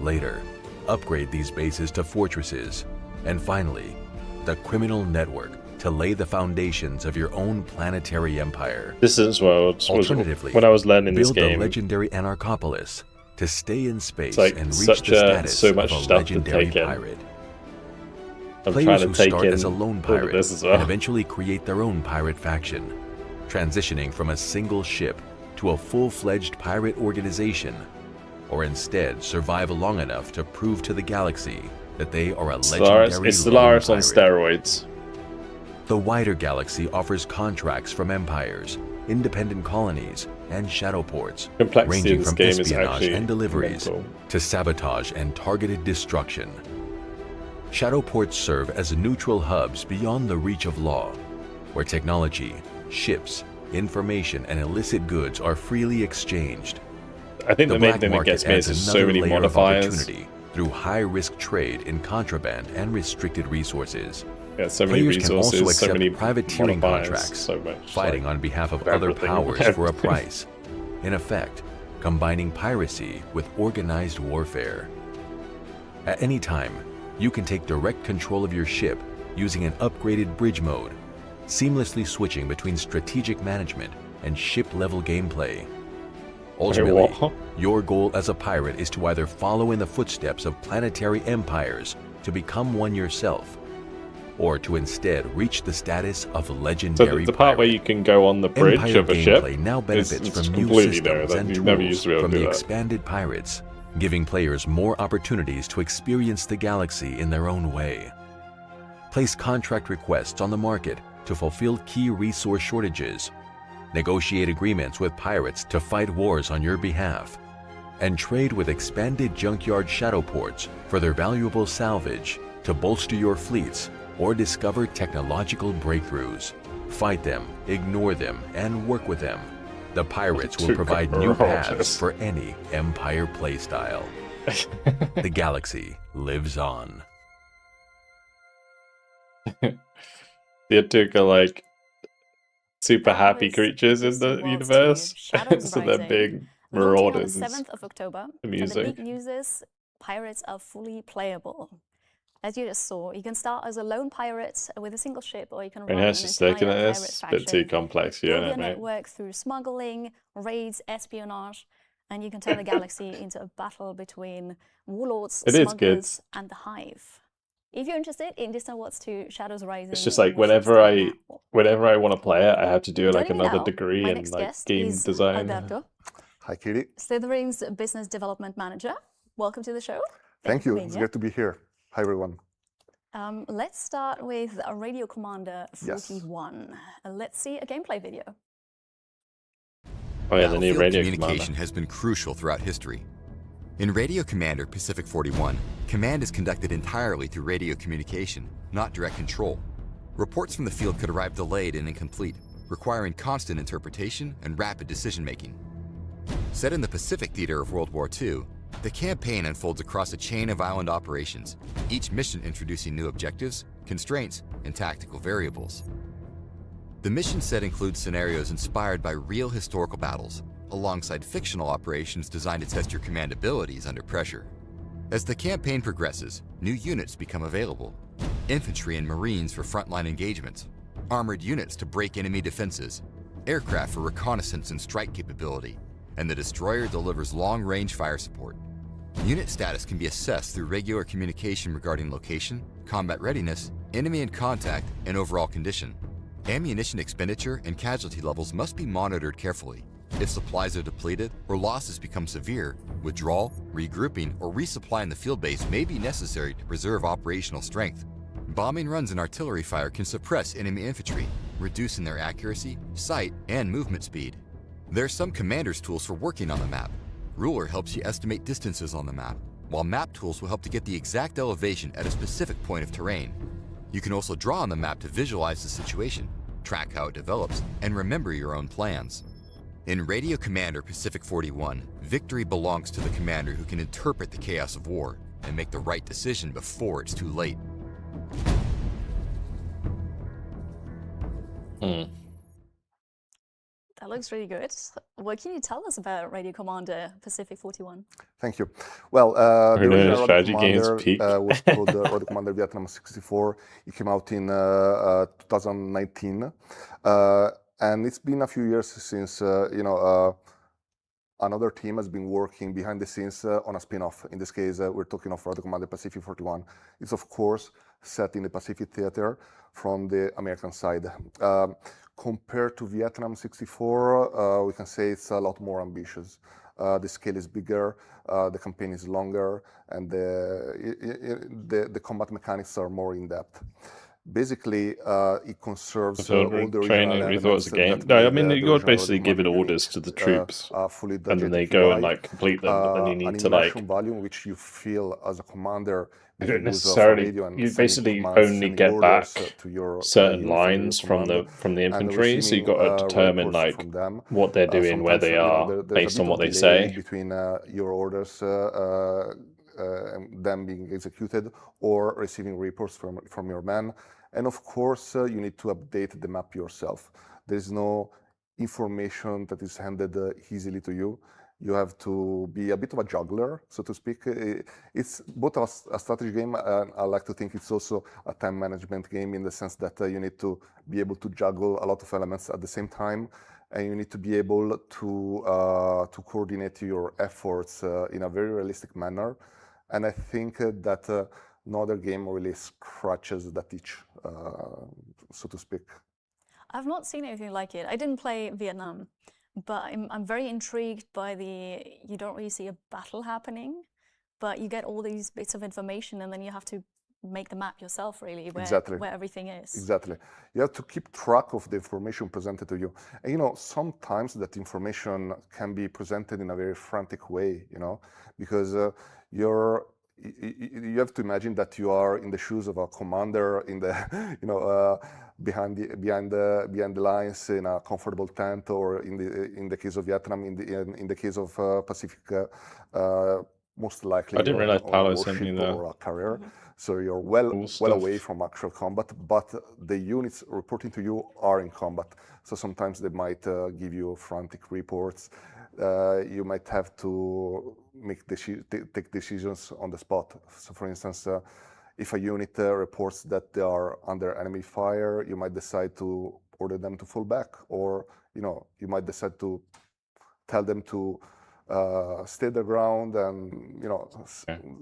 Later, upgrade these bases to fortresses, and finally, the criminal network to lay the foundations of your own planetary empire. Distance Worlds was Alternatively, when I was learning this build game. the legendary Anarchopolis to stay in space It's like and reach such the status so much of a stuff to legendary take in. pirate. I'm Players trying who to take start in as a lone all of pirate this as can well. eventually create their own pirate faction, transitioning from a single ship to a full-fledged pirate organization, or instead survive long enough to prove to the galaxy that they are a legendary It's lone Stellaris on pirate. steroids. The wider galaxy offers contracts from empires, independent colonies, and shadow ports, Complexity ranging of this from game is espionage actually and deliveries mental. to sabotage and targeted destruction. Shadow ports serve as neutral hubs beyond the reach of law, where technology, ships, information, and illicit goods are freely exchanged. I think the main black thing that market gets me is adds there's so another many layer of modifiers. opportunity through high-risk trade in contraband and restricted resources. Yeah, so many Players can also resources, so accept many privateering modifiers, contracts, so much. fighting like, on behalf of for other everything, powers for a everything. price. In effect, combining piracy with organized warfare. At any time, you can take direct control of your ship using an upgraded bridge mode, seamlessly switching between strategic management and ship-level gameplay. Ultimately, what? your goal as a pirate is to either follow in the footsteps of planetary empires to become one yourself, or to instead reach the status of So legendary the part where you can go on the bridge Empire of a ship gameplay now benefits is from new completely there. systems and You've never used tools to be able from to do the that. expanded Pirates, giving players more opportunities to experience the galaxy in their own way. Place contract requests on the market to fulfill key resource shortages, negotiate agreements with pirates to fight wars on your behalf, and trade with expanded junkyard shadow ports for their valuable salvage to bolster your fleets or discover technological breakthroughs. Fight them, ignore them, and work with them. The pirates will provide new paths for any Empire playstyle. The galaxy lives on. The Atuka like super That happy was creatures in the Boosting Worlds 2, universe. Shadows So they're Rising, big launching on the marauders. 7th of October. The And the music. big news is pirates are fully playable. As you just saw, you can start as a lone pirate with a single ship, or you can run And an it's just looking entire at pirate this, a bit too faction, complex for you, build isn't your it, mate? network through smuggling, raids, espionage, and you can turn the galaxy into a battle between warlords, It is good. smugglers, and the Hive. If you're interested in Distant Worlds 2, Shadows Rising, It's just like we should whenever start now. I want to play it, I have to do like Joining me another now, degree my in next like guest game is design. Alberto, Hi, Kiri. Slitherine's business development manager. Welcome to the show. Thank you. for being It's here. great to be here. Hi, everyone. Let's start with Radio Commander Yes. 41. Let's see a gameplay video. Oh yeah, the new Battlefield radio communication commander. has been crucial throughout history. In Radio Commander Pacific 41, command is conducted entirely through radio communication, not direct control. Reports from the field could arrive delayed and incomplete, requiring constant interpretation and rapid decision-making. Set in the Pacific theater of World War II, the campaign unfolds across a chain of island operations, each mission introducing new objectives, constraints, and tactical variables. The mission set includes scenarios inspired by real historical battles, alongside fictional operations designed to test your command abilities under pressure. As the campaign progresses, new units become available. Infantry and Marines for frontline engagements, armored units to break enemy defenses, aircraft for reconnaissance and strike capability, and the destroyer delivers long-range fire support. Unit status can be assessed through regular communication regarding location, combat readiness, enemy in contact, and overall condition. Ammunition expenditure and casualty levels must be monitored carefully. If supplies are depleted or losses become severe, withdrawal, regrouping, or resupplying the field base may be necessary to preserve operational strength. Bombing runs and artillery fire can suppress enemy infantry, reducing their accuracy, sight, and movement speed. There are some commander's tools for working on the map. Ruler helps you estimate distances on the map, while map tools will help to get the exact elevation at a specific point of terrain. You can also draw on the map to visualize the situation, track how it develops, and remember your own plans. In Radio Commander Pacific 41, victory belongs to the commander who can interpret the chaos of war and make the right decision before it's too late. That looks really good. What can you tell us about Radio Commander Pacific 41? Thank you. Well, the Who knows, original strategy Radio games Commander peak. was called Radio Commander Vietnam 64. It came out in 2019. And it's been a few years since, another team has been working behind the scenes on a spin-off. In this case, we're talking of Radio Commander Pacific 41. It's, of course, set in the Pacific Theater from the American side. Compared to Vietnam 64, we can say it's a lot more ambitious. The scale is bigger, the campaign is longer, and the combat mechanics are more in-depth. Basically, it conserves all the original training. We thought it was a game. that No, I made mean the you're original basically Radio giving Commander orders to the troops, fully and then they go and UI, like complete them. But then you an need to like immersion value in which you feel as a commander. you don't making use of necessarily. radio and You sending basically commands, only sending get orders, back to your certain units and your lines from command, the and infantry, so you receiving, got to determine reports like from them. what they're doing, where Sometimes, they are, there's a based bit on what of they delay say. between your orders and them being executed or receiving reports from your men. And of course, you need to update the map yourself. There is no information that is handed easily to you. You have to be a bit of a juggler, so to speak. It's both a strategy game, and I like to think it's also a time management game in the sense that you need to be able to juggle a lot of elements at the same time, and you need to be able to coordinate your efforts in a very realistic manner. And I think that no other game really scratches that itch, so to speak. I've not seen anything like it. I didn't play Vietnam, but I'm very intrigued by you don't really see a battle happening, but you get all these bits of information and then you have to make the map yourself, really, where everything is. Exactly. You have to keep track of the information presented to you. And, sometimes that information can be presented in a very frantic way, because you have to imagine that you are in the shoes of a commander in the, behind the lines in a comfortable tent, or in the case of Vietnam, in the case of Pacific, most likely I didn't you're realize on a Paolo sent me warship the or a carrier, so you're well away stuff. from actual combat, but the units reporting to you are in combat. So sometimes they might give you frantic reports. You might have to take decisions on the spot. So for instance, if a unit reports that they are under enemy fire, you might decide to order them to fall back, or you might decide to tell them to stay their ground and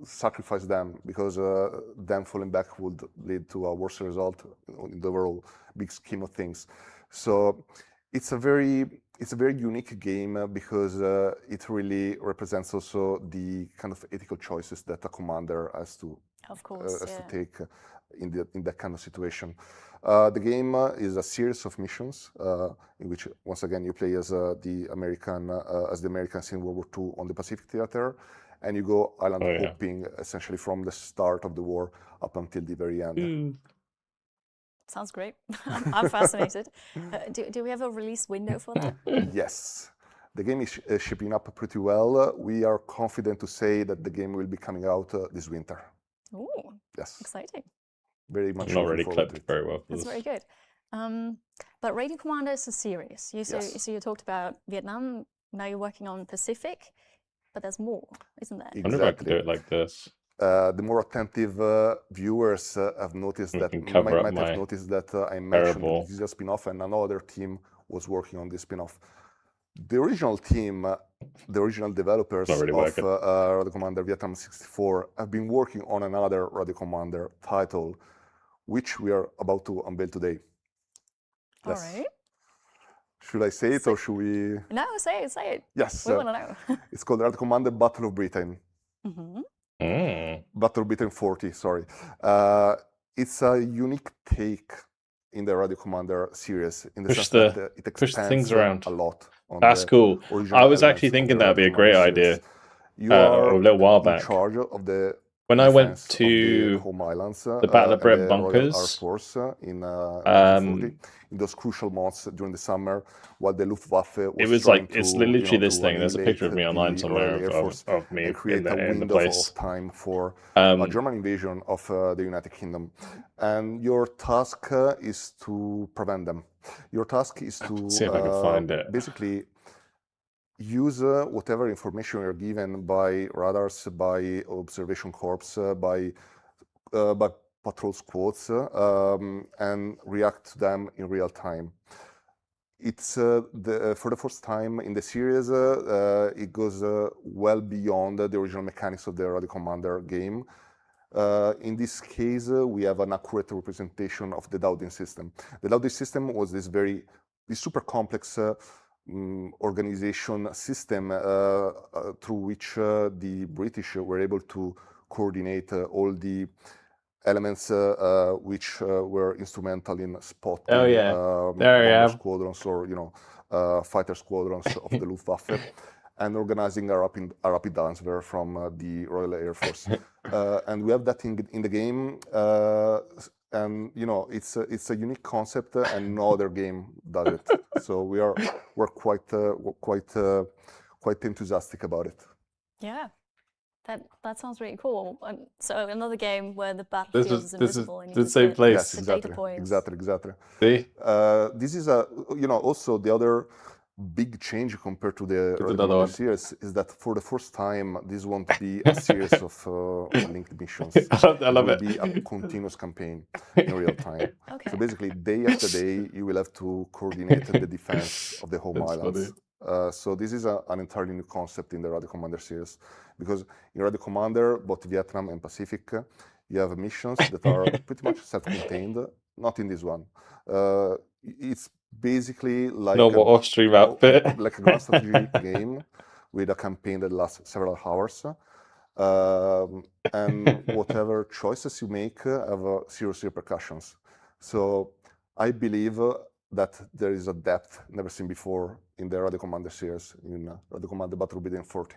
sacrifice them, because them falling back would lead to a worse result in the overall big scheme of things. So it's a very unique game because it really represents also the kind of ethical choices that a commander has to take in that kind of situation. The game is a series of missions in which, once again, you play as the Americans in World War II on the Pacific theater, and you go island hopping essentially from the start of the war up until the very end. Sounds great. I'm fascinated. Do we have a release window for that? Yes. The game is shipping up pretty well. We are confident to say that the game will be coming out this winter. Ooh, yes. Exciting. Very much. I'm not really clipped very well. That's very good. But Radio Commander is a series. So you talked about Vietnam. Now you're working on Pacific, but there's more, isn't there? Exactly. I wonder if I could do it like this. The more attentive viewers have noticed that might have noticed that I mentioned that this is a spin-off, and another team was working on this spin-off. The original team, the original developers of Radio Commander Vietnam 64 have been working on another Radio Commander title, which we are about to unveil today. All right. Should I say it or should we? No, say it. Yes. We want to know. It's called Radio Commander Battle of Britain. Battle of Britain 40, sorry. It's a unique take in the Radio Commander series in the sense that it expands a lot. That's cool. I was actually thinking that would be a great idea a little while back. In charge of the when I went to home islands, the Battle of Britain bunkers, Air Force in 1940, in those crucial months during the summer, while the Luftwaffe was it was trying like it's literally this thing. There's a picture of me online somewhere of me create in the place. Of time for a German invasion of the United Kingdom, and your task is to prevent them. Your task is to see if I can find it. Basically use whatever information you're given by radars, by observation corps, by patrol squads, and react to them in real time. It's for the first time in the series, it goes well beyond the original mechanics of the Radio Commander game. In this case, we have an accurate representation of the Dowding system. The Dowding system was this super complex organization system through which the British were able to coordinate all the elements which were instrumental in spotting squadrons or fighter squadrons of the Luftwaffe and organizing a rapid transfer from the Royal Air Force. And we have that in the game. And it's a unique concept, and no other game does it. So we're quite enthusiastic about it. Yeah, that sounds really cool. So another game where the battlefield is invisible and you the same place. Yes, exactly. Data points. Exactly. See, this is also the other big change compared to the series is that for the first time this won't be a series of linked missions. I love it. It will be a continuous campaign in real time. Okay. So basically, day after day, you will have to coordinate the defense of the home islands. So this is an entirely new concept in the Radio Commander series, because in Radio Commander, both Vietnam and Pacific, You have missions that are pretty much self-contained, not in this one. It's basically like normal off-stream outfit, like a grand strategy game with a campaign that lasts several hours. And whatever choices you make have serious repercussions. So I believe that there is a depth never seen before in the Radio Commander series, in Radio Commander Battle Obsidian 40.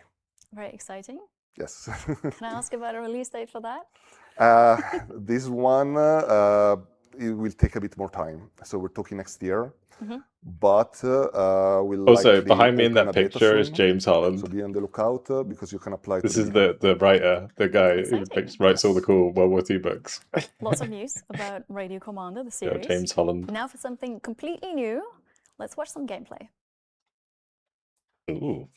Very exciting. Yes. Can I ask about a release date for that? This one, it will take a bit more time. So we're talking next year. But we'll also behind me in that picture is James Holland. So be on the lookout because you can apply. This is the writer, the guy who writes all the cool World War II books. Lots of news about Radio Commander, the series. Yeah, James Holland. Now for something completely new, let's watch some gameplay. Ooh.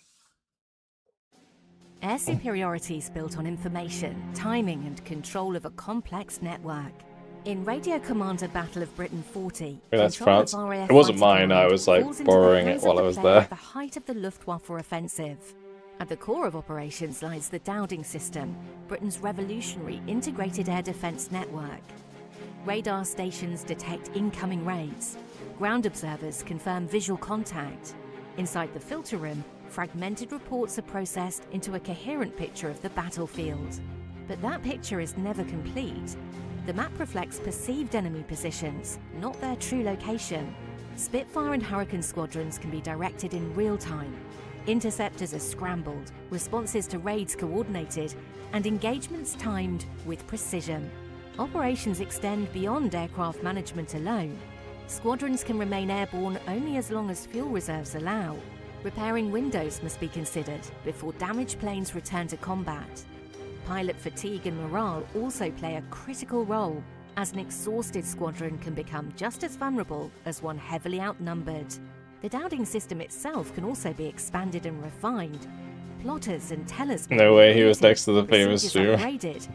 Air superiority is built on information, timing, and control of a complex network. In Radio Commander Battle of Britain 40, yeah, that's France. It wasn't mine. I was like borrowing it while I was there. At the height of the Luftwaffe offensive. At the core of operations lies the Dowding system, Britain's revolutionary integrated air defence network. Radar stations detect incoming raids. Ground observers confirm visual contact. Inside the filter room, fragmented reports are processed into a coherent picture of the battlefield. But that picture is never complete. The map reflects perceived enemy positions, not their true location. Spitfire and Hurricane squadrons can be directed in real time. Interceptors are scrambled, responses to raids coordinated, and engagements timed with precision. Operations extend beyond aircraft management alone. Squadrons can remain airborne only as long as fuel reserves allow. Repairing windows must be considered before damaged planes return to combat. Pilot fatigue and morale also play a critical role, as an exhausted squadron can become just as vulnerable as one heavily outnumbered. The Dowding system itself can also be expanded and refined. Plotters and tellers. No way he was next to the famous streamer. Upgraded,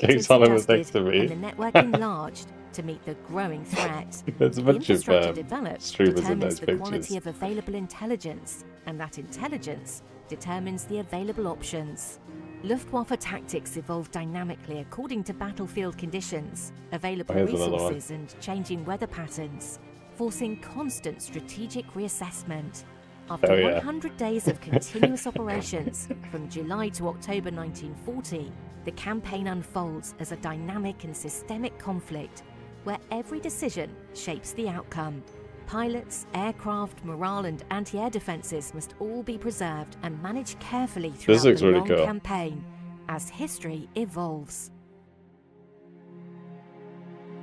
James Holland was next to me. and the network enlarged to meet the growing threat. There's a bunch of developed streamers in determines those the quality pictures. of available intelligence, and that intelligence determines the available options. Luftwaffe tactics evolve dynamically according to battlefield conditions, available Here's another one. resources, and changing weather patterns, forcing constant strategic reassessment. After 100 days of continuous operations, from July to October 1940, the campaign unfolds as a dynamic and systemic conflict where every decision shapes the outcome. Pilots, aircraft, morale, and anti-air defences must all be preserved and managed carefully throughout the really long cool. campaign as history evolves.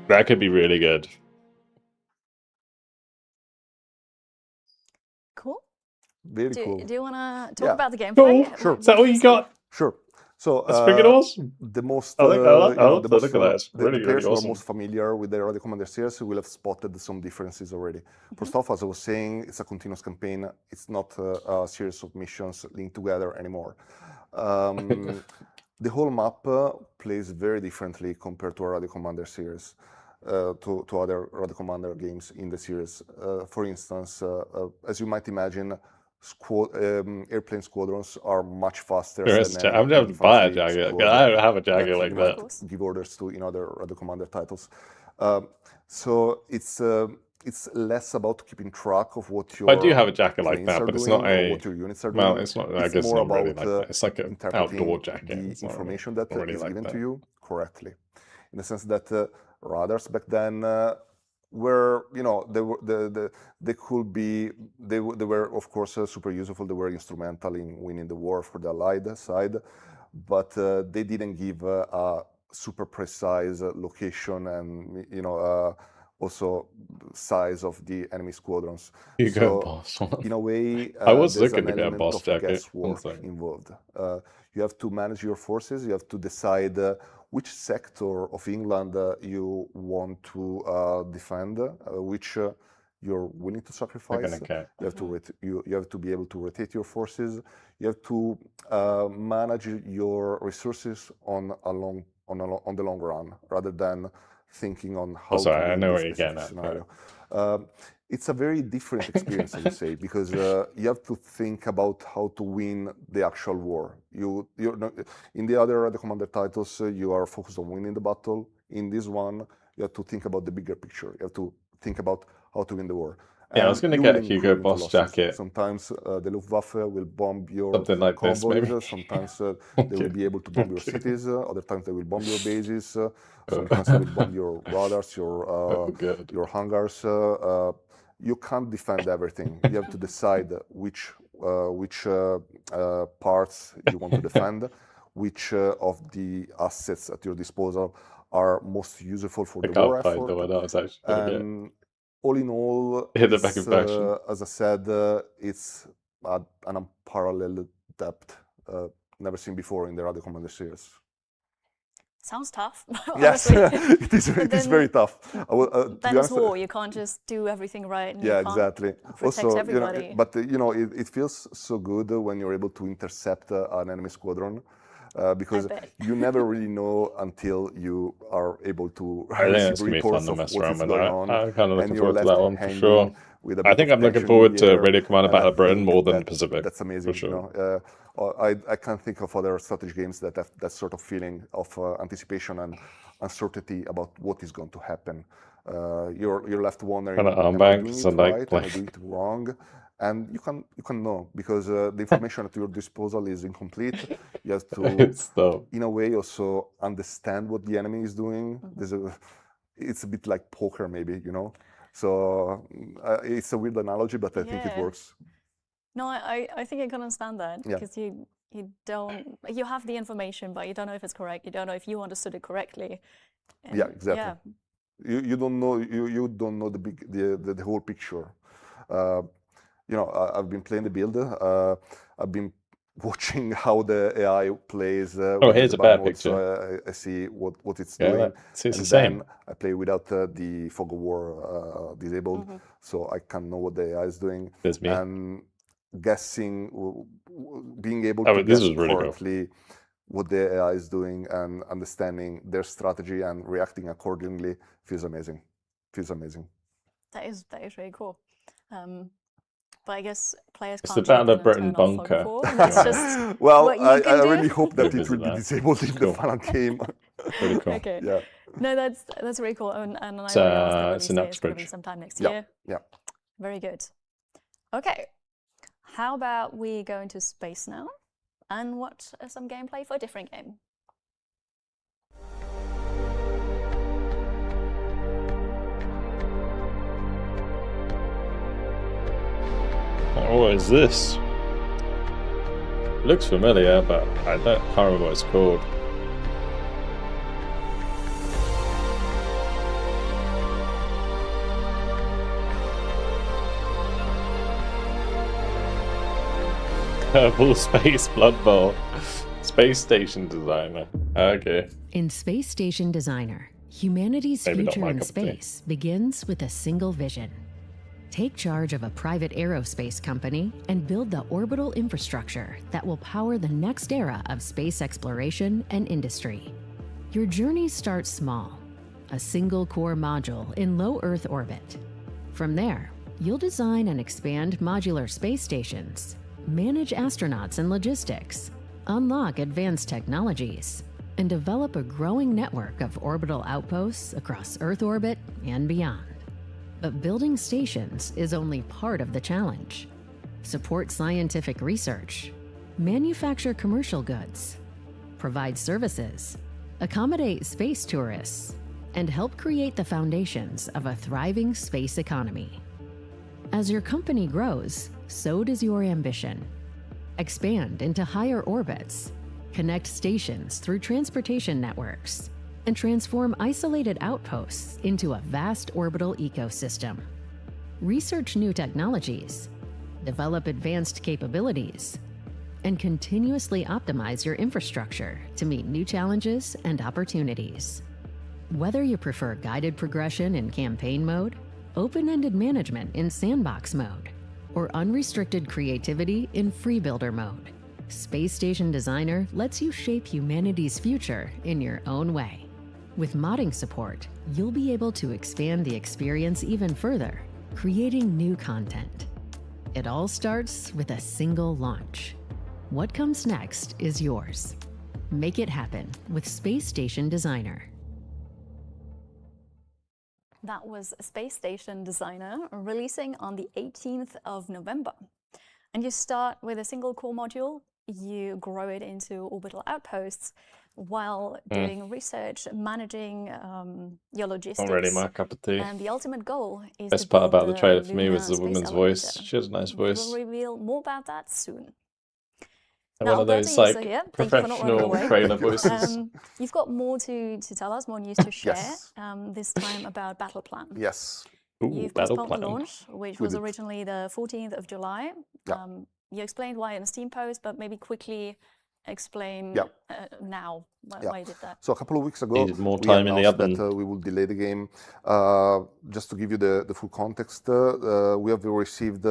That could be really good. Cool. Very cool. Do you want to talk Yeah. about the gameplay? Cool. Sure. Is that all you got? Sure. So That's freaking awesome. the most, I like that. you know, Look at that. It's the really, players really who are awesome. most familiar with the Radio Commander series will have spotted some differences already. First off, as I was saying, it's a continuous campaign. It's not a series of missions linked together anymore. The whole map plays very differently compared to a Radio Commander series, to other Radio Commander games in the series. For instance, as you might imagine, airplane squadrons are much faster. I'm never buy a jacket. I don't have a jacket like that. Give orders to in other Radio Commander titles. So it's less about keeping track of what your. I do have a jacket like that, but it's not a. What your units are Well, doing. it's not. I It's guess more not really about, like that. It's like an interpreting outdoor jacket. the It's not information really, that not really is like given that. to you correctly, in the sense that radars back then were, you know, they could be, they were of course super useful. They were instrumental in winning the war for the Allied side, but they didn't give a super precise location and, you know, also size of the enemy squadrons. You So, go boss. in a way, I was there's looking an to get a element boss of jacket. guesswork One sec. involved. You have to manage your forces. You have to decide which sector of England you want to defend, which you're willing to sacrifice. Okay. You have to you have to be able to rotate your forces. You have to manage your resources on the long run, rather than thinking on how. Oh, sorry, to I win know this where you're getting specific at, scenario. It's a very different experience, I would say, because you have to think about how to win the actual war. You're not, in the other Commander titles, you are focused on winning the battle. In this one, you have to think about the bigger picture. You have to think about how to win the war. Yeah, I was going to get a Hugo Boss jacket. Sometimes the Luftwaffe will bomb your something like convoys. This, Sometimes they will be able to bomb your cities. Other times they will bomb your bases. Sometimes they will bomb your radars, your hangars. You can't defend everything. You have to decide which parts you want to defend, which of the assets at your disposal are most useful for the war effort. The one I was actually all in all, as I said, it's an unparalleled depth never seen before in the Radio Commander series. Sounds tough. Yes, it is very tough. Then it's war. You can't just do everything right. And yeah, you can't exactly. protect Also, everybody. It feels so good when you're able to intercept an enemy squadron. Because you never really know until you are able to receive reports of what is going on. I'm kind of looking forward to that one for sure. I think I'm looking forward to Radio Commander Battle of Britain more than Pacific. That's amazing. For sure. You know? I can't think of other strategy games that have that sort of feeling of anticipation and uncertainty about what is going to happen. You're left wondering, am I doing it right? Am I doing it wrong? And you can know because the information at your disposal is incomplete. You have to, in a way, also understand what the enemy is doing. It's a bit like poker, maybe, you know. So it's a weird analogy, but I think it works. No, I think I can understand that because you have the information, but you don't know if it's correct. You don't know if you understood it correctly. And exactly. Yeah. You don't know the whole picture. You know, I've been playing the build. I've been watching how the AI plays. Here's a bad picture. So I see what it's doing. It's the same. I play without the fog of war disabled, so I can know what the AI is doing. There's me. And guessing, being able to guess correctly what the AI is doing and understanding their strategy and reacting accordingly feels amazing. That is really cool. But I guess players can't. It's the Battle of Britain bunker. That's just well, I really hope that it will be disabled in the final game. Really cool. Okay. Yeah. No, that's really cool. And I it's an it's going to be sometime next year. Yeah. Very good. Okay. How about we go into space now and watch some gameplay for a different game. What is this? It looks familiar, but I can't remember what it's called. Kerbal Space Blood Bowl. Space Station Designer. Okay. In Space Station Designer, humanity's future in space begins with a single vision. Take charge of a private aerospace company and build the orbital infrastructure that will power the next era of space exploration and industry. Your journey starts small, a single core module in low Earth orbit. From there, you'll design and expand modular space stations, manage astronauts and logistics, unlock advanced technologies, and develop a growing network of orbital outposts across Earth orbit and beyond. But building stations is only part of the challenge. Support scientific research, manufacture commercial goods, provide services, accommodate space tourists, and help create the foundations of a thriving space economy. As your company grows, so does your ambition. Expand into higher orbits, connect stations through transportation networks, and transform isolated outposts into a vast orbital ecosystem. Research new technologies, develop advanced capabilities, and continuously optimize your infrastructure to meet new challenges and opportunities. Whether you prefer guided progression in campaign mode, open-ended management in sandbox mode, or unrestricted creativity in free builder mode, Space Station Designer lets you shape humanity's future in your own way. With modding support, you'll be able to expand the experience even further, creating new content. It all starts with a single launch. What comes next is yours. Make it happen with Space Station Designer. That was Space Station Designer, releasing on the 18th of November. And you start with a single core module, you grow it into orbital outposts while doing research, managing your logistics. Not really my cup of tea. And the ultimate goal is Best to part build about the trailer for me lunar was the space woman's elevator. voice. She has a nice We voice. will reveal more about that soon. And Now, one of those Alberto, you're still like here. Thank you for not running professional away. trailer voices. You've got more to tell us, more news to share, Yes. This time about Battle Plan. Yes. Ooh, You've battle postponed the plan. launch, which We was did. originally the 14th of July. Yeah. You explained why in a Steam post, but maybe quickly explain Yeah. now Yeah. why you did that. So a couple of weeks ago, Needed more we time in the announced oven. that we will delay the game. Just to give you the full context, we have received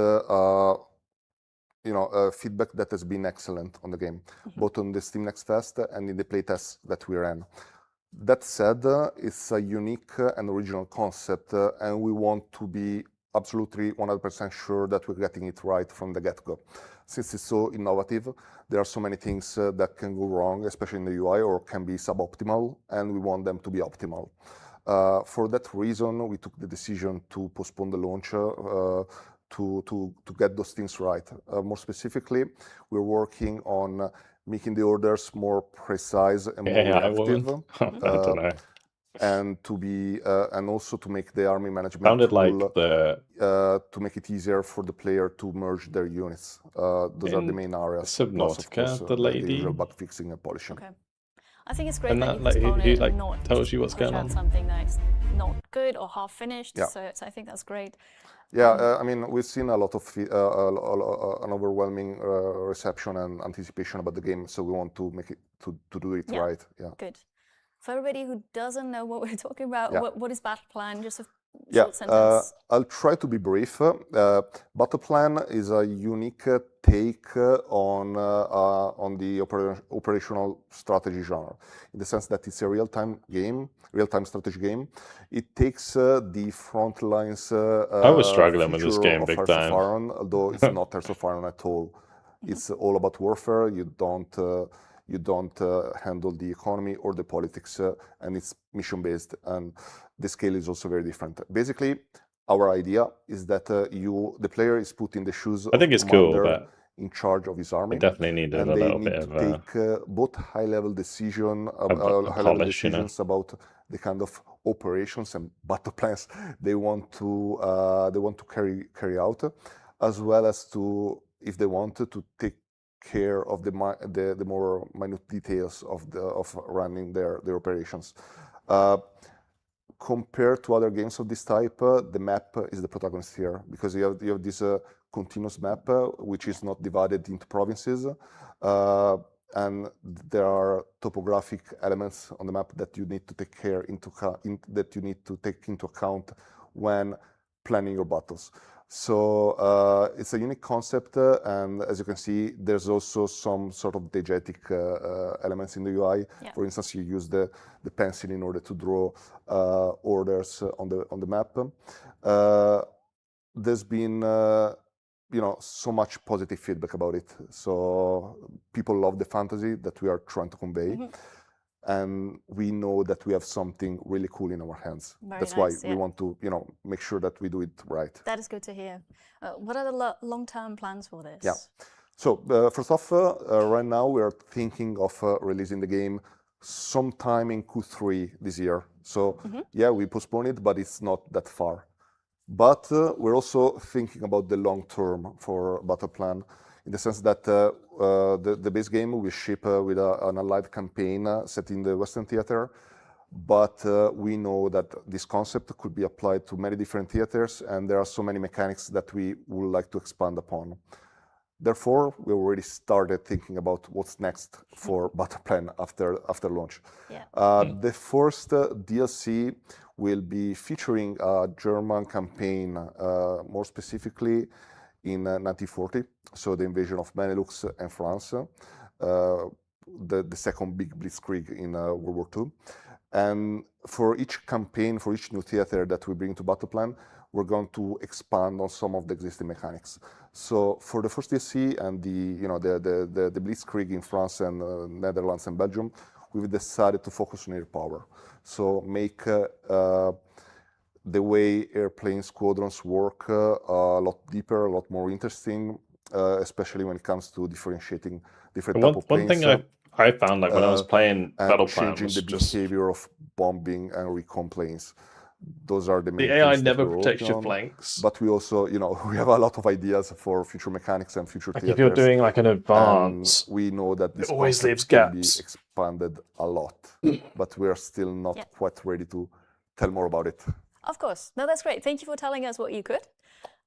feedback that has been excellent on the game, both on the Steam Next Fest and in the playtests that we ran. That said, it's a unique and original concept, and we want to be absolutely 100% sure that we're getting it right from the get-go. Since it's so innovative, there are so many things that can go wrong, especially in the UI, or can be suboptimal, and we want them to be optimal. For that reason, we took the decision to postpone the launch to get those things right. More specifically, we're working on making the orders more precise and more reactive. I don't know. And to be and also to make the army management Sounded tool, like the to make it easier for the player to merge their units. Those are the main areas. Plus, of Subnautica, course, the lady. usual bug fixing and polishing. Okay. I think it's great And that that, you like, postpone he it like and not tells you what's push going out on. something that's not good or half finished. Yeah. So I think that's great. Yeah, I mean, we've seen a lot of an overwhelming reception and anticipation about the game, so we want to make it to do it right. Yeah. Good. For everybody who doesn't know what we're talking about, what is Battle Plan? Just a short sentence. I'll try to be brief. Battle Plan is a unique take on the operational strategy genre, in the sense that it's a real-time strategy game. It takes the front lines. I was struggling with this game big time. Although it's not Hearts of Iron at all. It's all about warfare. You don't handle the economy or the politics, and it's mission-based, and the scale is also very different. Basically, our idea is that the player is put in the shoes I think of it's cool, commander but in charge of his army. it definitely needed and a they little need bit to of take both high-level decisions about the kind of operations and battle plans they want to carry out, as well as to, if they wanted to take care of the more minute details of running their operations. Compared to other games of this type, the map is the protagonist here, because you have this continuous map which is not divided into provinces, and there are topographic elements on the map that you need to take into account when planning your battles. So it's a unique concept, and as you can see, there's also some sort of diegetic elements in the UI. Yeah. For instance, you use the pencil in order to draw orders on the map. There's been so much positive feedback about it. So people love the fantasy that we are trying to convey. And we know that we have something really cool in our hands. That's why we want to, make sure that we do it right. That is good to hear. What are the long-term plans for this? Yeah. So first off, right now we are thinking of releasing the game sometime in Q3 this year. So yeah, we postponed it, but it's not that far. But we're also thinking about the long term for Battle Plan, in the sense that the base game will ship with an allied campaign set in the Western theater, but we know that this concept could be applied to many different theaters, and there are so many mechanics that we would like to expand upon. Therefore, we already started thinking about what's next for Battle Plan after launch. Yeah. The first DLC will be featuring a German campaign, more specifically in 1940, so the invasion of Benelux and France, the second big blitzkrieg in World War II. And for each campaign, for each new theater that we bring to Battle Plan, we're going to expand on some of the existing mechanics. So for the first DSC and the Blitzkrieg in France and Netherlands and Belgium, we've decided to focus on air power. So make the way airplane squadrons work a lot deeper, a lot more interesting, especially when it comes to differentiating different type of planes. One thing I found, like when I was playing Battle Plan, changing was the just behavior of bombing and recon planes. Those are the main the AI things that never we're protects working your on. flanks. But we also, we have a lot of ideas for future mechanics and future Like theaters. if you're doing like an advance, we know that this it always leaves concept can be gaps. expanded a lot, but we are still not quite ready to tell more about it. Of course. No, that's great. Thank you for telling us what you could.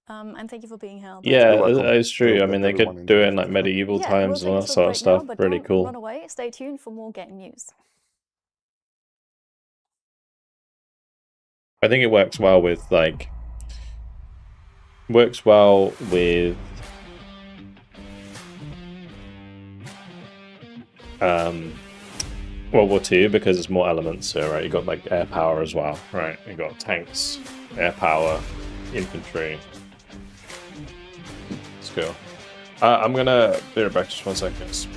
And thank you for being here. Yeah, it's true. I mean, they could do it in like medieval times and all that sort of stuff. Now, but really don't cool. run away. Stay tuned for more game news. I think it works well with World War II because there's more elements. So right, you got like air power as well. Right, you got tanks, air power, infantry. Let's go. I'm gonna be right back. Just 1 second.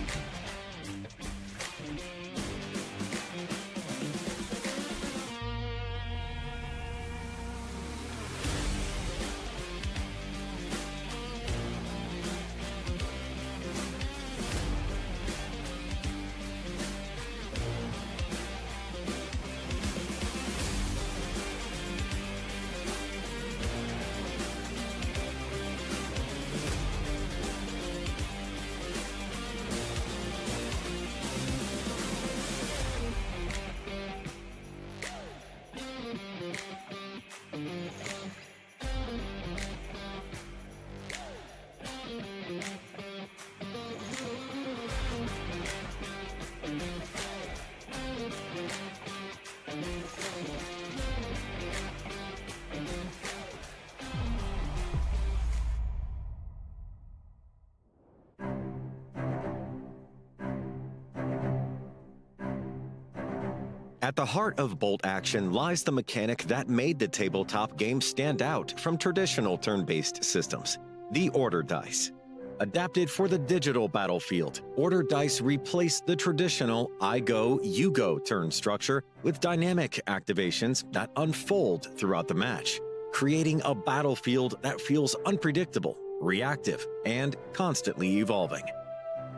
At the heart of bolt action lies the mechanic that made the tabletop game stand out from traditional turn-based systems, the order dice. Adapted for the digital battlefield, order dice replace the traditional I go, you go turn structure with dynamic activations that unfold throughout the match, creating a battlefield that feels unpredictable, reactive, and constantly evolving.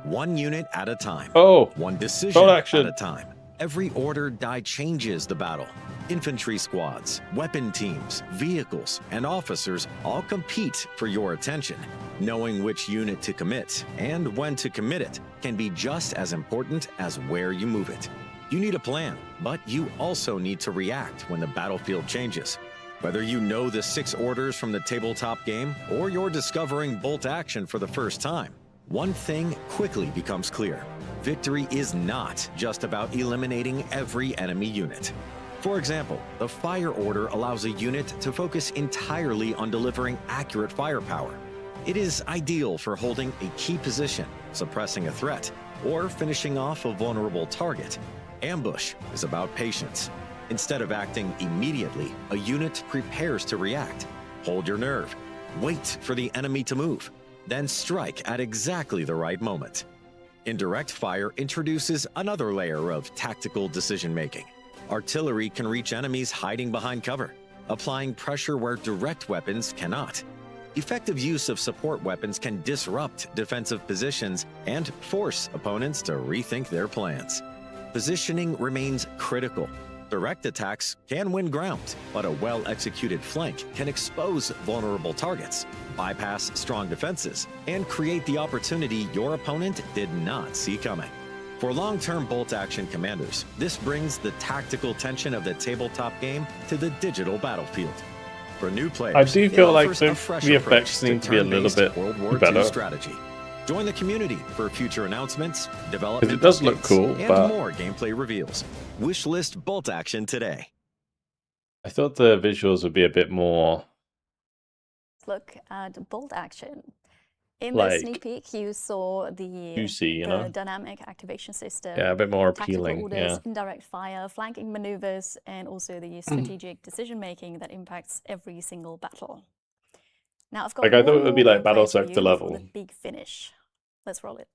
One unit at a time. One decision at a time. Every order die changes the battle. Infantry squads, weapon teams, vehicles, and officers all compete for your attention. Knowing which unit to commit and when to commit it can be just as important as where you move it. You need a plan, but you also need to react when the battlefield changes. Whether you know the 6 orders from the tabletop game or you're discovering bolt action for the first time, one thing quickly becomes clear. Victory is not just about eliminating every enemy unit. For example, the fire order allows a unit to focus entirely on delivering accurate firepower. It is ideal for holding a key position, suppressing a threat, or finishing off a vulnerable target. Ambush is about patience. Instead of acting immediately, a unit prepares to react. Hold your nerve. Wait for the enemy to move. Then strike at exactly the right moment. Indirect fire introduces another layer of tactical decision-making. Artillery can reach enemies hiding behind cover, applying pressure where direct weapons cannot. Effective use of support weapons can disrupt defensive positions and force opponents to rethink their plans. Positioning remains critical. Direct attacks can win ground, but a well-executed flank can expose vulnerable targets, bypass strong defenses, and create the opportunity your opponent did not see coming. For long-term bolt-action commanders, this brings the tactical tension of the tabletop game to the digital battlefield. For new players, I do feel like the effects effects need to be a little bit World War better. II strategy. Join the community for future announcements, development It does look updates, cool, and but more gameplay reveals. Wishlist bolt action today. I thought the visuals would be a bit more. Look at bolt action. In the sneak peek, you saw the juicy, dynamic activation system. Yeah, a bit more tactical appealing. orders, indirect fire, flanking maneuvers, and also the strategic decision making that impacts every single battle. Now, I've got I thought it would be like Battle Sector Sector level. the big finish. Let's roll it.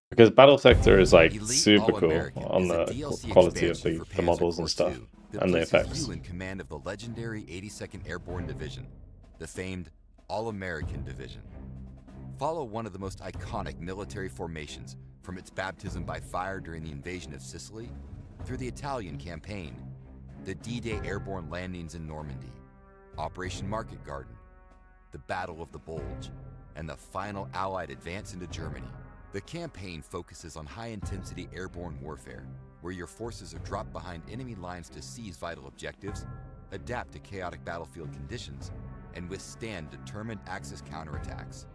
Because Battle Sector is like Elite super cool All-American on is a the DLC quality of expansion for the models Panzer and Corps stuff 2 that and the places effects. you in command of the legendary 82nd Airborne Division, the famed All-American Division. Follow one of the most iconic military formations from its baptism by fire during the invasion of Sicily through the Italian campaign, the D-Day airborne landings in Normandy, Operation Market Garden, the Battle of the Bulge, and the final Allied advance into Germany. The campaign focuses on high-intensity airborne warfare, where your forces are dropped behind enemy lines to seize vital objectives, adapt to chaotic battlefield conditions, and withstand determined Axis counterattacks.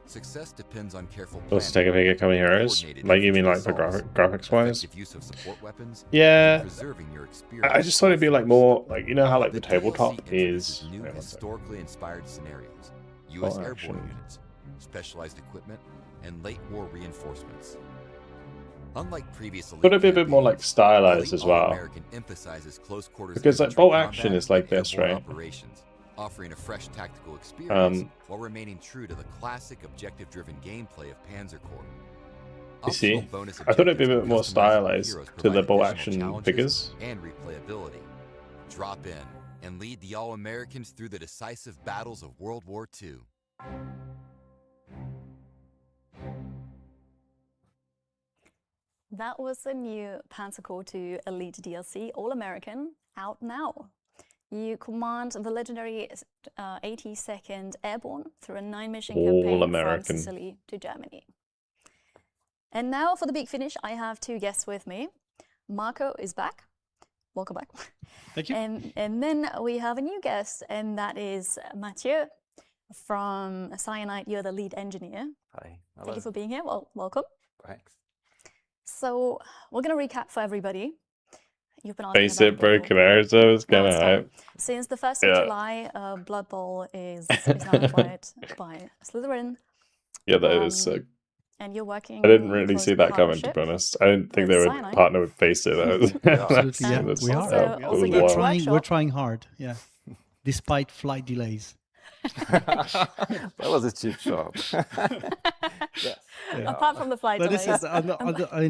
Success depends on careful planning. Let's take a peek at Coming Heroes. Like, you mean like the graphics wise? Use of support weapons, yeah. preserving your experience. I just thought it'd be like more like, you know how like the tabletop is new historically inspired scenarios, U.S. airborne units, specialized equipment, and late war reinforcements. Unlike previous Could it be a bit more like stylized as well? Emphasizes close quarters because like bolt action is like this, right? Operations, offering a fresh tactical experience while remaining true to the classic objective-driven gameplay of Panzer Corps. You see, I thought it'd be a bit more stylized to the bolt action figures. And replayability. Drop in and lead the All-Americans through the decisive battles of World War II. That was the new Panzer Corps 2 Elite DLC, All-American, out now. You command the legendary 82nd Airborne through a 9-mission campaign from Sicily to Germany. And now for the big finish, I have two guests with me. Marco is back. Welcome back. Thank you. And then we have a new guest, and that is Mathieu from Cyanide. You're the lead engineer. Hi. Hello. Thank you for being here. Well, welcome. Thanks. So we're going to recap for everybody. You've been Face it, Per Kiilstofte is kind of hype. Since the 1st of July, Blood Bowl is now acquired by Slitherine. Yeah, that is sick. And you're working. I didn't really see that coming, to be honest. I didn't think they would partner with Face It. Absolutely, yeah. We are. We're trying hard, yeah. Despite flight delays. That was a cheap shot. Yes. Yeah. Apart from the flight delays.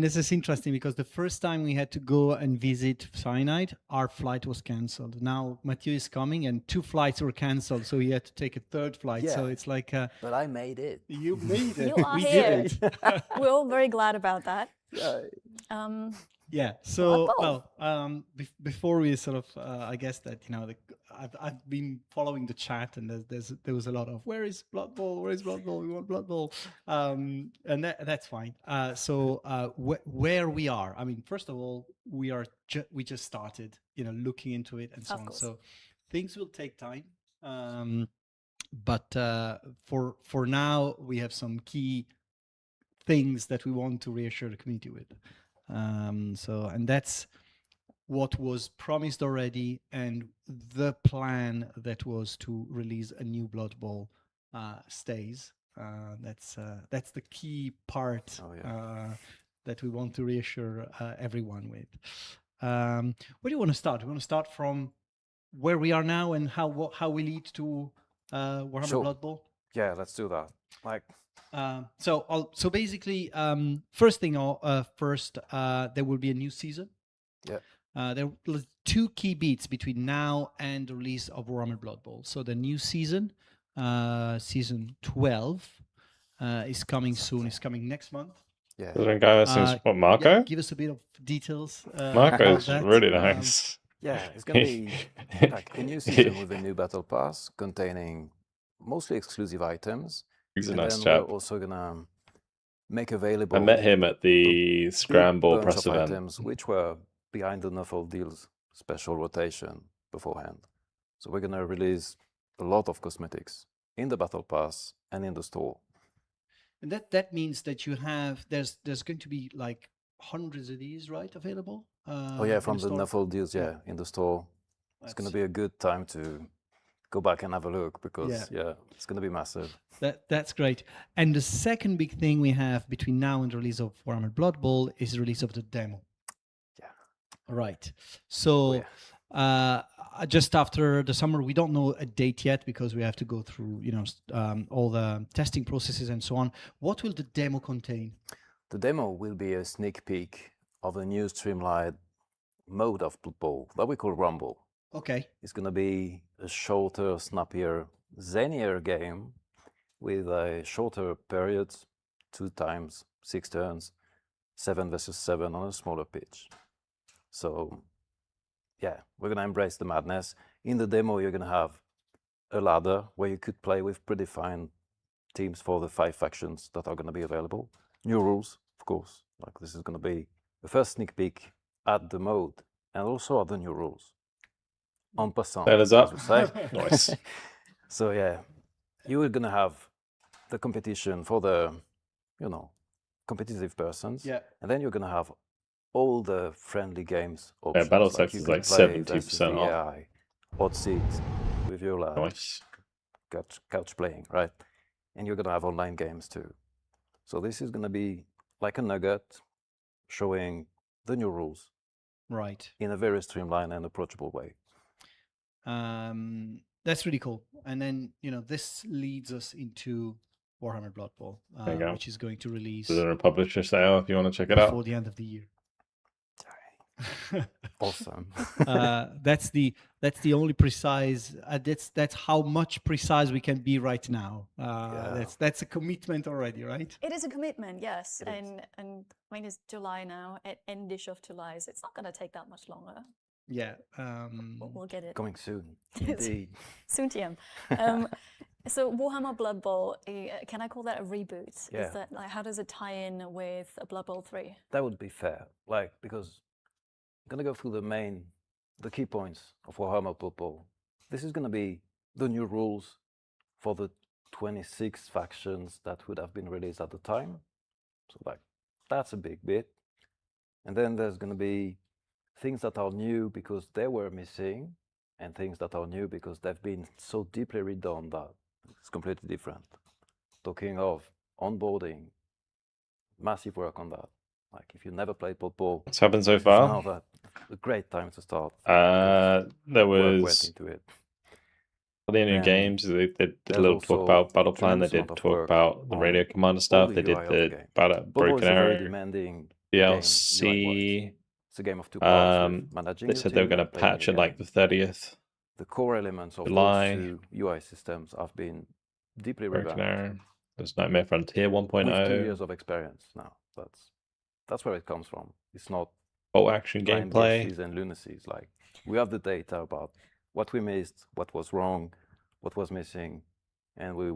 This is interesting because the first time we had to go and visit Cyanide, our flight was cancelled. Now Mathieu is coming and 2 flights were cancelled, so he had to take a 3rd flight. Yeah. So it's like... but I made it. You made it. You are here. Did it. We're all very glad about that. Yeah. So, well, before we sort of, I guess that, you know, I've been following the chat, and there was a lot of where is Blood Bowl? Where is Blood Bowl? We want Blood Bowl, and that's fine. So where we are, I mean, first of all, we just started, you know, looking into it and so on. So things will take time, but for now, we have some key things that we want to reassure the community with. And that's what was promised already, and the plan that was to release a new Blood Bowl stays. That's the key part that we want to reassure everyone with. Where do you want to start? We want to start from where we are now and how we lead to Warhammer Blood Bowl. Yeah, let's do that. So basically, first, there will be a new season. Yeah. There are 2 key beats between now and the release of Warhammer Blood Bowl. So the new season, season 12, is coming soon. It's coming next month. Yeah. Marco? Yeah, give us a bit of details. Marco is really nice. Yeah, it's going to be like a new season with a new battle pass containing mostly exclusive items. He's a and nice then chap. We're also gonna make available. I met him at the Scramble press event. Items which were behind the Nuffle Deals special rotation beforehand. So we're gonna release a lot of cosmetics in the battle pass and in the store. And that means that you have there's going to be like hundreds of these, right, available. From the Nuffle Deals, in the store. It's gonna be a good time to go back and have a look because it's going to be massive. That's great. And the second big thing we have between now and the release of Warhammer Blood Bowl is the release of the demo. Yeah. Right. So just after the summer, we don't know a date yet because we have to go through, all the testing processes and so on. What will the demo contain? The demo will be a sneak peek of a new streamlined mode of Blood Bowl that we call Rumble. Okay. It's going to be a shorter, snappier, zanier game with a shorter period, 2 times 6 turns, 7 versus 7 on a smaller pitch. So, yeah, we're going to embrace the madness. In the demo, you're going to have a ladder where you could play with predefined teams for the 5 factions that are going to be available. New rules, of course. Like this is going to be the first sneak peek at the mode and also at the new rules. En passant, That is up. as we say. Nice. So yeah, you are going to have the competition for the, competitive persons. Yeah. And then you're going to have all the friendly games options. Yeah, battle text is like 70% off. AI, hot seats with your lad. Nice. Couch playing, right? And you're going to have online games too. So this is going to be like a nugget showing the new rules. Right. In a very streamlined and approachable way. That's really cool. And then, this leads us into Warhammer Blood Bowl, which is going to release There's a publisher sale if you want to check it out before the end of the year. Awesome. That's the only precise. That's how much precise we can be right now. That's a commitment already, right? It is a commitment, yes. And I mean, it's July now, at endish of July, so it's not going to take that much longer. Yeah. We'll get it. Coming soon. Indeed. Soon TM. So Warhammer Blood Bowl, can I call that a reboot? Yeah. Is that, how does it tie in with Blood Bowl 3? That would be fair. Because I'm going to go through the key points of Warhammer Blood Bowl. This is going to be the new rules for the 26 factions that would have been released at the time. So that's a big bit. And then there's going to be things that are new because they were missing, and things that are new because they've been so deeply redone that it's completely different. Talking of onboarding, massive work on that. Like if you never played Blood Bowl, what's happened so far? Now that a great time to start. There was went into it. For the new games, they did a little talk about Battle Plan, they did talk about the Radio Commander stuff, they did the Broken Arrow DLC. It's a game of 2 parts with managing they said they were going to patch it like the 30th. The core elements of July. those 2 UI systems have been deeply revamped. There's Nightmare Frontier 1.0. With 2 years of experience now. That's where it comes from. It's not bolt action gameplay and lunacies. Like we have the data about what we missed, what was wrong, what was missing, and we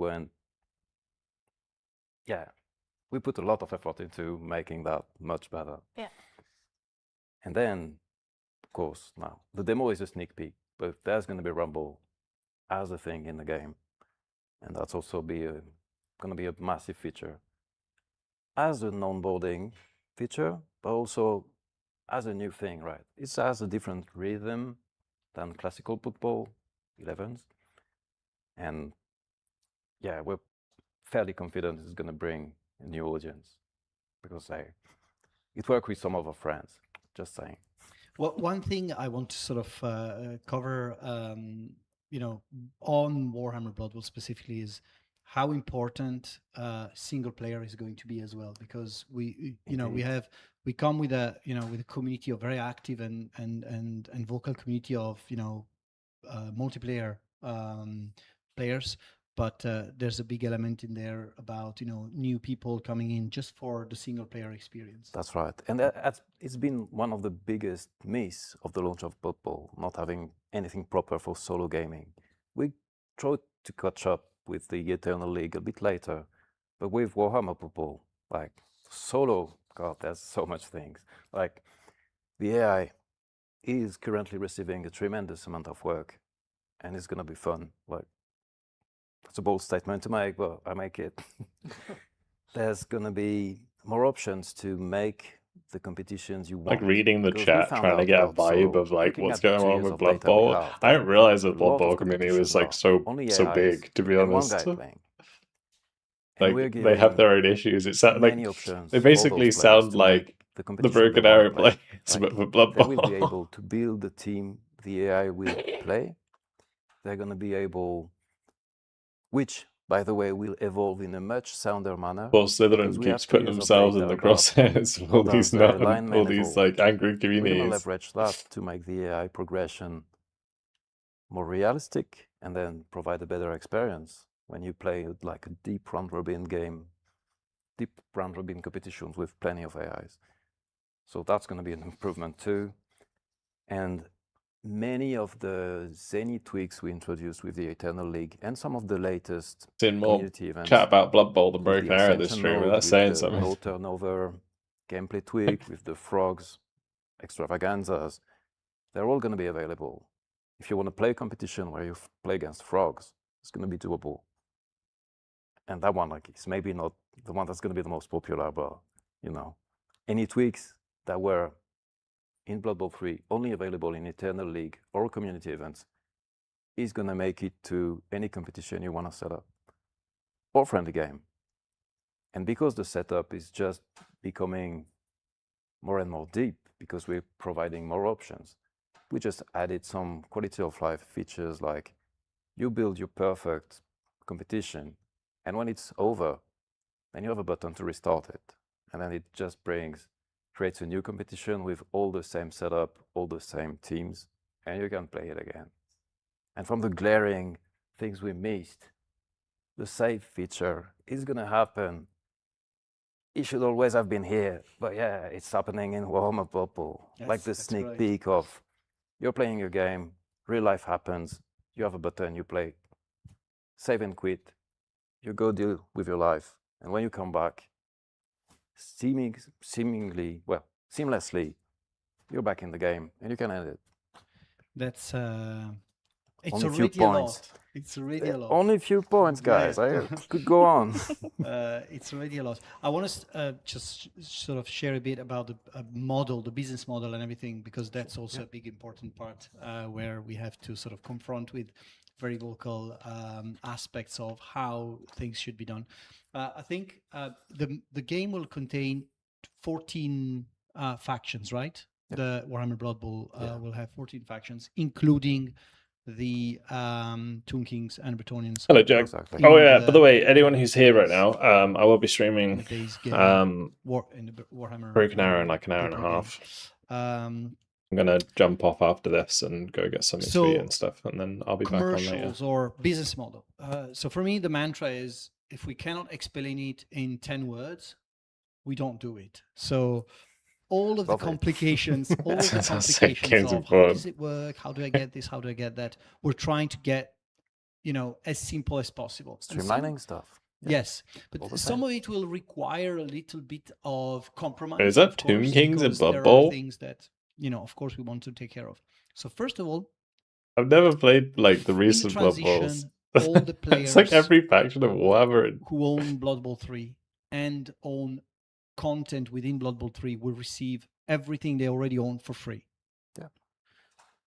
put a lot of effort into making that much better. Yeah. And then, of course, now the demo is a sneak peek, but there's going to be Rumble as a thing in the game, and that's also going to be a massive feature as an onboarding feature, but also as a new thing, right? It has a different rhythm than classical Blood Bowl 11s, and yeah, we're fairly confident it's going to bring a new audience because it worked with some of our friends. Just saying. Well, one thing I want to sort of cover, on Warhammer Blood Bowl specifically is how important single player is going to be as well, because we come with a community of very active and vocal community of multiplayer players. But there's a big element in there about new people coming in just for the single player experience. That's right, and it's been one of the biggest miss of the launch of Blood Bowl, not having anything proper for solo gaming. We tried to catch up with the Eternal League a bit later, but with Warhammer Blood Bowl, solo, God, there's so much things. Like the AI is currently receiving a tremendous amount of work, and it's gonna be fun. It's a bold statement to make, but I make it. There's going to be more options to make the competitions you want. Like reading the Because we chat, found trying to out get a about, vibe so of like looking what's at the going 2 on years with of Blood data we Bowl. have, I that didn't realize a the Blood lot Bowl of community competitions was like are so only AIs big, to be and one honest. guy playing. And Like we're they have giving their own issues. It sounds like many options they for those basically players sound to like make the the competition they Broken want Arrow to play. players, but for Blood They will be Bowl. able to build the team the AI will play. They're going to be able, which, by the way, will evolve in a much sounder manner. Well, Because Slytherin we keeps have 2 putting years of themselves in data the about crosshairs of how all does these line man all these evolve. like angry We're going to communities. leverage that to make the AI progression more realistic and then provide a better experience when you play like a deep round-robin game, deep round-robin competitions with plenty of AIs. So that's going to be an improvement too. And many of the zany tweaks we introduced with the Eternal League and some of the latest Seen more community events. chat about Blood Bowl than with Broken the Arrow this Ascension stream, and mode, that's with saying the something. no turnover gameplay tweak, with the frogs extravaganzas, they're all going to be available. If you want to play a competition where you play against frogs, it's going to be doable. And that one, like, is maybe not the one that's going to be the most popular, but you know, any tweaks that were in Blood Bowl 3 only available in Eternal League or community events is going to make it to any competition you want to set up or friendly game. And because the setup is just becoming more and more deep, because we're providing more options, we just added some quality of life features like you build your perfect competition, and when it's over, then you have a button to restart it. And then it just creates a new competition with all the same setup, all the same teams, and you can play it again. And from the glaring things we missed, the save feature is going to happen. It should always have been here, but yeah, it's happening in Warhammer Purple. Like the sneak peek of you're playing your game, real life happens, you have a button, you play, save and quit, you go deal with your life, and when you come back, seamlessly, you're back in the game, and you can end it. That's it's Only a already few a points. lot. It's already a lot. Only a few points, guys. Yeah. I could go on. It's already a lot. I want to just sort of share a bit about the model, the business model and everything, because that's also a big important part where we have to sort of confront with very vocal aspects of how things should be done. I think the game will contain 14 factions, right? Yep. The Warhammer Blood Bowl will have 14 factions, including the Toon Kings and Bretonnians. Hello, Jack. Exactly. Oh yeah. By the way, anyone who's here right now, I will be streaming Warhammer Broken Arrow in like an hour and a half. I'm gonna jump off after this and go get something to eat and stuff, and then I'll be back on later. Commercials or business model. So for me, the mantra is: if we cannot explain it in 10 words, we don't do it. So all of the complications, of how does it work, how do I get this, how do I get that, we're trying to get, as simple as possible. Streamlining stuff. Yes, but some of it will require a little bit of compromise. Is that Toon Kings and Blood Bowl? There are things that, of course, we want to take care of. So first of all, I've never played like the recent Blood Bowls. All the players it's like every faction of Warhammer who own Blood Bowl 3 and own content within Blood Bowl 3 will receive everything they already own for free. Yeah,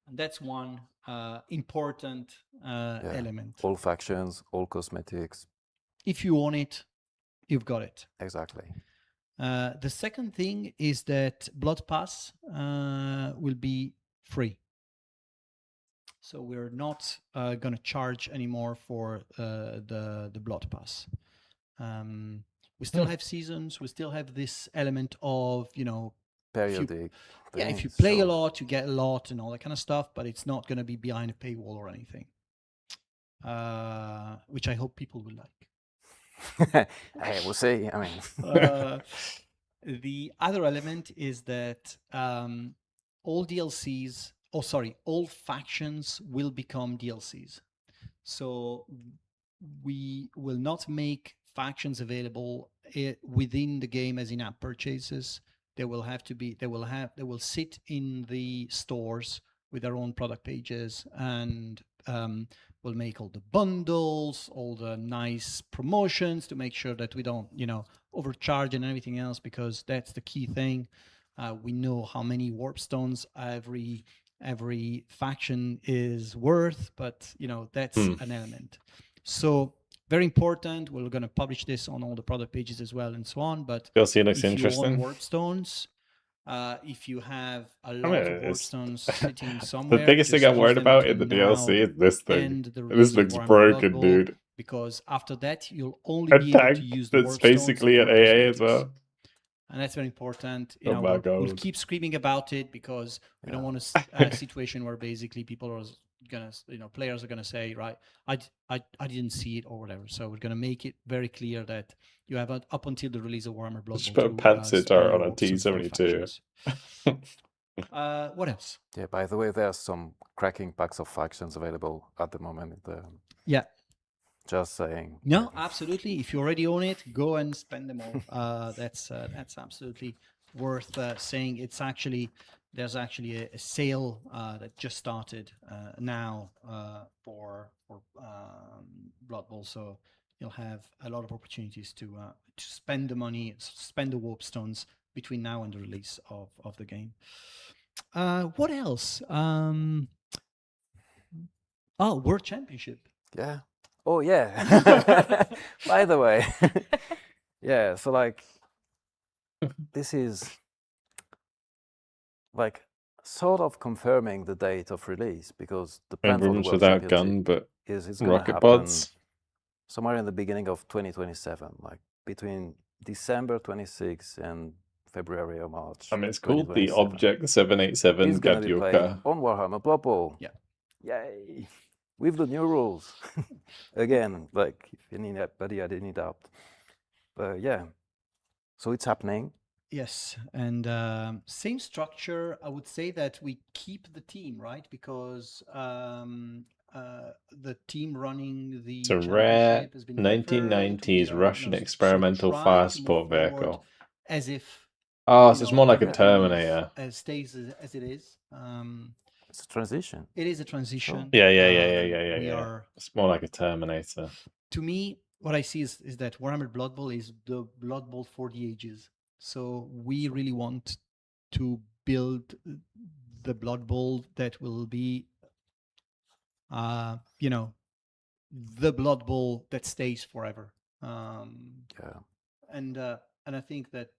and that's one important element. All factions, all cosmetics. If you own it, you've got it. Exactly. The second thing is that Blood Pass will be free. So we're not going to charge anymore for the Blood Pass. We still have seasons. We still have this element of, periodic. If you play a lot, you get a lot and all that kind of stuff, but it's not going to be behind a paywall or anything, which I hope people will like. Hey, we'll see. I mean, the other element is that all DLCs, all factions will become DLCs. So we will not make factions available within the game as in-app purchases. They will sit in the stores with their own product pages, and we'll make all the bundles, all the nice promotions to make sure that we don't, overcharge and everything else, because that's the key thing. We know how many warp stones every faction is worth, but that's an element. So very important. We're going to publish this on all the product pages as well and so on. But DLC looks if interesting. you own warp stones, if you have a lot of warp stones sitting somewhere, the biggest thing I'm worried about in the DLC is this thing. This looks broken, dude. Because after that, you'll only be able to use the warp stones. That's basically an AA as well. And that's very important. We'll keep screaming about it because we don't want a situation where basically people are gonna, players are gonna say, right, I didn't see it or whatever. So we're gonna make it very clear that you have up until the release of Warhammer Blood Bowl. Just put Panzer on a T-72. What else? Yeah, by the way, there's some cracking packs of factions available at the moment. Yeah. Just saying. No, absolutely. If you already own it, go and spend them all. That's absolutely worth saying. There's actually a sale that just started now for Blood Bowl, so you'll have a lot of opportunities to spend the money, spend the warp stones between now and the release of the game. What else? World Championship. Yeah. Oh, yeah. By the way. Yeah, so this is sort of confirming the date of release, because the plan for the World without gun, but is rocket pods somewhere in the beginning of 2027, between December 26 and February or March. I mean, it's called the Object 787 Gadioka on Warhammer Blood Bowl. Yeah. Yay! With the new rules. Again, if you need anybody, I didn't need doubt. But yeah, so it's happening. Yes, and same structure. I would say that we keep the team, right? Because the team running the it's a rare has been 1990s Russian experimental fire support vehicle. As if. So it's more like a Terminator. Stays as it is. It's a transition. It is a transition. Yeah. It's more like a Terminator. To me, what I see is that Warhammer Blood Bowl is the Blood Bowl for the ages. So we really want to build the Blood Bowl that will be, the Blood Bowl that stays forever. And I think that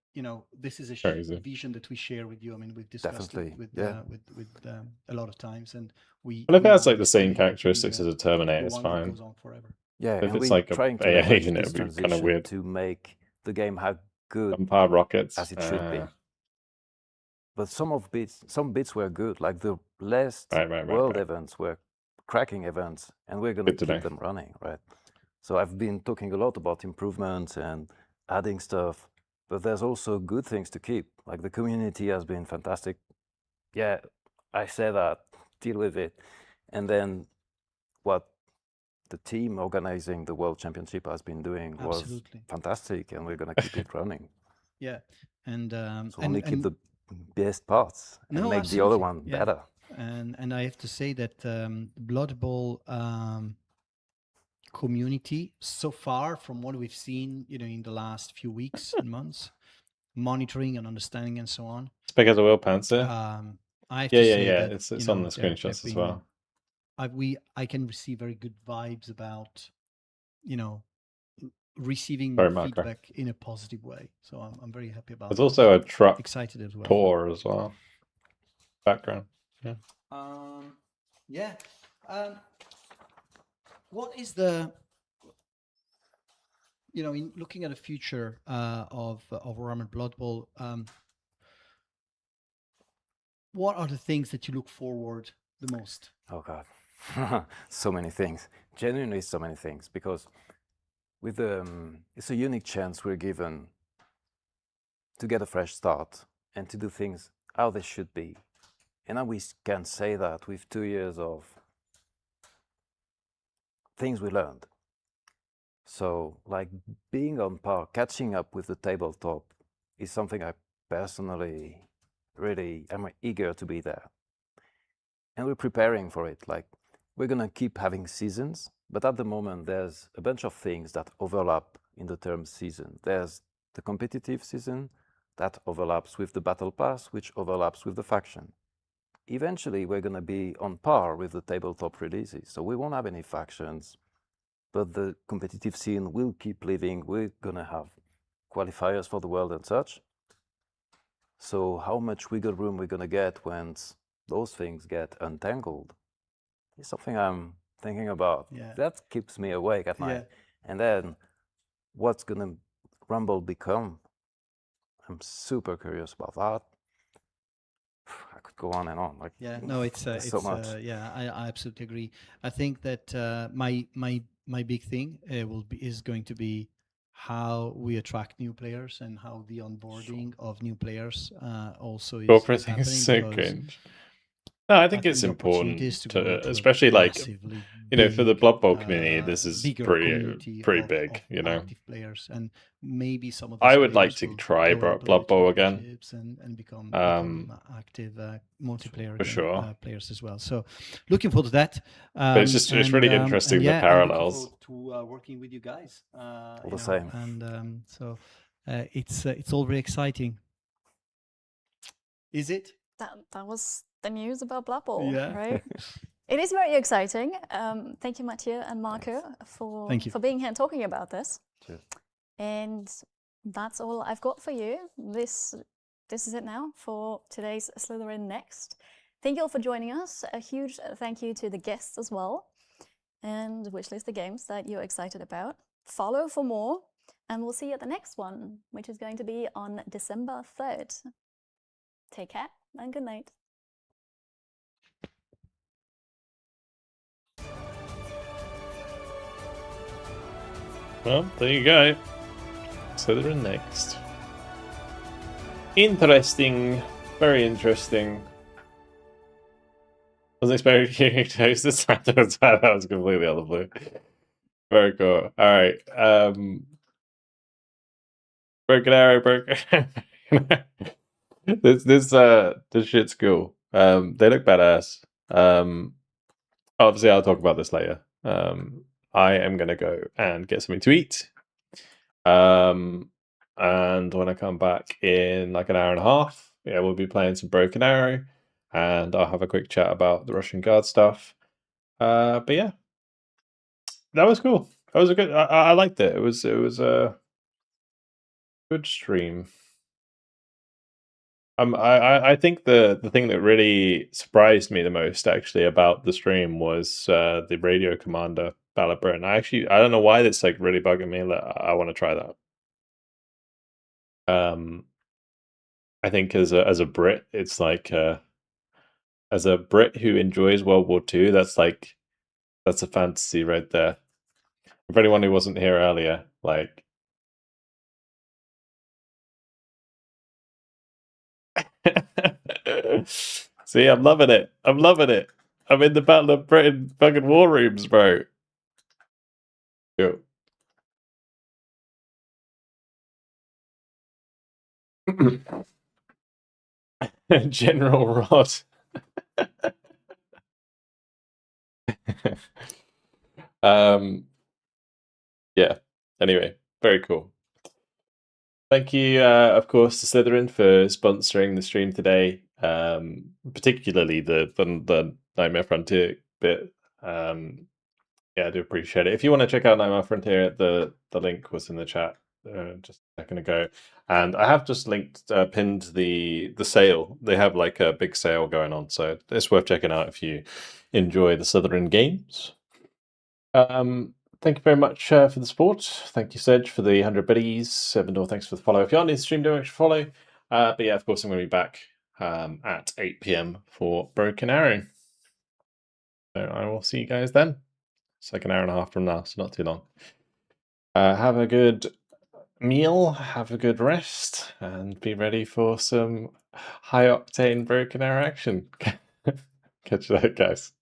this is a vision that we share with you. I mean, we've discussed it with a lot of times, and we. Well, if it has the same characteristics as a Terminator, it's fine. Goes on forever. Yeah, if it's like a AA, it would be kind of weird to make the game have good Empire rockets as it should be. But some bits were good, like the last world events were cracking events, and we're going to keep them running, right? So I've been talking a lot about improvements and adding stuff, but there's also good things to keep. Like the community has been fantastic. Yeah, I say that, deal with it. And then what the team organizing the World Championship has been doing was fantastic, and we're going to keep it running. Yeah, and so only keep the best parts and make the other one better. And I have to say that Blood Bowl community so far, from what we've seen, in the last few weeks and months, monitoring and understanding and so on. It's big as a Will Panzer. I have to say that, it's on the screenshots as well. I can receive very good vibes about, receiving feedback in a positive way. So I'm very happy about. There's also a truck excited as well. Tour as well. Background. Yeah. What is the, in looking at the future of Warhammer Blood Bowl, what are the things that you look forward the most? Oh God, so many things. Genuinely, so many things, because with it's a unique chance we're given to get a fresh start and to do things how they should be. And now we can say that with 2 years of things we learned. So being on par, catching up with the tabletop is something I personally really am eager to be there. And we're preparing for it. We're going to keep having seasons, but at the moment there's a bunch of things that overlap in the term season. There's the competitive season, that overlaps with the battle pass, which overlaps with the faction. Eventually, we're going to be on par with the tabletop releases, so we won't have any factions, but the competitive scene will keep living. We're going to have qualifiers for the world and such. So how much wiggle room we're going to get once those things get untangled is something I'm thinking about. Yeah. That keeps me awake at night. And then what's going to Rumble become? I'm super curious about that. I could go on and on. Like, yeah, no, it's so much. Yeah, I absolutely agree. I think that my big thing is going to be how we attract new players and how the onboarding of new players also is happening. So cringe. No, I think it's important to, especially like, you know, for the Blood Bowl community, this is pretty big, you know. Players, and maybe some of I would like to try Blood Bowl again and become active multiplayer for sure players as well. So looking forward to that. But it's just it's really interesting the parallels. To working with you guys. All the same. And so it's all very exciting. Is it? That was the news about Blood Bowl, yeah. right? It is very exciting. Thank you, Mathieu and Marco, for being here and talking about this. Cheers. And that's all I've got for you. This is it now for today's Slitherine Next. Thank you all for joining us. A huge thank you to the guests as well. And wishlist the games that you're excited about. Follow for more. And we'll see you at the next one, which is going to be on December 3rd. Take care and good night. Well, there you go. Slitherine Next. Interesting. Very interesting. Wasn't expecting to host this time. That was completely out of the blue. Very cool. Alright. Broken Arrow. This shit's cool. They look badass. Obviously I'll talk about this later. I am gonna go and get something to eat. And when I come back in like an hour and a half, yeah, we'll be playing some Broken Arrow, and I'll have a quick chat about the Russian Guard stuff. But yeah, that was cool. That was a good. I liked it. It was a good stream. I think the thing that really surprised me the most actually about the stream was the Radio Commander Ballad Britain. I don't know why that's like really bugging me. I want to try that. I think as a Brit, it's like as a Brit who enjoys World War II, that's a fantasy right there. For anyone who wasn't here earlier, like. See, I'm loving it. I'm in the Battle of Britain fucking war rooms, bro. Yo. General Rod. Yeah. Anyway, very cool. Thank you, of course, to Slitherine for sponsoring the stream today, particularly the Nightmare Frontier bit. Yeah, I do appreciate it. If you want to check out Nightmare Frontier, the link was in the chat just a second ago, and I have just pinned the sale. They have like a big sale going on, so it's worth checking out if you enjoy the Slitherine games. Thank you very much for the support. Thank you, Sedge, for the 100 biddies. Sevendor, thanks for the follow. If you're on the stream, don't follow. But yeah, of course, I'm going to be back at 8 PM for Broken Arrow. So I will see you guys then. It's like an hour and a half from now, so not too long. Have a good meal, have a good rest, and be ready for some high-octane Broken Arrow action. Catch you later, guys.